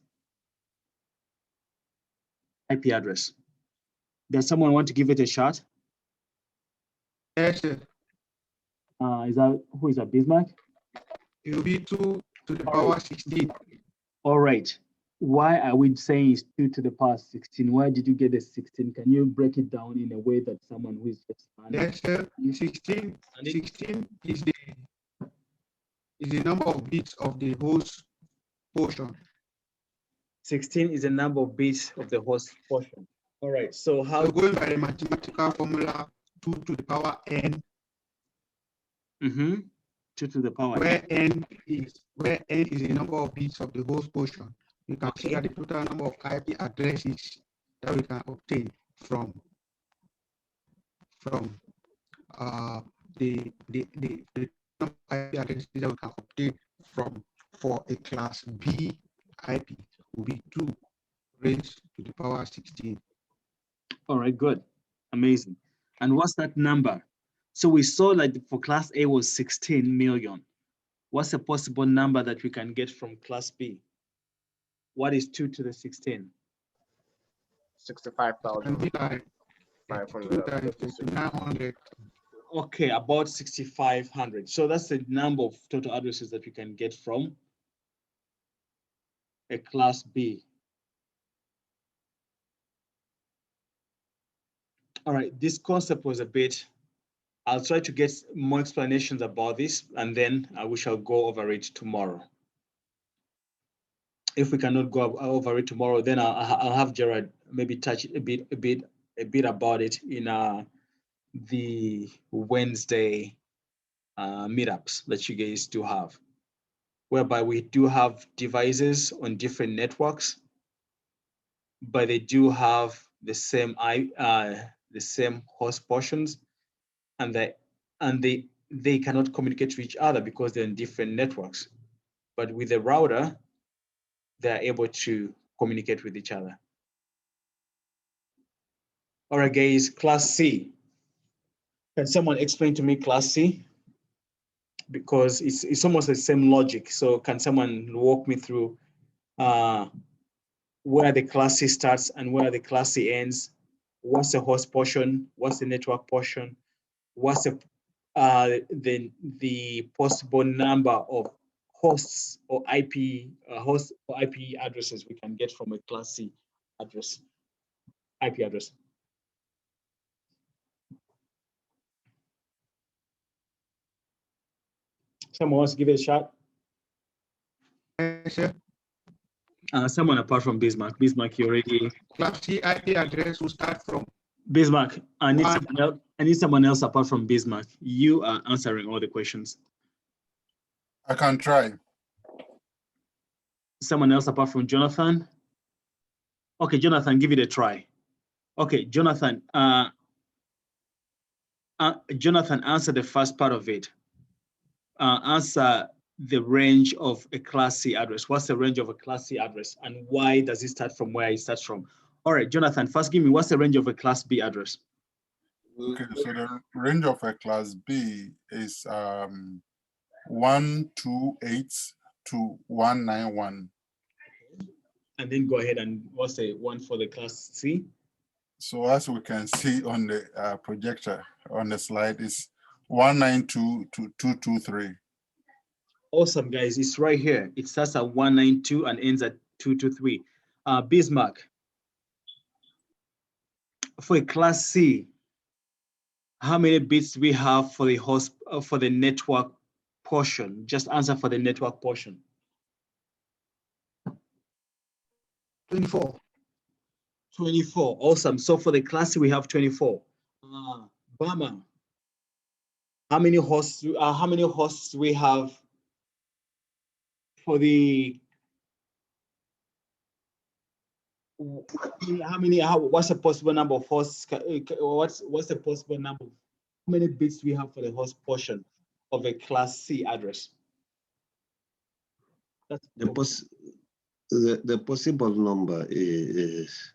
IP address. Does someone want to give it a shot? Yes, sir. Who is that, Bismarck? It will be 2 to the power 16. All right. Why are we saying it's 2 to the power 16? Why did you get the 16? Can you break it down in a way that someone who is just Yes, sir. 16 is the number of bits of the host portion. 16 is the number of bits of the host portion. All right. So how going by the mathematical formula, 2 to the power n. 2 to the power where n is the number of bits of the host portion. You can figure the total number of IP addresses that we can obtain from the number of IP addresses that we can obtain for a class B IP will be 2 raised to the power 16. All right, good. Amazing. And what's that number? So we saw that for class A was 16 million. What's a possible number that we can get from class B? What is 2 to the 16? 65,500. Okay, about 6,500. So that's the number of total addresses that we can get from a class B. All right, this concept was a bit, I'll try to get more explanations about this, and then we shall go over it tomorrow. If we cannot go over it tomorrow, then I'll have Gerard maybe touch a bit about it in the Wednesday meetups that you guys do have. whereby we do have devices on different networks, but they do have the same host portions, and they cannot communicate to each other because they're in different networks. But with the router, they're able to communicate with each other. All right, guys, class C. Can someone explain to me class C? Because it's almost the same logic. So can someone walk me through where the class C starts and where the class C ends? What's the host portion? What's the network portion? What's the possible number of hosts or IP addresses we can get from a class C address, IP address? Someone wants to give it a shot? Someone apart from Bismarck. Bismarck, you already. Class C IP address will start from Bismarck. I need someone else apart from Bismarck. You are answering all the questions. I can try. Someone else apart from Jonathan? Okay, Jonathan, give it a try. Okay, Jonathan. Jonathan, answer the first part of it. Answer the range of a class C address. What's the range of a class C address, and why does it start from where it starts from? All right, Jonathan, first give me what's the range of a class B address? Okay, so the range of a class B is 128 to 191. And then go ahead and what's the one for the class C? So as we can see on the projector on the slide, is 192 to 223. Awesome, guys. It's right here. It starts at 192 and ends at 223. Bismarck, for a class C, how many bits do we have for the host for the network portion? Just answer for the network portion. 24. 24. Awesome. So for the class C, we have 24. Bama, how many hosts do we have for the what's the possible number of hosts? What's the possible number? How many bits do we have for the host portion of a class C address? That's the possible number is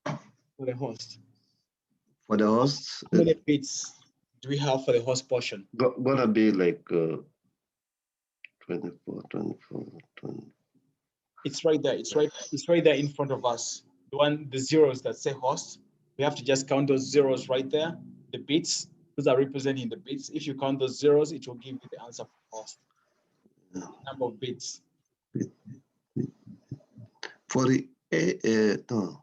for the host. For the host, how many bits do we have for the host portion? Gonna be like 24, 24, 20. It's right there. It's right there in front of us. The zeros that say host. We have to just count those zeros right there. The bits, those are representing the bits. If you count those zeros, it will give you the answer for host. Number of bits. For the no.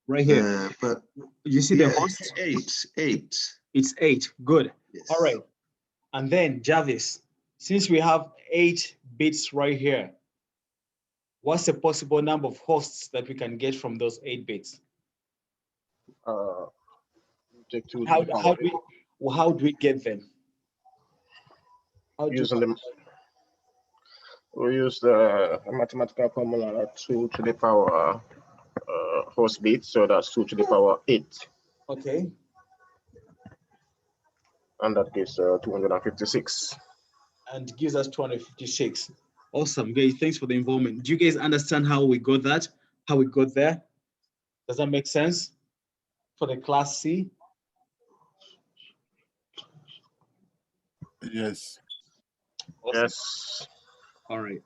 Right here. But you see the host? 8. It's 8. Good. Yes. All right. And then Jarvis, since we have 8 bits right here, what's the possible number of hosts that we can get from those 8 bits? Take 2 How do we get them? Using them. We use the mathematical formula 2 to the power host bits, so that's 2 to the power 8. Okay. And that gives 256. And gives us 256. Awesome, guys. Thanks for the involvement. Do you guys understand how we got that? How we got there? Does that make sense for the class C? Yes. Awesome. Yes. All right.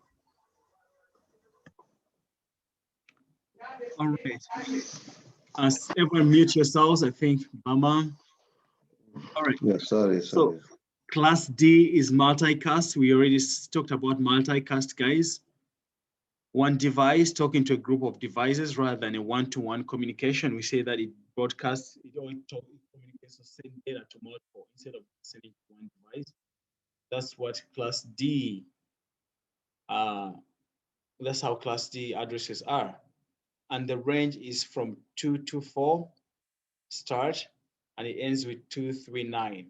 All right. As everyone mute yourselves, I think, Bama. All right. Yeah, sorry. So class D is multicast. We already talked about multicast, guys. One device talking to a group of devices rather than a one-to-one communication. We say that it broadcasts, it communicates the same data to multiple instead of sending to one device. That's what class D, that's how class D addresses are. And the range is from 224 start, and it ends with 239.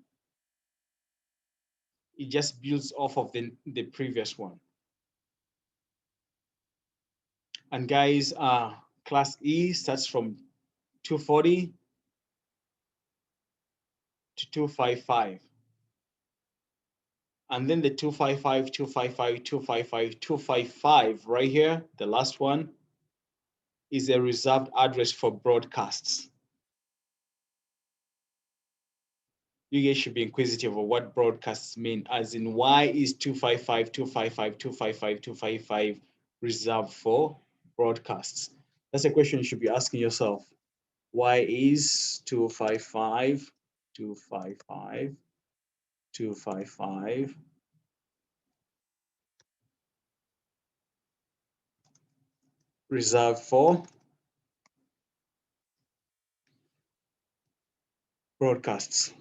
It just builds off of the previous one. And guys, class E starts from 240 to 255. And then the 255, 255, 255, 255 right here, the last one, is a reserved address for broadcasts. You guys should be inquisitive of what broadcasts mean, as in why is 255, 255, 255, 255 reserved for broadcasts? That's a question you should be asking yourself. Why is 255, 255, 255 reserved for broadcasts?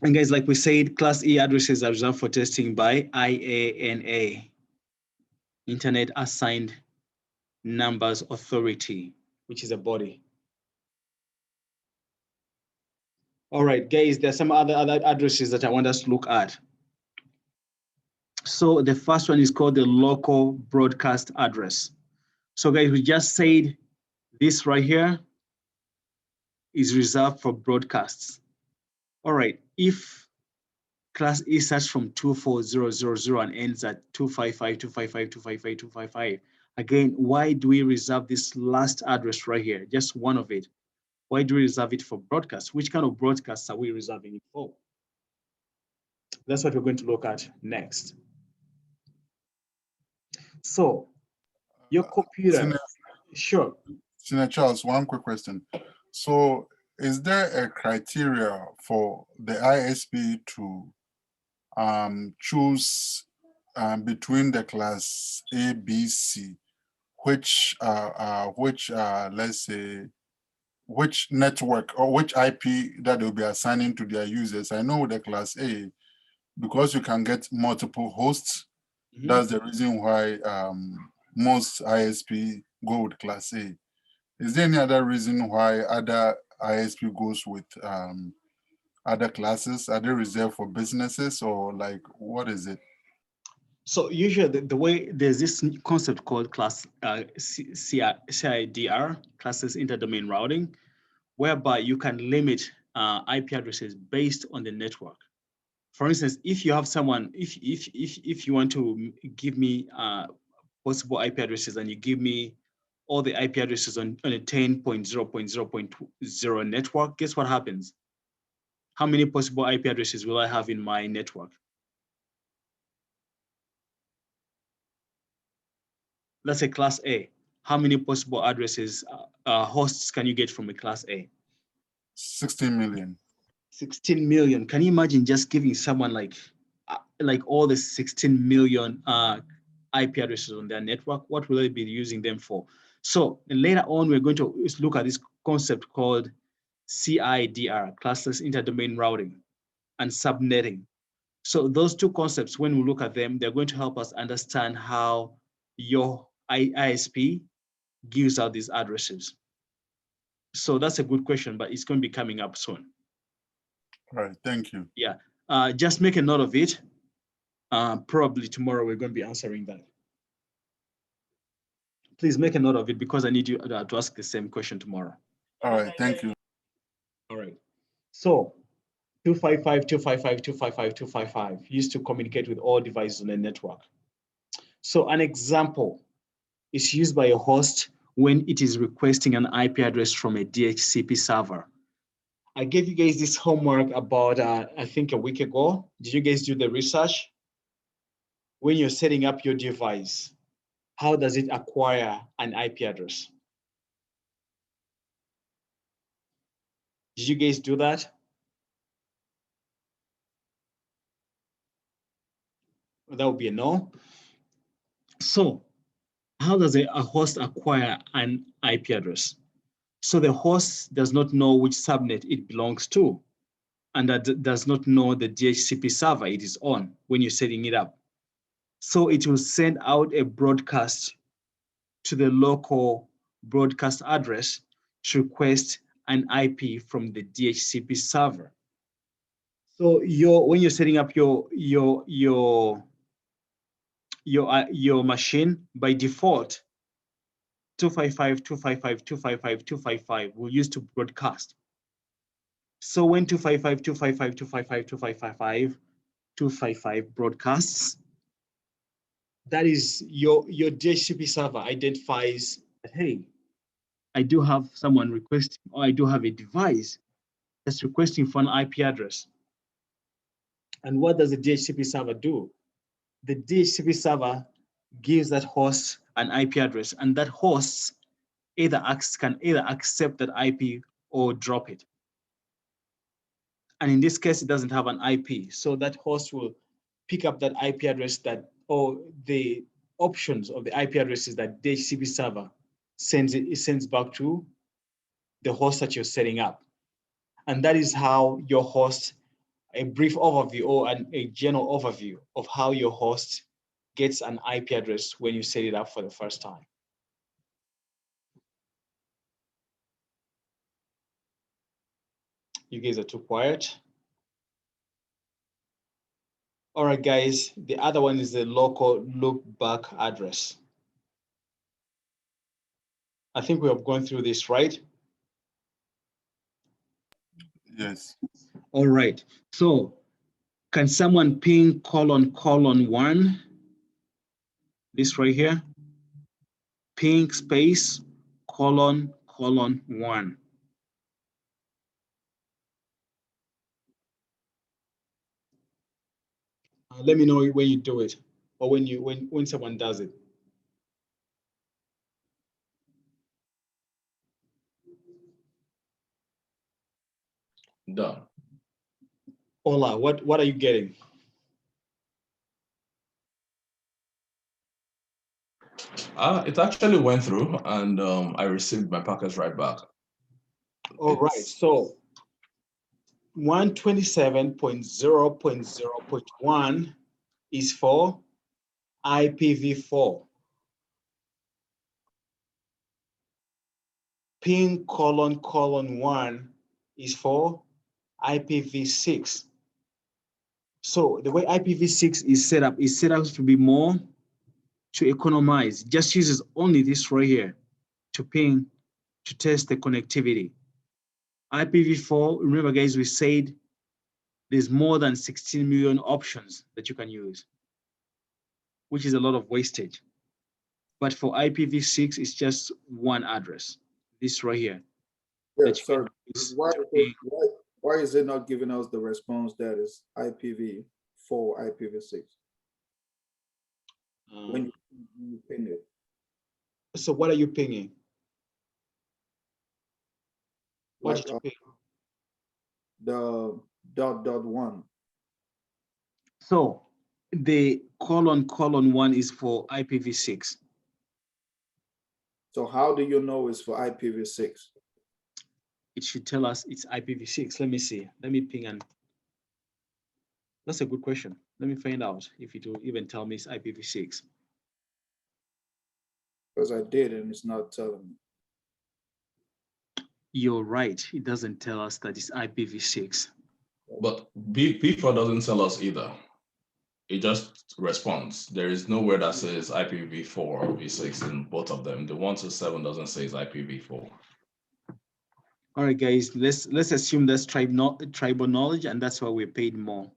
And guys, like we said, Class E addresses are reserved for testing by IANA, Internet Assigned Numbers Authority, which is a body. All right, guys, there's some other addresses that I want us to look at. So the first one is called the local broadcast address. So guys, we just said this right here is reserved for broadcasts. All right, if Class E starts from 24000 and ends at 255, 255, 255, 255, again, why do we reserve this last address right here, just one of it? Why do we reserve it for broadcasts? Which kind of broadcasts are we reserving it for? That's what we're going to look at next. So your computer, sure. Senior Charles, one quick question. So is there a criteria for the ISP to choose between the class A, B, C, which let's say, which network or which IP that they'll be assigning to their users? I know the class A, because you can get multiple hosts, that's the reason why most ISP go with class A. Is there any other reason why other ISP goes with other classes? Are they reserved for businesses, or like, what is it? So usually the way there's this concept called class CIDR, classes interdomain routing, whereby you can limit IP addresses based on the network. For instance, if you have someone, if you want to give me possible IP addresses and you give me all the IP addresses on a 10.0.0.0 network, guess what happens? How many possible IP addresses will I have in my network? Let's say class A. How many possible addresses, hosts can you get from a class A? 16 million. 16 million. Can you imagine just giving someone like all the 16 million IP addresses on their network? What will they be using them for? So later on, we're going to look at this concept called CIDR, classless interdomain routing and subnetting. So those two concepts, when we look at them, they're going to help us understand how your ISP gives out these addresses. So that's a good question, but it's going to be coming up soon. All right, thank you. Yeah, just make a note of it. Probably tomorrow we're going to be answering that. Please make a note of it because I need you to ask the same question tomorrow. All right, thank you. All right. So 255, 255, 255, 255 used to communicate with all devices on the network. So an example is used by a host when it is requesting an IP address from a DHCP server. I gave you guys this homework about, I think a week ago. Did you guys do the research? When you're setting up your device, how does it acquire an IP address? Did you guys do that? That would be a no. So how does a host acquire an IP address? So the host does not know which subnet it belongs to, and that does not know the DHCP server it is on when you're setting it up. So it will send out a broadcast to the local broadcast address to request an IP from the DHCP server. So when you're setting up your your machine by default 255, 255, 255, 255 will use to broadcast. So when 255, 255, 255, 255, 255 broadcasts, that is your DHCP server identifies that, hey, I do have someone requesting, or I do have a device that's requesting for an IP address. And what does the DHCP server do? The DHCP server gives that host an IP address, and that host can either accept that IP or drop it. And in this case, it doesn't have an IP. So that host will pick up that IP address or the options of the IP addresses that DHCP server sends back to the host that you're setting up. And that is how your host, a brief overview or a general overview of how your host gets an IP address when you set it up for the first time. You guys are too quiet. All right, guys, the other one is the local loopback address. I think we have gone through this, right? Yes. All right, so can someone ping ::1? This right here, ping space ::1. Let me know when you do it, or when someone does it. Done. Ola, what are you getting? It actually went through, and I received my packets right back. All right, so 127.0.0.1 is for IPv4. Ping ::1 is for IPv6. So the way IPv6 is set up to be more to economize. Just uses only this right here to ping, to test the connectivity. IPv4, remember guys, we said there's more than 16 million options that you can use, which is a lot of wastage. But for IPv6, it's just one address, this right here. Yeah, sorry. Why is it not giving us the response that is IPv4, IPv6? When you ping it. So what are you pinging? What did you ping? The .1. So the ::1 is for IPv6. So how do you know it's for IPv6? It should tell us it's IPv6. Let me see. Let me ping and that's a good question. Let me find out if it will even tell me it's IPv6. Because I did and it's not telling me. You're right. It doesn't tell us that it's IPv6. But P4 doesn't tell us either. It just responds. There is nowhere that says IPv4 or v6 in both of them. The 127 doesn't say it's IPv4. All right, guys, let's assume that's tribal knowledge, and that's why we're paid more.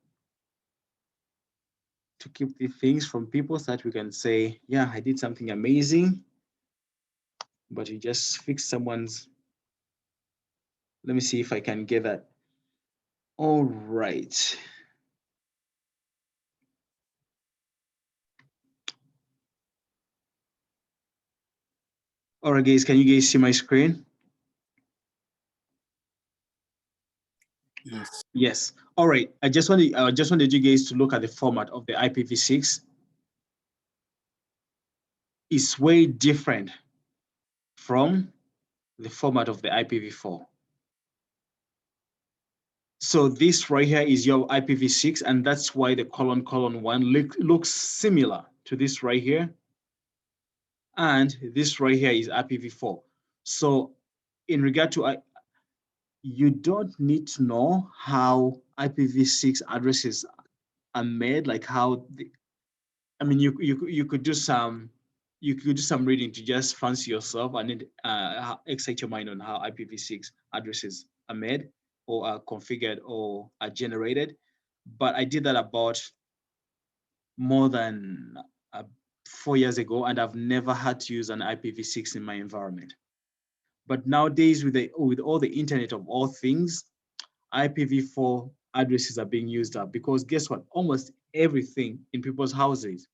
To keep the things from people so that we can say, yeah, I did something amazing, but you just fixed someone's. Let me see if I can get that. All right. All right, guys, can you guys see my screen? Yes. Yes. All right. I just wanted you guys to look at the format of the IPv6. It's way different from the format of the IPv4. So this right here is your IPv6, and that's why the ::1 looks similar to this right here. And this right here is IPv4. So in regard to, you don't need to know how IPv6 addresses are made, like how I mean, you could do some reading to just fancy yourself and excite your mind on how IPv6 addresses are made or are configured or are generated. But I did that about more than 4 years ago, and I've never had to use an IPv6 in my environment. But nowadays, with all the Internet of all things, IPv4 addresses are being used up, because guess what? Almost everything in people's houses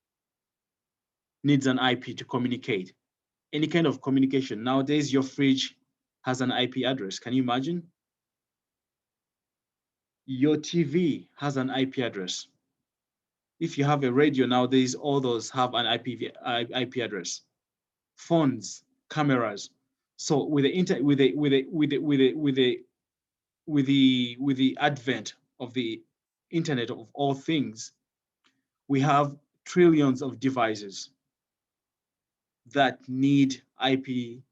needs an IP to communicate. Any kind of communication. Nowadays, your fridge has an IP address. Can you imagine? Your TV has an IP address. If you have a radio nowadays, all those have an IP address. Phones, cameras. So with the advent of the Internet of all things, we have trillions of devices that need IP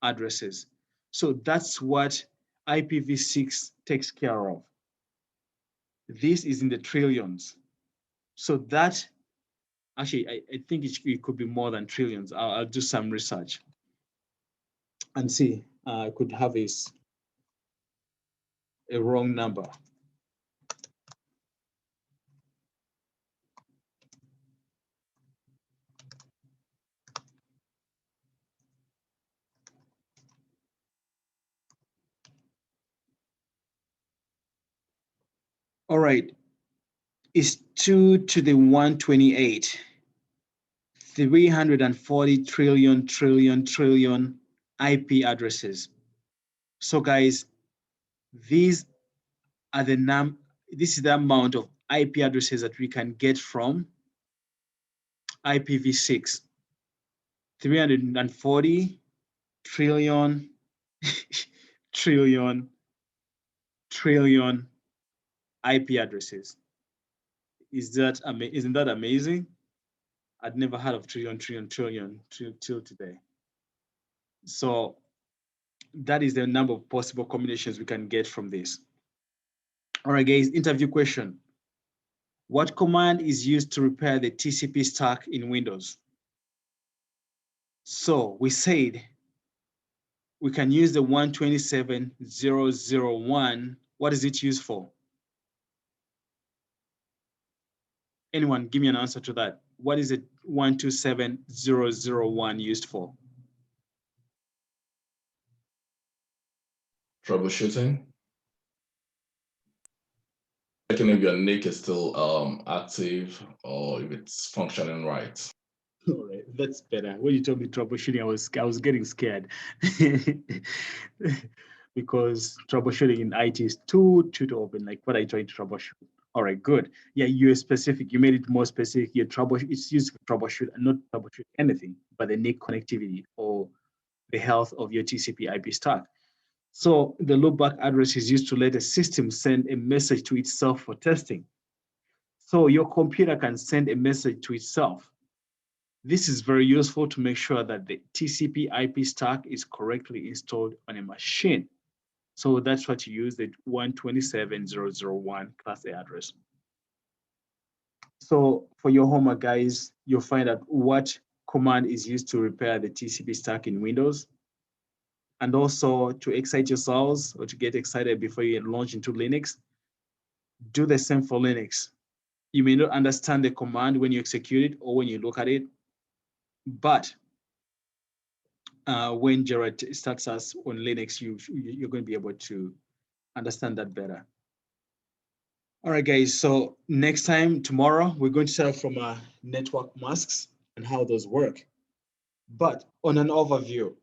addresses. So that's what IPv6 takes care of. This is in the trillions. So that, actually, I think it could be more than trillions. I'll do some research and see. I could have a wrong number. All right, it's 2 to the 128, 340 trillion IP addresses. So guys, these are this is the amount of IP addresses that we can get from IPv6. 340 trillion trillion IP addresses. Isn't that amazing? I'd never heard of trillion till today. So that is the number of possible combinations we can get from this. All right, guys, interview question. What command is used to repair the TCP stack in Windows? So we said we can use the 127.0.0.1. What is it used for? Anyone give me an answer to that. What is it 127.0.0.1 used for? Troubleshooting. Checking if your NIC is still active or if it's functioning right. All right, that's better. When you told me troubleshooting, I was getting scared because troubleshooting in IT is too open. Like, what are you trying to troubleshoot? All right, good. Yeah, you're specific. You made it more specific. It's used to troubleshoot and not troubleshoot anything but the NIC connectivity or the health of your TCP IP stack. So the loopback address is used to let a system send a message to itself for testing. So your computer can send a message to itself. This is very useful to make sure that the TCP IP stack is correctly installed on a machine. So that's what you use the 127.0.0.1 class A address. So for your homework, guys, you'll find out what command is used to repair the TCP stack in Windows. And also to excite yourselves or to get excited before you launch into Linux, do the same for Linux. You may not understand the command when you execute it or when you look at it, but when Gerard starts us on Linux, you're going to be able to understand that better. All right, guys, so next time, tomorrow, we're going to start from network masks and how those work. But on an overview,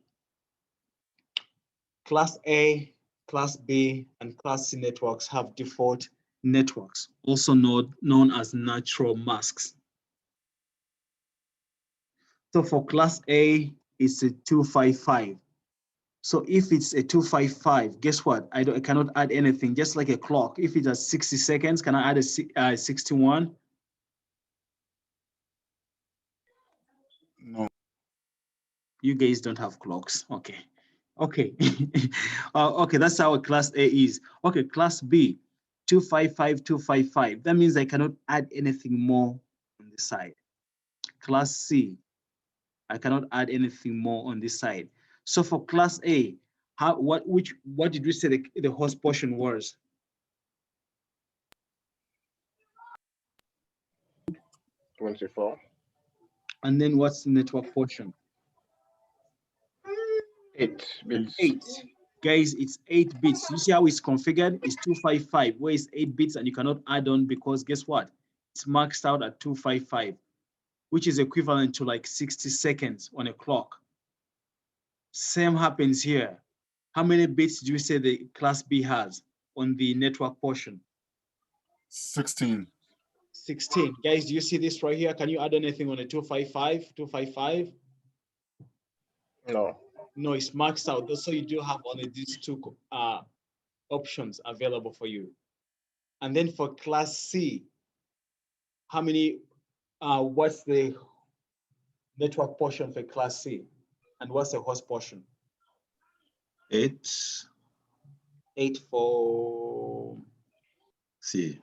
Class A, Class B, and Class C networks have default networks, also known as natural masks. So for Class A, it's a 255. So if it's a 255, guess what? I cannot add anything, just like a clock. If it has 60 seconds, can I add a 61? No. You guys don't have clocks. Okay. Okay. Okay, that's how Class A is. Okay, Class B, 255, 255. That means I cannot add anything more on the side. class C, I cannot add anything more on this side. So for class A, what did we say the host portion was? 24. And then what's the network portion? 8 bits. 8. Guys, it's 8 bits. You see how it's configured? It's 255, where it's 8 bits and you cannot add on because guess what? It's maxed out at 255, which is equivalent to like 60 seconds on a clock. Same happens here. How many bits do you say the class B has on the network portion? 16. 16. Guys, do you see this right here? Can you add anything on a 255? 255? No. No, it's maxed out. So you do have only these two options available for you. And then for class C, how many, what's the network portion for class C? And what's the host portion? 8. 8 for C.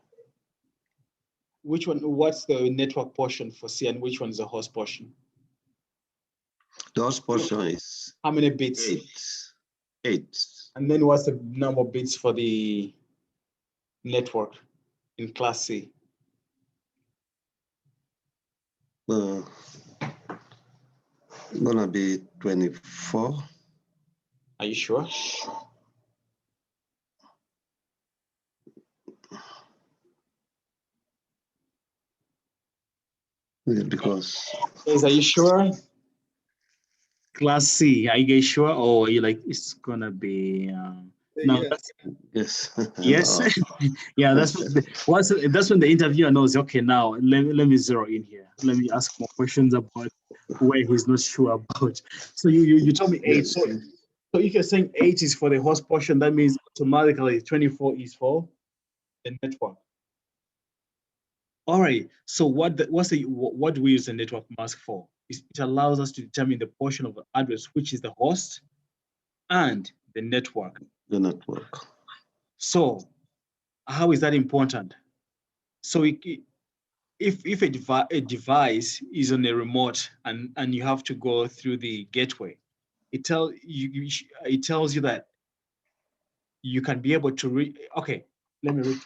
Which one? What's the network portion for C and which one is the host portion? The host portion is how many bits? 8. And then what's the number of bits for the network in class C? Gonna be 24. Are you sure? Yeah, because. Guys, are you sure? Class C, are you guys sure? Or are you like, it's gonna be, no, yes. Yes. Yeah, that's when the interviewer knows, okay, now let me zero in here. Let me ask more questions about where he's not sure about. So you told me 8. Yes. So if you're saying 8 is for the host portion, that means automatically 24 is for the network. All right. So what do we use the network mask for? It allows us to determine the portion of the address which is the host and the network. The network. So how is that important? So if a device is on a remote and you have to go through the gateway, it tells you that you can be able to read. Okay, let me read.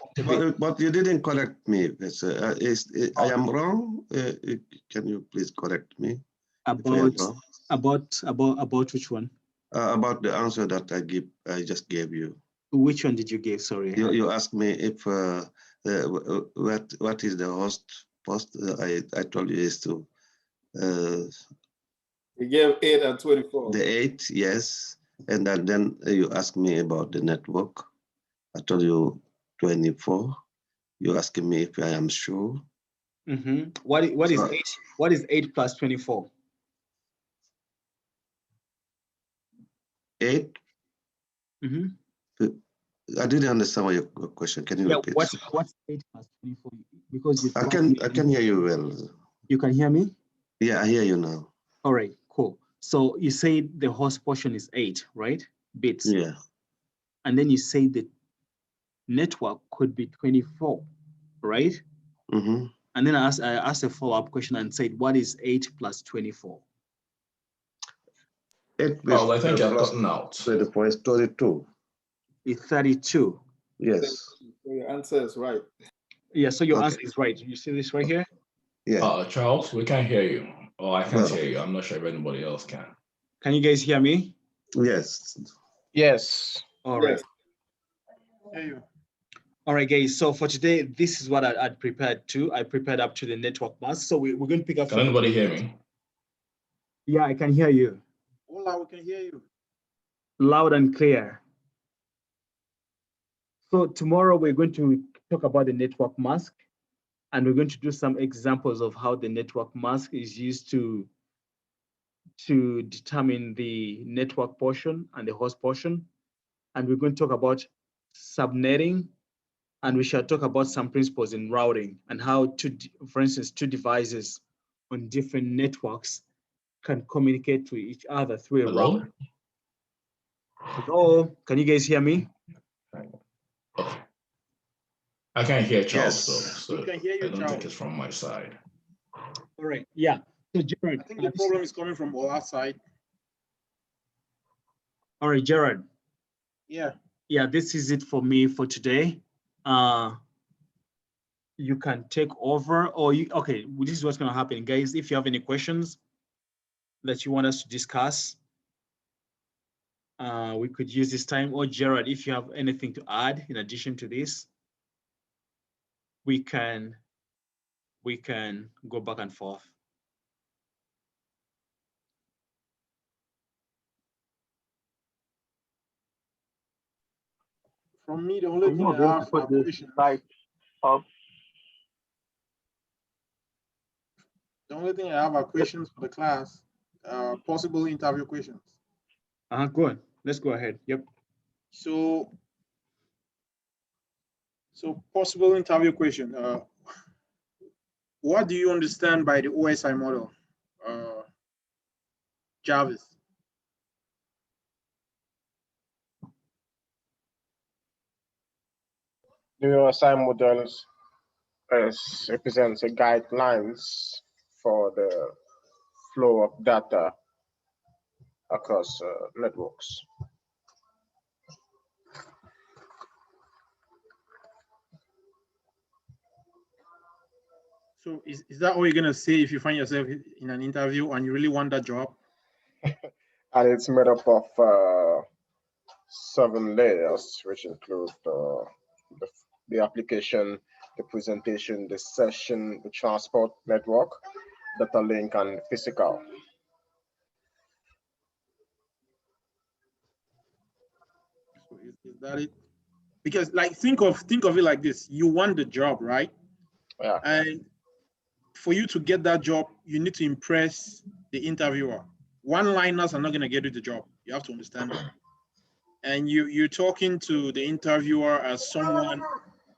But you didn't correct me. I am wrong. Can you please correct me? About which one? About the answer that I just gave you. Which one did you give? Sorry. You asked me if what is the host post. I told you is to. You gave 8 and 24. The 8, yes, and then you asked me about the network. I told you 24. You asking me if I am sure. Mm-hmm. What is 8? What is 8 plus 24? 8. Mm-hmm. I didn't understand your question. Can you repeat? What's 8 plus 24? Because I can hear you well. You can hear me? Yeah, I hear you now. All right, cool. So you say the host portion is 8, right? Bits. Yeah. And then you say the network could be 24, right? Mm-hmm. And then I asked a follow-up question and said, what is 8 plus 24? 8 I think you're cutting out. 24 is 32. It's 32. Yes. So your answer is right. Yeah, so your answer is right. You see this right here? Yeah. Charles, we can't hear you. Oh, I can't hear you. I'm not sure if anybody else can. Can you guys hear me? Yes. Yes. All right. Yes. Hear you. All right, guys. So for today, this is what I'd prepared to. I prepared up to the network mask. So we're going to pick up. Can anybody hear me? Yeah, I can hear you. Hola, we can hear you. Loud and clear. So tomorrow we're going to talk about the network mask, and we're going to do some examples of how the network mask is used to determine the network portion and the host portion. And we're going to talk about subnetting, and we shall talk about some principles in routing and how for instance, two devices on different networks can communicate to each other through a router. Hello, can you guys hear me? Okay. I can't hear Charles though, We so can hear you, I don't Charles. think it's from my side. All right, yeah. So Gerard, I think the problem is coming from our side. All right, Gerard. Yeah. Yeah, this is it for me for today. You can take over, or you, okay, this is what's going to happen, guys. If you have any questions that you want us to discuss, we could use this time. Or Gerard, if you have anything to add in addition to this, we can go back and forth. From me, the only thing I have are questions. Up. The only thing I have are questions for the class, possible interview questions. Go on. Let's go ahead. Yep. So possible interview question. What do you understand by the OSI model, Jarvis? The OSI models represents a guidelines for the flow of data across networks. So is that all you're gonna say if you find yourself in an interview and you really want that job? And it's made up of 7 layers, which include the application, the presentation, the session, the transport network, data link, and physical. So is that it? Because like think of it like this: you want the job, right? Yeah. And for you to get that job, you need to impress the interviewer. One-liners are not gonna get you the job. You have to understand that. And you're talking to the interviewer as someone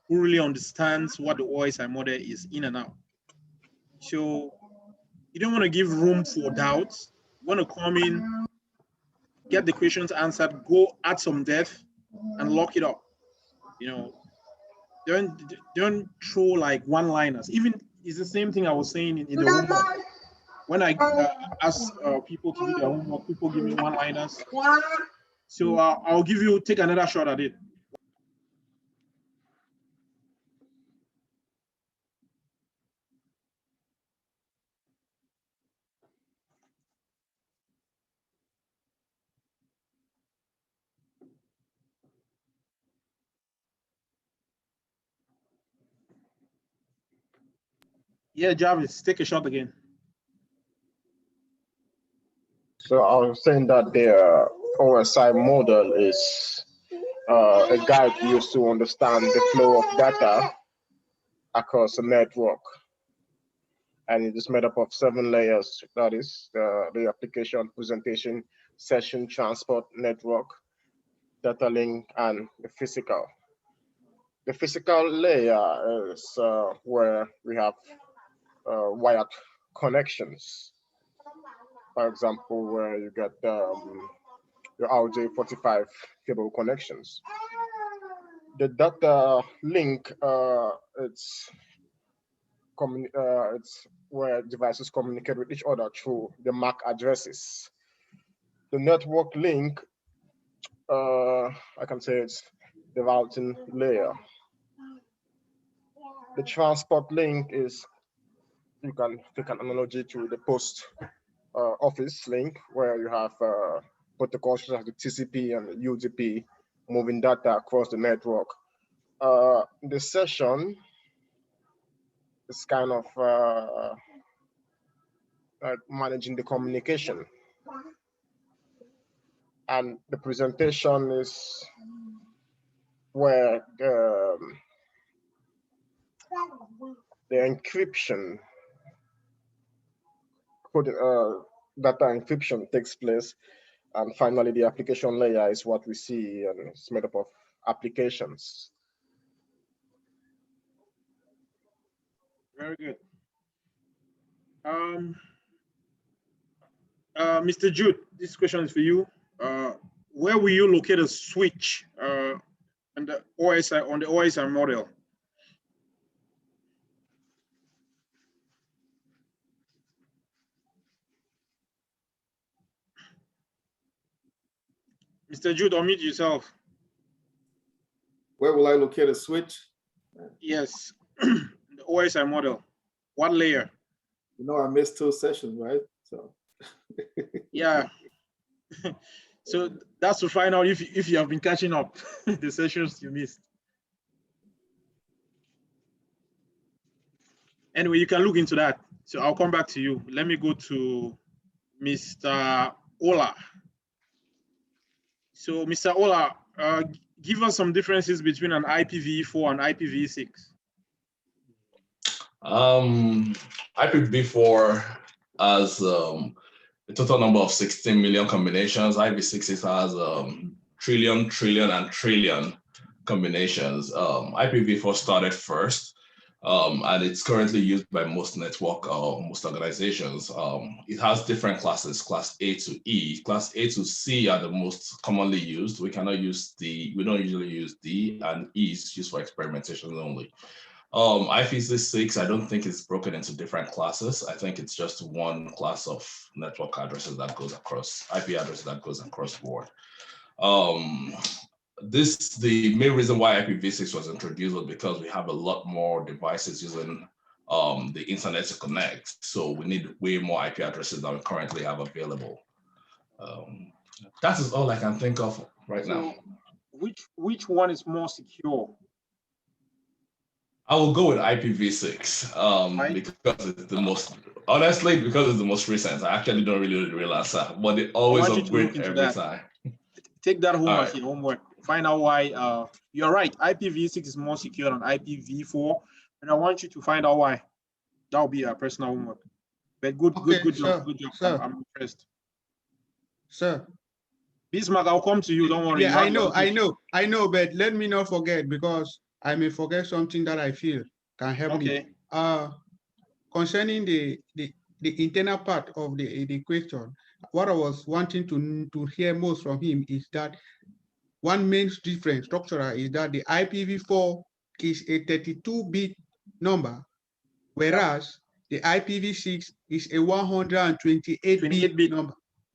who really understands what the OSI model is in and out. So you don't want to give room for doubts. You want to come in, get the questions answered, go add some depth, and lock it up. You know, don't throw like one-liners. Even it's the same thing I was saying in the homework. When I ask people to do their homework, people give me one-liners. So I'll take another shot at it. Yeah, Jarvis, take a shot again. So I was saying that the OSI model is a guide used to understand the flow of data across a network. And it is made up of 7 layers. That is the application, presentation, session, transport, network, data link, and the physical. The physical layer is where we have wired connections. For example, where you get your RJ45 cable connections. The data link, it's where devices communicate with each other through the MAC addresses. The network link, I can say it's the routing layer. The transport link is, you can take an analogy to the post office link, where you have protocols such as the TCP and the UDP moving data across the network. The session is kind of like managing the communication. And the presentation is where the encryption, data encryption takes place. And finally, the application layer is what we see, and it's made up of applications. Very good. Mr. Jude, this question is for you. Where will you locate a switch on the OSI model? Mr. Jude, unmute yourself. Where will I locate a switch? Yes, the OSI model. What layer? You know, I missed 2 sessions, right? So. Yeah. So that's to find out if you have been catching up the sessions you missed. Anyway, you can look into that. So I'll come back to you. Let me go to Mr. Ola. So Mr. Ola, give us some differences between an IPv4 and IPv6. IPv4 has a total number of 16 million combinations. IPv6 has trillion, trillion, and trillion combinations. IPv4 started first. And it's currently used by most network, most organizations. It has different classes, class A to E. Class A to C are the most commonly used. We cannot use D, we don't usually use D, and E is used for experimentation only. IPv6, I don't think it's broken into different classes. I think it's just one class of network addresses that goes across, IP addresses that goes across board. The main reason why IPv6 was introduced was because we have a lot more devices using the internet to connect. So we need way more IP addresses than we currently have available. That is all I can think of right now. Which one is more secure? I will go with IPv6 because it's the most, honestly, because it's the most recent. I actually don't really know the real answer, but they always upgrade every time. Take that home as your homework. Find out why you're right. IPv6 is more secure than IPv4, and I want you to find out why. That'll be our personal homework. But good job. Good job. Sir. I'm impressed. Sir. Bismarck, I'll come to you. Don't worry. Yeah, I know, but let me not forget, because I may forget something that I feel can help me. Concerning the internal part of the question, what I was wanting to hear most from him is that one main difference structural is that the IPv4 is a 32-bit number, whereas the IPv6 is a 128-bit number.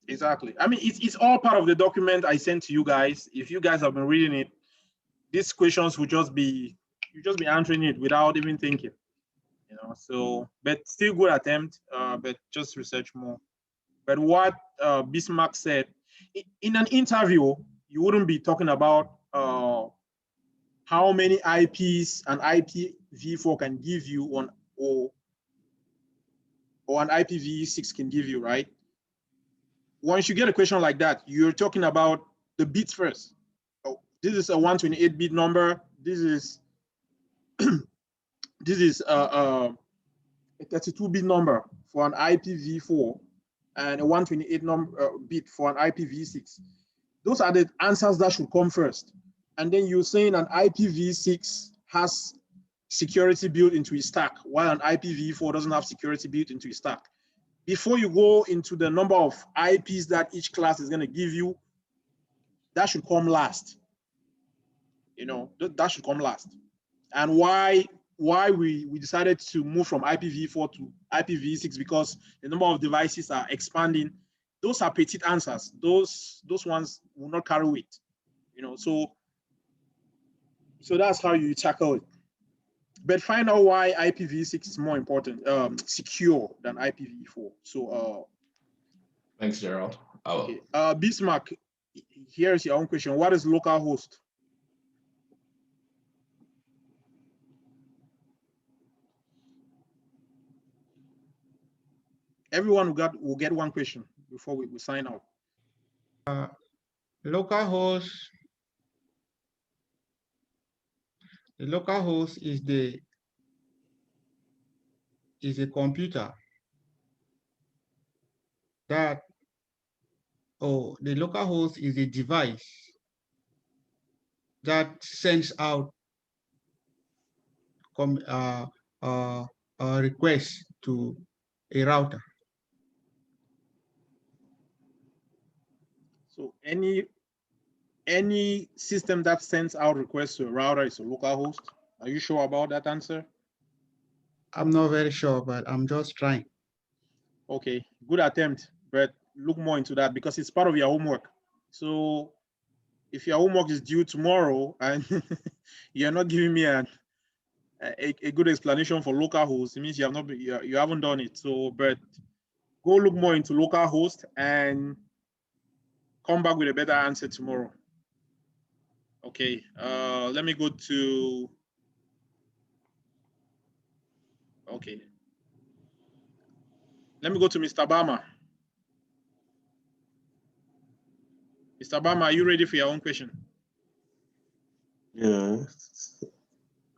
Exactly. I mean, it's all part of the document I sent to you guys. If you guys have been reading it, these questions will just be answering it without even thinking. You know, so but still good attempt, but just research more. But what Bismarck said in an interview, you wouldn't be talking about how many IPs an IPv4 can give you on or an IPv6 can give you, right? Once you get a question like that, you're talking about the bits first. Oh, this is a 128-bit number. This is this is a 32-bit number for an IPv4 and a 128-bit for an IPv6. Those are the answers that should come first. And then you're saying an IPv6 has security built into its stack, while an IPv4 doesn't have security built into its stack. Before you go into the number of IPs that each class is going to give you, that should come last. You know, that should come last. And why we decided to move from IPv4 to IPv6, because the number of devices are expanding. Those are petite answers. Those ones will not carry weight. You know, so that's how you tackle it. But find out why IPv6 is more important, secure than IPv4. So thanks, Gerald. Okay. Bismarck, here's your own question. What is localhost? Everyone will get one question before we sign out. Localhost. The localhost is a computer that, the localhost is a device that sends out a request to a router. So any system that sends out requests to a router is a localhost. Are you sure about that answer? I'm not very sure, but I'm just trying. Okay, good attempt, but look more into that because it's part of your homework. So if your homework is due tomorrow and you're not giving me a good explanation for local host, it means you have not been, you haven't done it. So, but go look more into local host and come back with a better answer tomorrow. Okay, let me go to, okay. Let me go to Mr. Bama. Mr. Bama, are you ready for your own question? Yeah.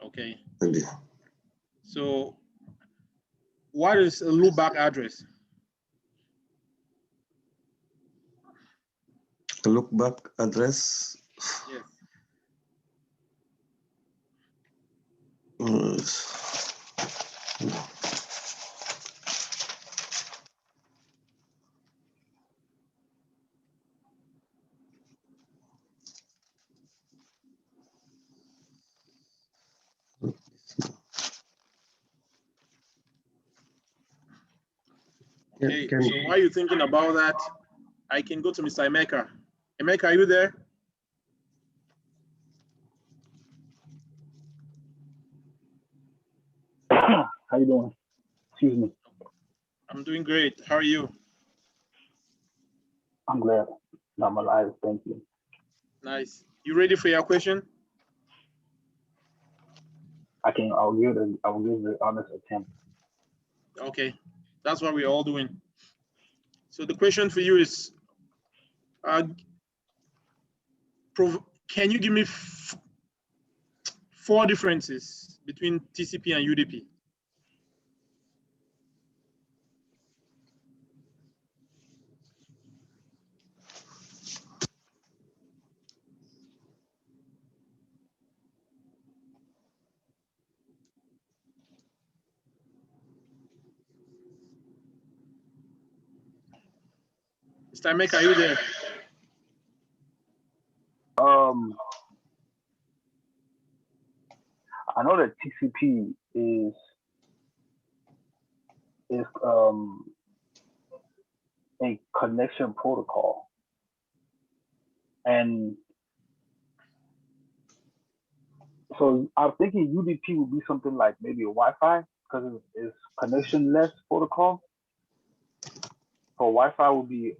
Okay. Maybe. So what is a loopback address? A look back address. Yes. Okay, so while you're thinking about that, I can go to Mr. Emeka. Emeka, are you there? How you doing? Excuse me. I'm doing great. How are you? I'm glad. I'm alive. Thank you. Nice. You ready for your question? I'll give the honest attempt. Okay, that's what we're all doing. So the question for you is, can you give me 4 differences between TCP and UDP? Mr. Emeka, are you there? I know that TCP is a connection protocol, and so I'm thinking UDP would be something like maybe a Wi-Fi because it's connectionless protocol. So Wi-Fi would be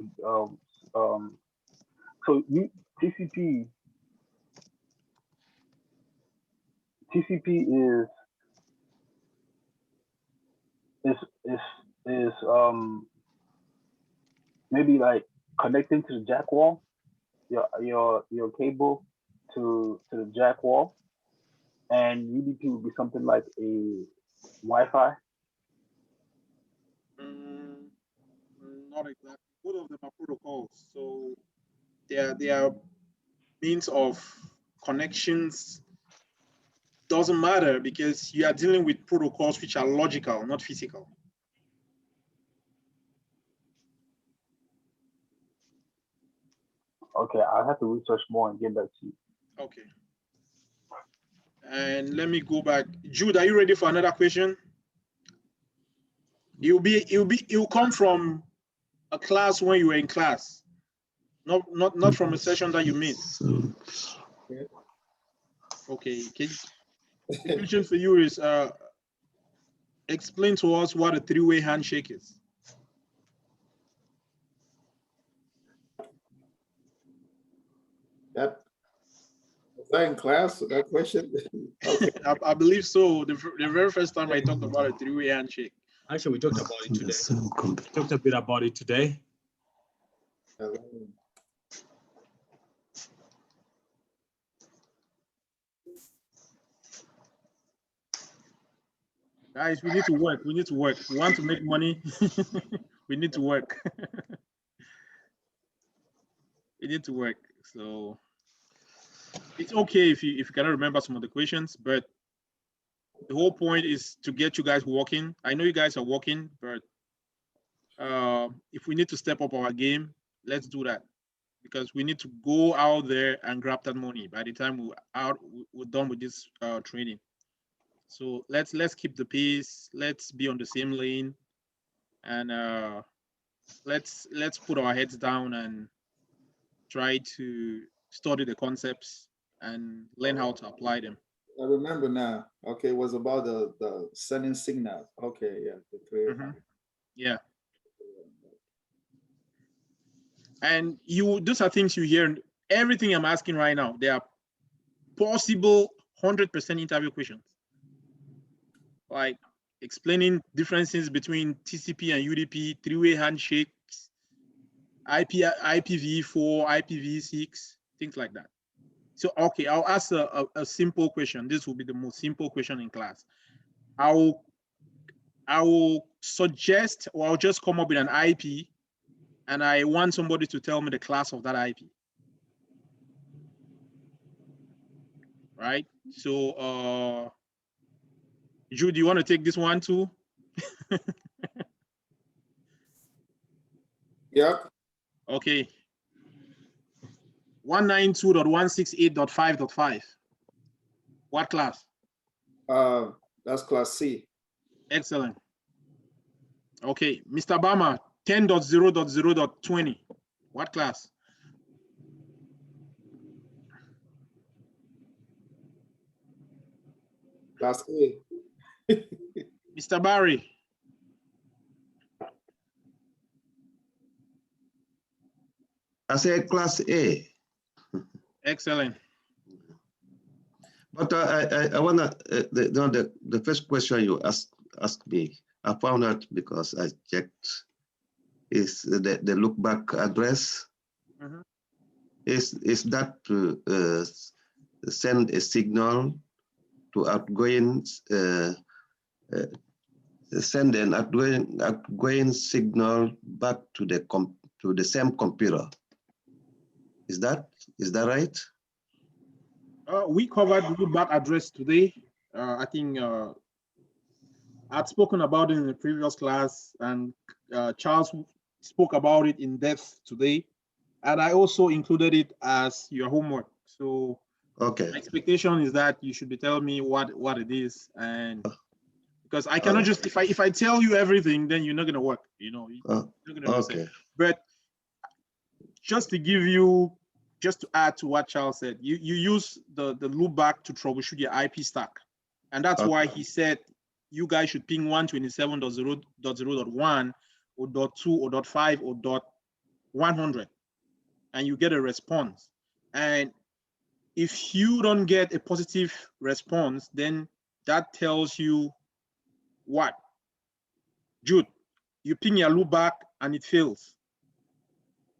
TCP is maybe like connecting to the jack wall, your cable to the jack wall, and UDP would be something like a Wi-Fi. Not exactly. Both of them are protocols, so they are means of connections. Doesn't matter because you are dealing with protocols which are logical, not physical. Okay, I'll have to research more and get back to you. Okay. And let me go back. Jude, are you ready for another question? You'll come from a class when you were in class, not from a session that you missed. Okay. The question for you is, explain to us what a 3-way handshake is. Was that in class, that question? Okay. I believe so. The very first time I talked about a 3-way handshake. Actually, we talked about it today. We talked a bit about it today. Guys, we need to work. We need to work. We want to make money. We need to work. We need to work. So it's okay if you cannot remember some of the questions, but the whole point is to get you guys working. I know you guys are working, but if we need to step up our game, let's do that, because we need to go out there and grab that money by the time we're done with this training. So let's keep the pace. Let's be on the same lane, and let's put our heads down and try to study the concepts and learn how to apply them. I remember now. Okay, it was about the sending signals. Okay, yeah, the 3800. Yeah. And those are things you hear. Everything I'm asking right now, they are possible 100% interview questions. Like explaining differences between TCP and UDP, three-way handshakes, IPv4, IPv6, things like that. So, okay, I'll ask a simple question. This will be the most simple question in class. I will suggest, or I'll just come up with an IP, and I want somebody to tell me the class of that IP. Right? So, Jude, you want to take this one too? Yeah. Okay. 192.168.5.5. What class? That's class C. Excellent. Okay, Mr. Bama, 10.0.0.20. What class? Class A. Mr. Barry. I say class A. Excellent. But I wanna the first question you asked me, I found out because I checked is the look back address. Mhm. Is that to send a signal to outgoing send an outgoing signal back to the same computer. Is that right? We covered loop back address today. I think I'd spoken about it in the previous class, and Charles spoke about it in depth today. And I also included it as your homework. So okay, my expectation is that you should be telling me what it is, and because I cannot just if I tell you everything, then you're not gonna work. You know, you're not gonna okay. But just to give you, just to add to what Charles said, you use the loop back to troubleshoot your IP stack, and that's why he said you guys should ping 127.0.0.1 or .2 or .5 or .100, and you get a response. And if you don't get a positive response, then that tells you what? Jude, you ping your loop back and it fails.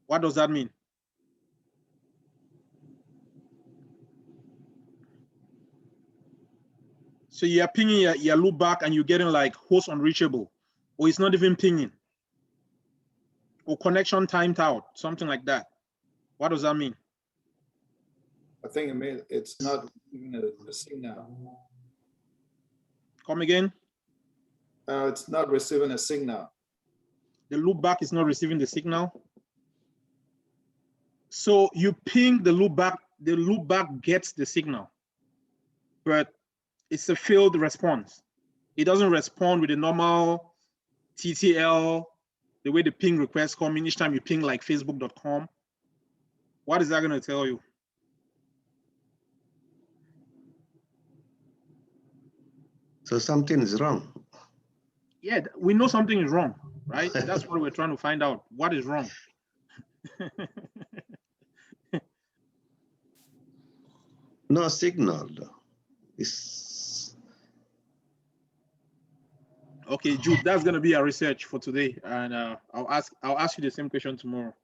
What does that mean? So you're pinging your loop back and you're getting like host unreachable, or it's not even pinging, or connection timed out, something like that. What does that mean? I think it's not even a signal. Come again? It's not receiving a signal. The loop back is not receiving the signal. So you ping the loop back gets the signal, but it's a failed response. It doesn't respond with the normal TTL, the way the ping requests come in each time you ping like facebook.com. What is that going to tell you? So something is wrong. Yeah, we know something is wrong, right? That's what we're trying to find out. What is wrong? No signal. It's okay, Jude. That's gonna be our research for today, and I'll ask you the same question tomorrow.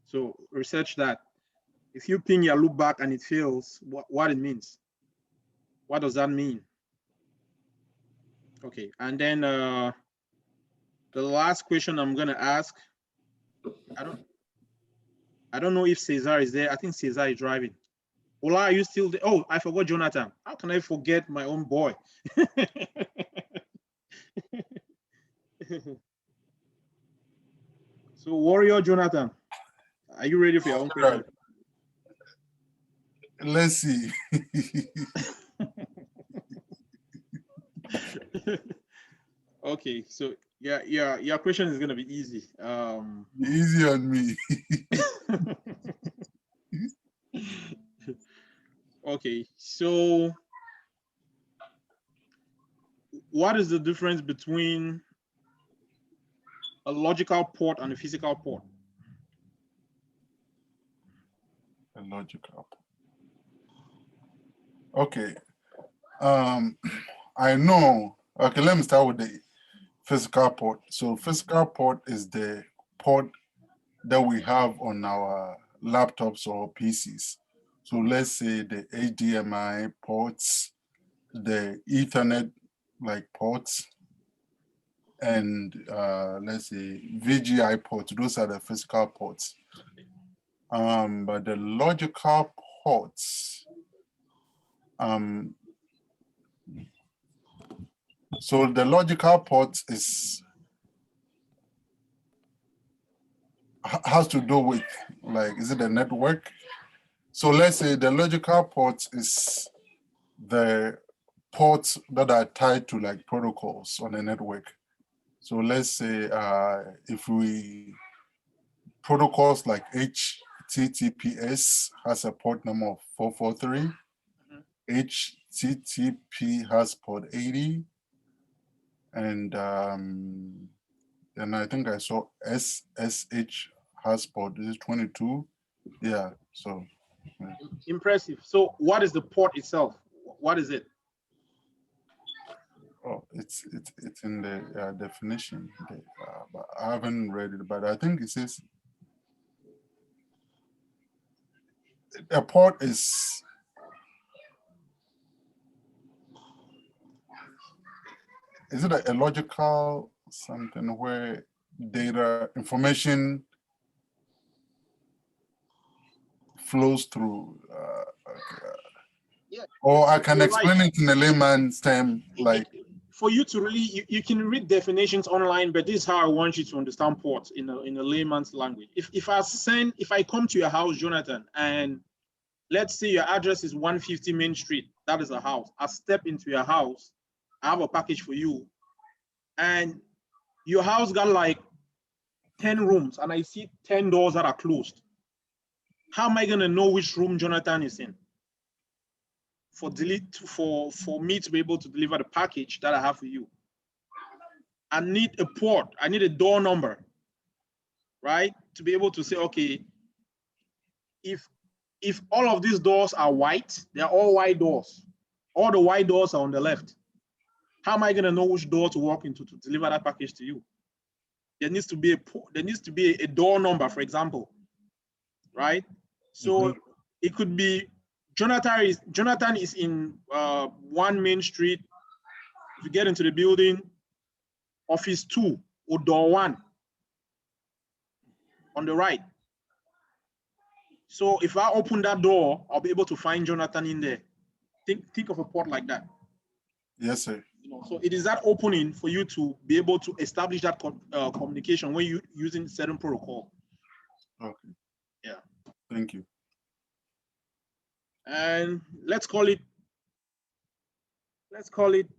So research that. If you ping your loop back and it fails, what it means? What does that mean? Okay, and then the last question I'm gonna ask. I don't know if Cesar is there. I think Cesar is driving. Ola, are you still there? Oh, I forgot Jonathan. How can I forget my own boy? So, Warrior Jonathan, are you ready for your own question? Let's see. Okay, so your question is gonna be easy. Easy on me. Okay, so what is the difference between a logical port and a physical port? A logical port. Okay. I know. Okay, let me start with the physical port. So physical port is the port that we have on our laptops or PCs. So let's say the HDMI ports, the Ethernet like ports, and let's say VGI ports. Those are the physical ports. But the logical ports, so the logical port has to do with, like, is it a network? So let's say the logical port is the ports that are tied to like protocols on a network. So let's say if we protocols like HTTPS has a port number of 443, HTTP has port 80, and I think I saw SSH has port, this is 22. Yeah, so. Yeah. Impressive. So what is the port itself? What is it? Oh, it's in the definition, but I haven't read it, but I think it says a port is it a logical something where data information flows through? Yeah. Or I can explain right. it in a layman's term, like. For you to really, you can read definitions online, but this is how I want you to understand ports in a layman's language. If I come to your house, Jonathan, and let's say your address is 150 Main Street, that is a house. I step into your house, I have a package for you, and your house got like 10 rooms, and I see 10 doors that are closed. How am I gonna know which room Jonathan is in? For me to be able to deliver the package that I have for you, I need a port, I need a door number, right? To be able to say, okay, if all of these doors are white, they're all white doors. All the white doors are on the left. How am I gonna know which door to walk into to deliver that package to you? There needs to be a door number, for example, right? So it could be Jonathan is in 1 Main Street. If you get into the building, office 2 or door 1 on the right. So if I open that door, I'll be able to find Jonathan in there. Think of a port like that. Yes, sir. You know, so it is that opening for you to be able to establish that communication when you're using certain protocol. Okay. Yeah. Thank you. And let's call it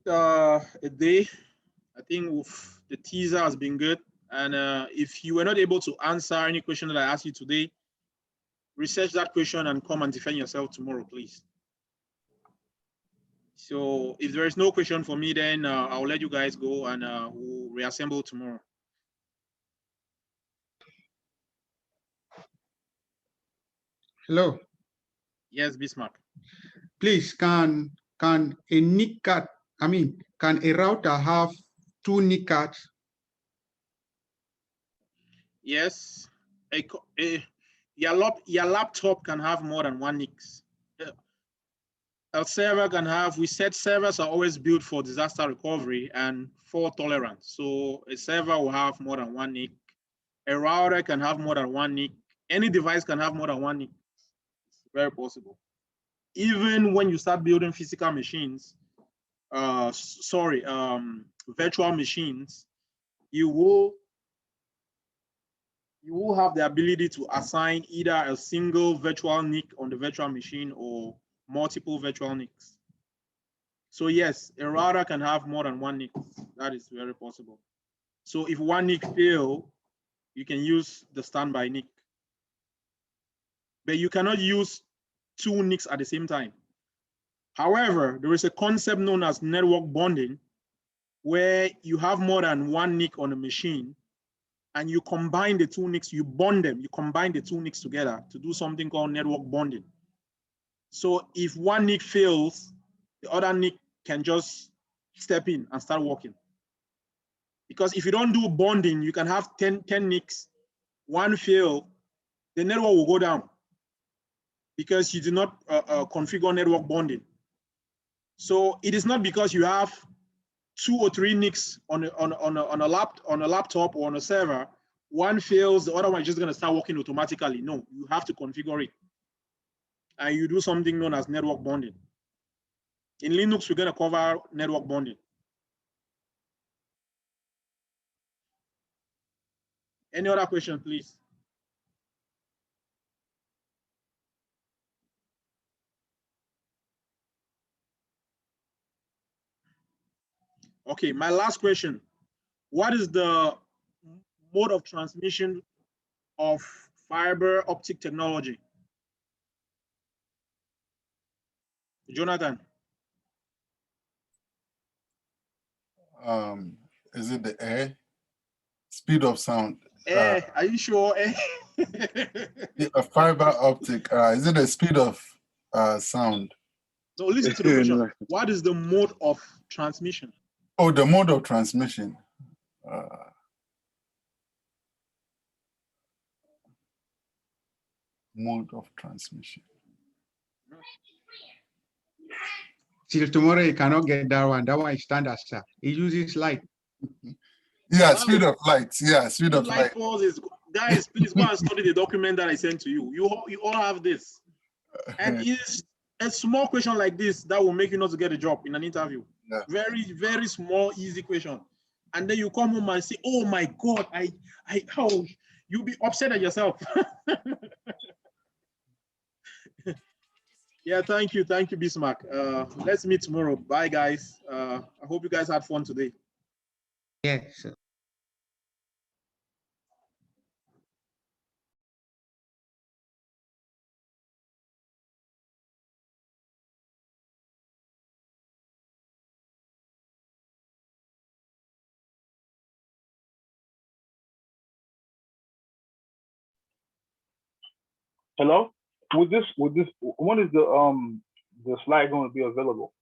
a day. I think the teaser has been good. And if you were not able to answer any question that I asked you today, research that question and come and defend yourself tomorrow, please. So if there is no question for me, then I'll let you guys go and we'll reassemble tomorrow. Hello. Yes, Bismarck. Please, can a NIC card, can a router have 2 NIC cards? Yes. Your laptop can have more than 1 NICs. A server can have, we said servers are always built for disaster recovery and fault tolerance. So a server will have more than 1 NIC. A router can have more than 1 NIC. Any device can have more than 1 NIC. It's very possible. Even when you start building physical machines, virtual machines, you will have the ability to assign either a single virtual NIC on the virtual machine or multiple virtual NICs. So yes, a router can have more than 1 NIC. That is very possible. So if 1 NIC fails, you can use the standby NIC. But you cannot use 2 NICs at the same time. However, there is a concept known as network bonding, where you have more than one NIC on a machine, and you combine the two NICs, you bond them, you combine the two NICs together to do something called network bonding. So if one NIC fails, the other NIC can just step in and start working. Because if you don't do bonding, you can have 10 NICs, one fail, the network will go down because you do not configure network bonding. So it is not because you have 2 or 3 NICs on a laptop or on a server, one fails, the other one is just going to start working automatically. No, you have to configure it. And you do something known as network bonding. In Linux, we're going to cover network bonding. Any other question, please? Okay, my last question. What is the mode of transmission of fiber optic technology? Jonathan. Is it the air? Speed of sound. Are you sure? A fiber optic. Is it the speed of sound? So listen to the question. What is the mode of transmission? Oh, the mode of transmission. Mode of transmission. Till tomorrow, you cannot get that one. That one is standard, sir. It uses light. Yeah, speed of light. Yeah, speed of light. Guys, please go and study the document that I sent to you. You all have this. And it's a small question like this that will make you not to get a job in an interview. Yeah. Very, very small, easy question. And then you come home and say, oh my God, how you'll be upset at yourself. Yeah, thank you, Bismarck. Let's meet tomorrow. Bye, guys. I hope you guys had fun today. Yes. Hello? When is the slide going to be available?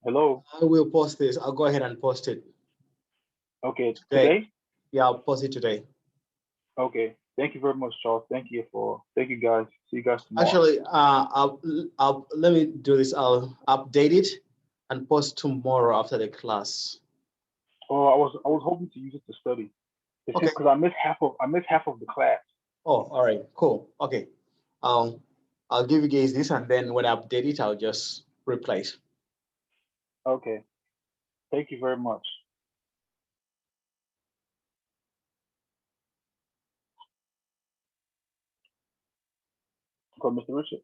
Hello? I will post this. I'll go ahead and post it. Okay, today? Yeah, I'll post it today. Okay. Thank you very much, Charles. Thank you guys. See you guys tomorrow. Actually, let me do this. I'll update it and post tomorrow after the class. Oh, I was hoping to use it to study. It's Okay. because I missed half of the class. Oh, all right, cool. Okay. I'll give you guys this, and then when I update it, I'll just replace. Okay. Thank you very much. Mr. Richard.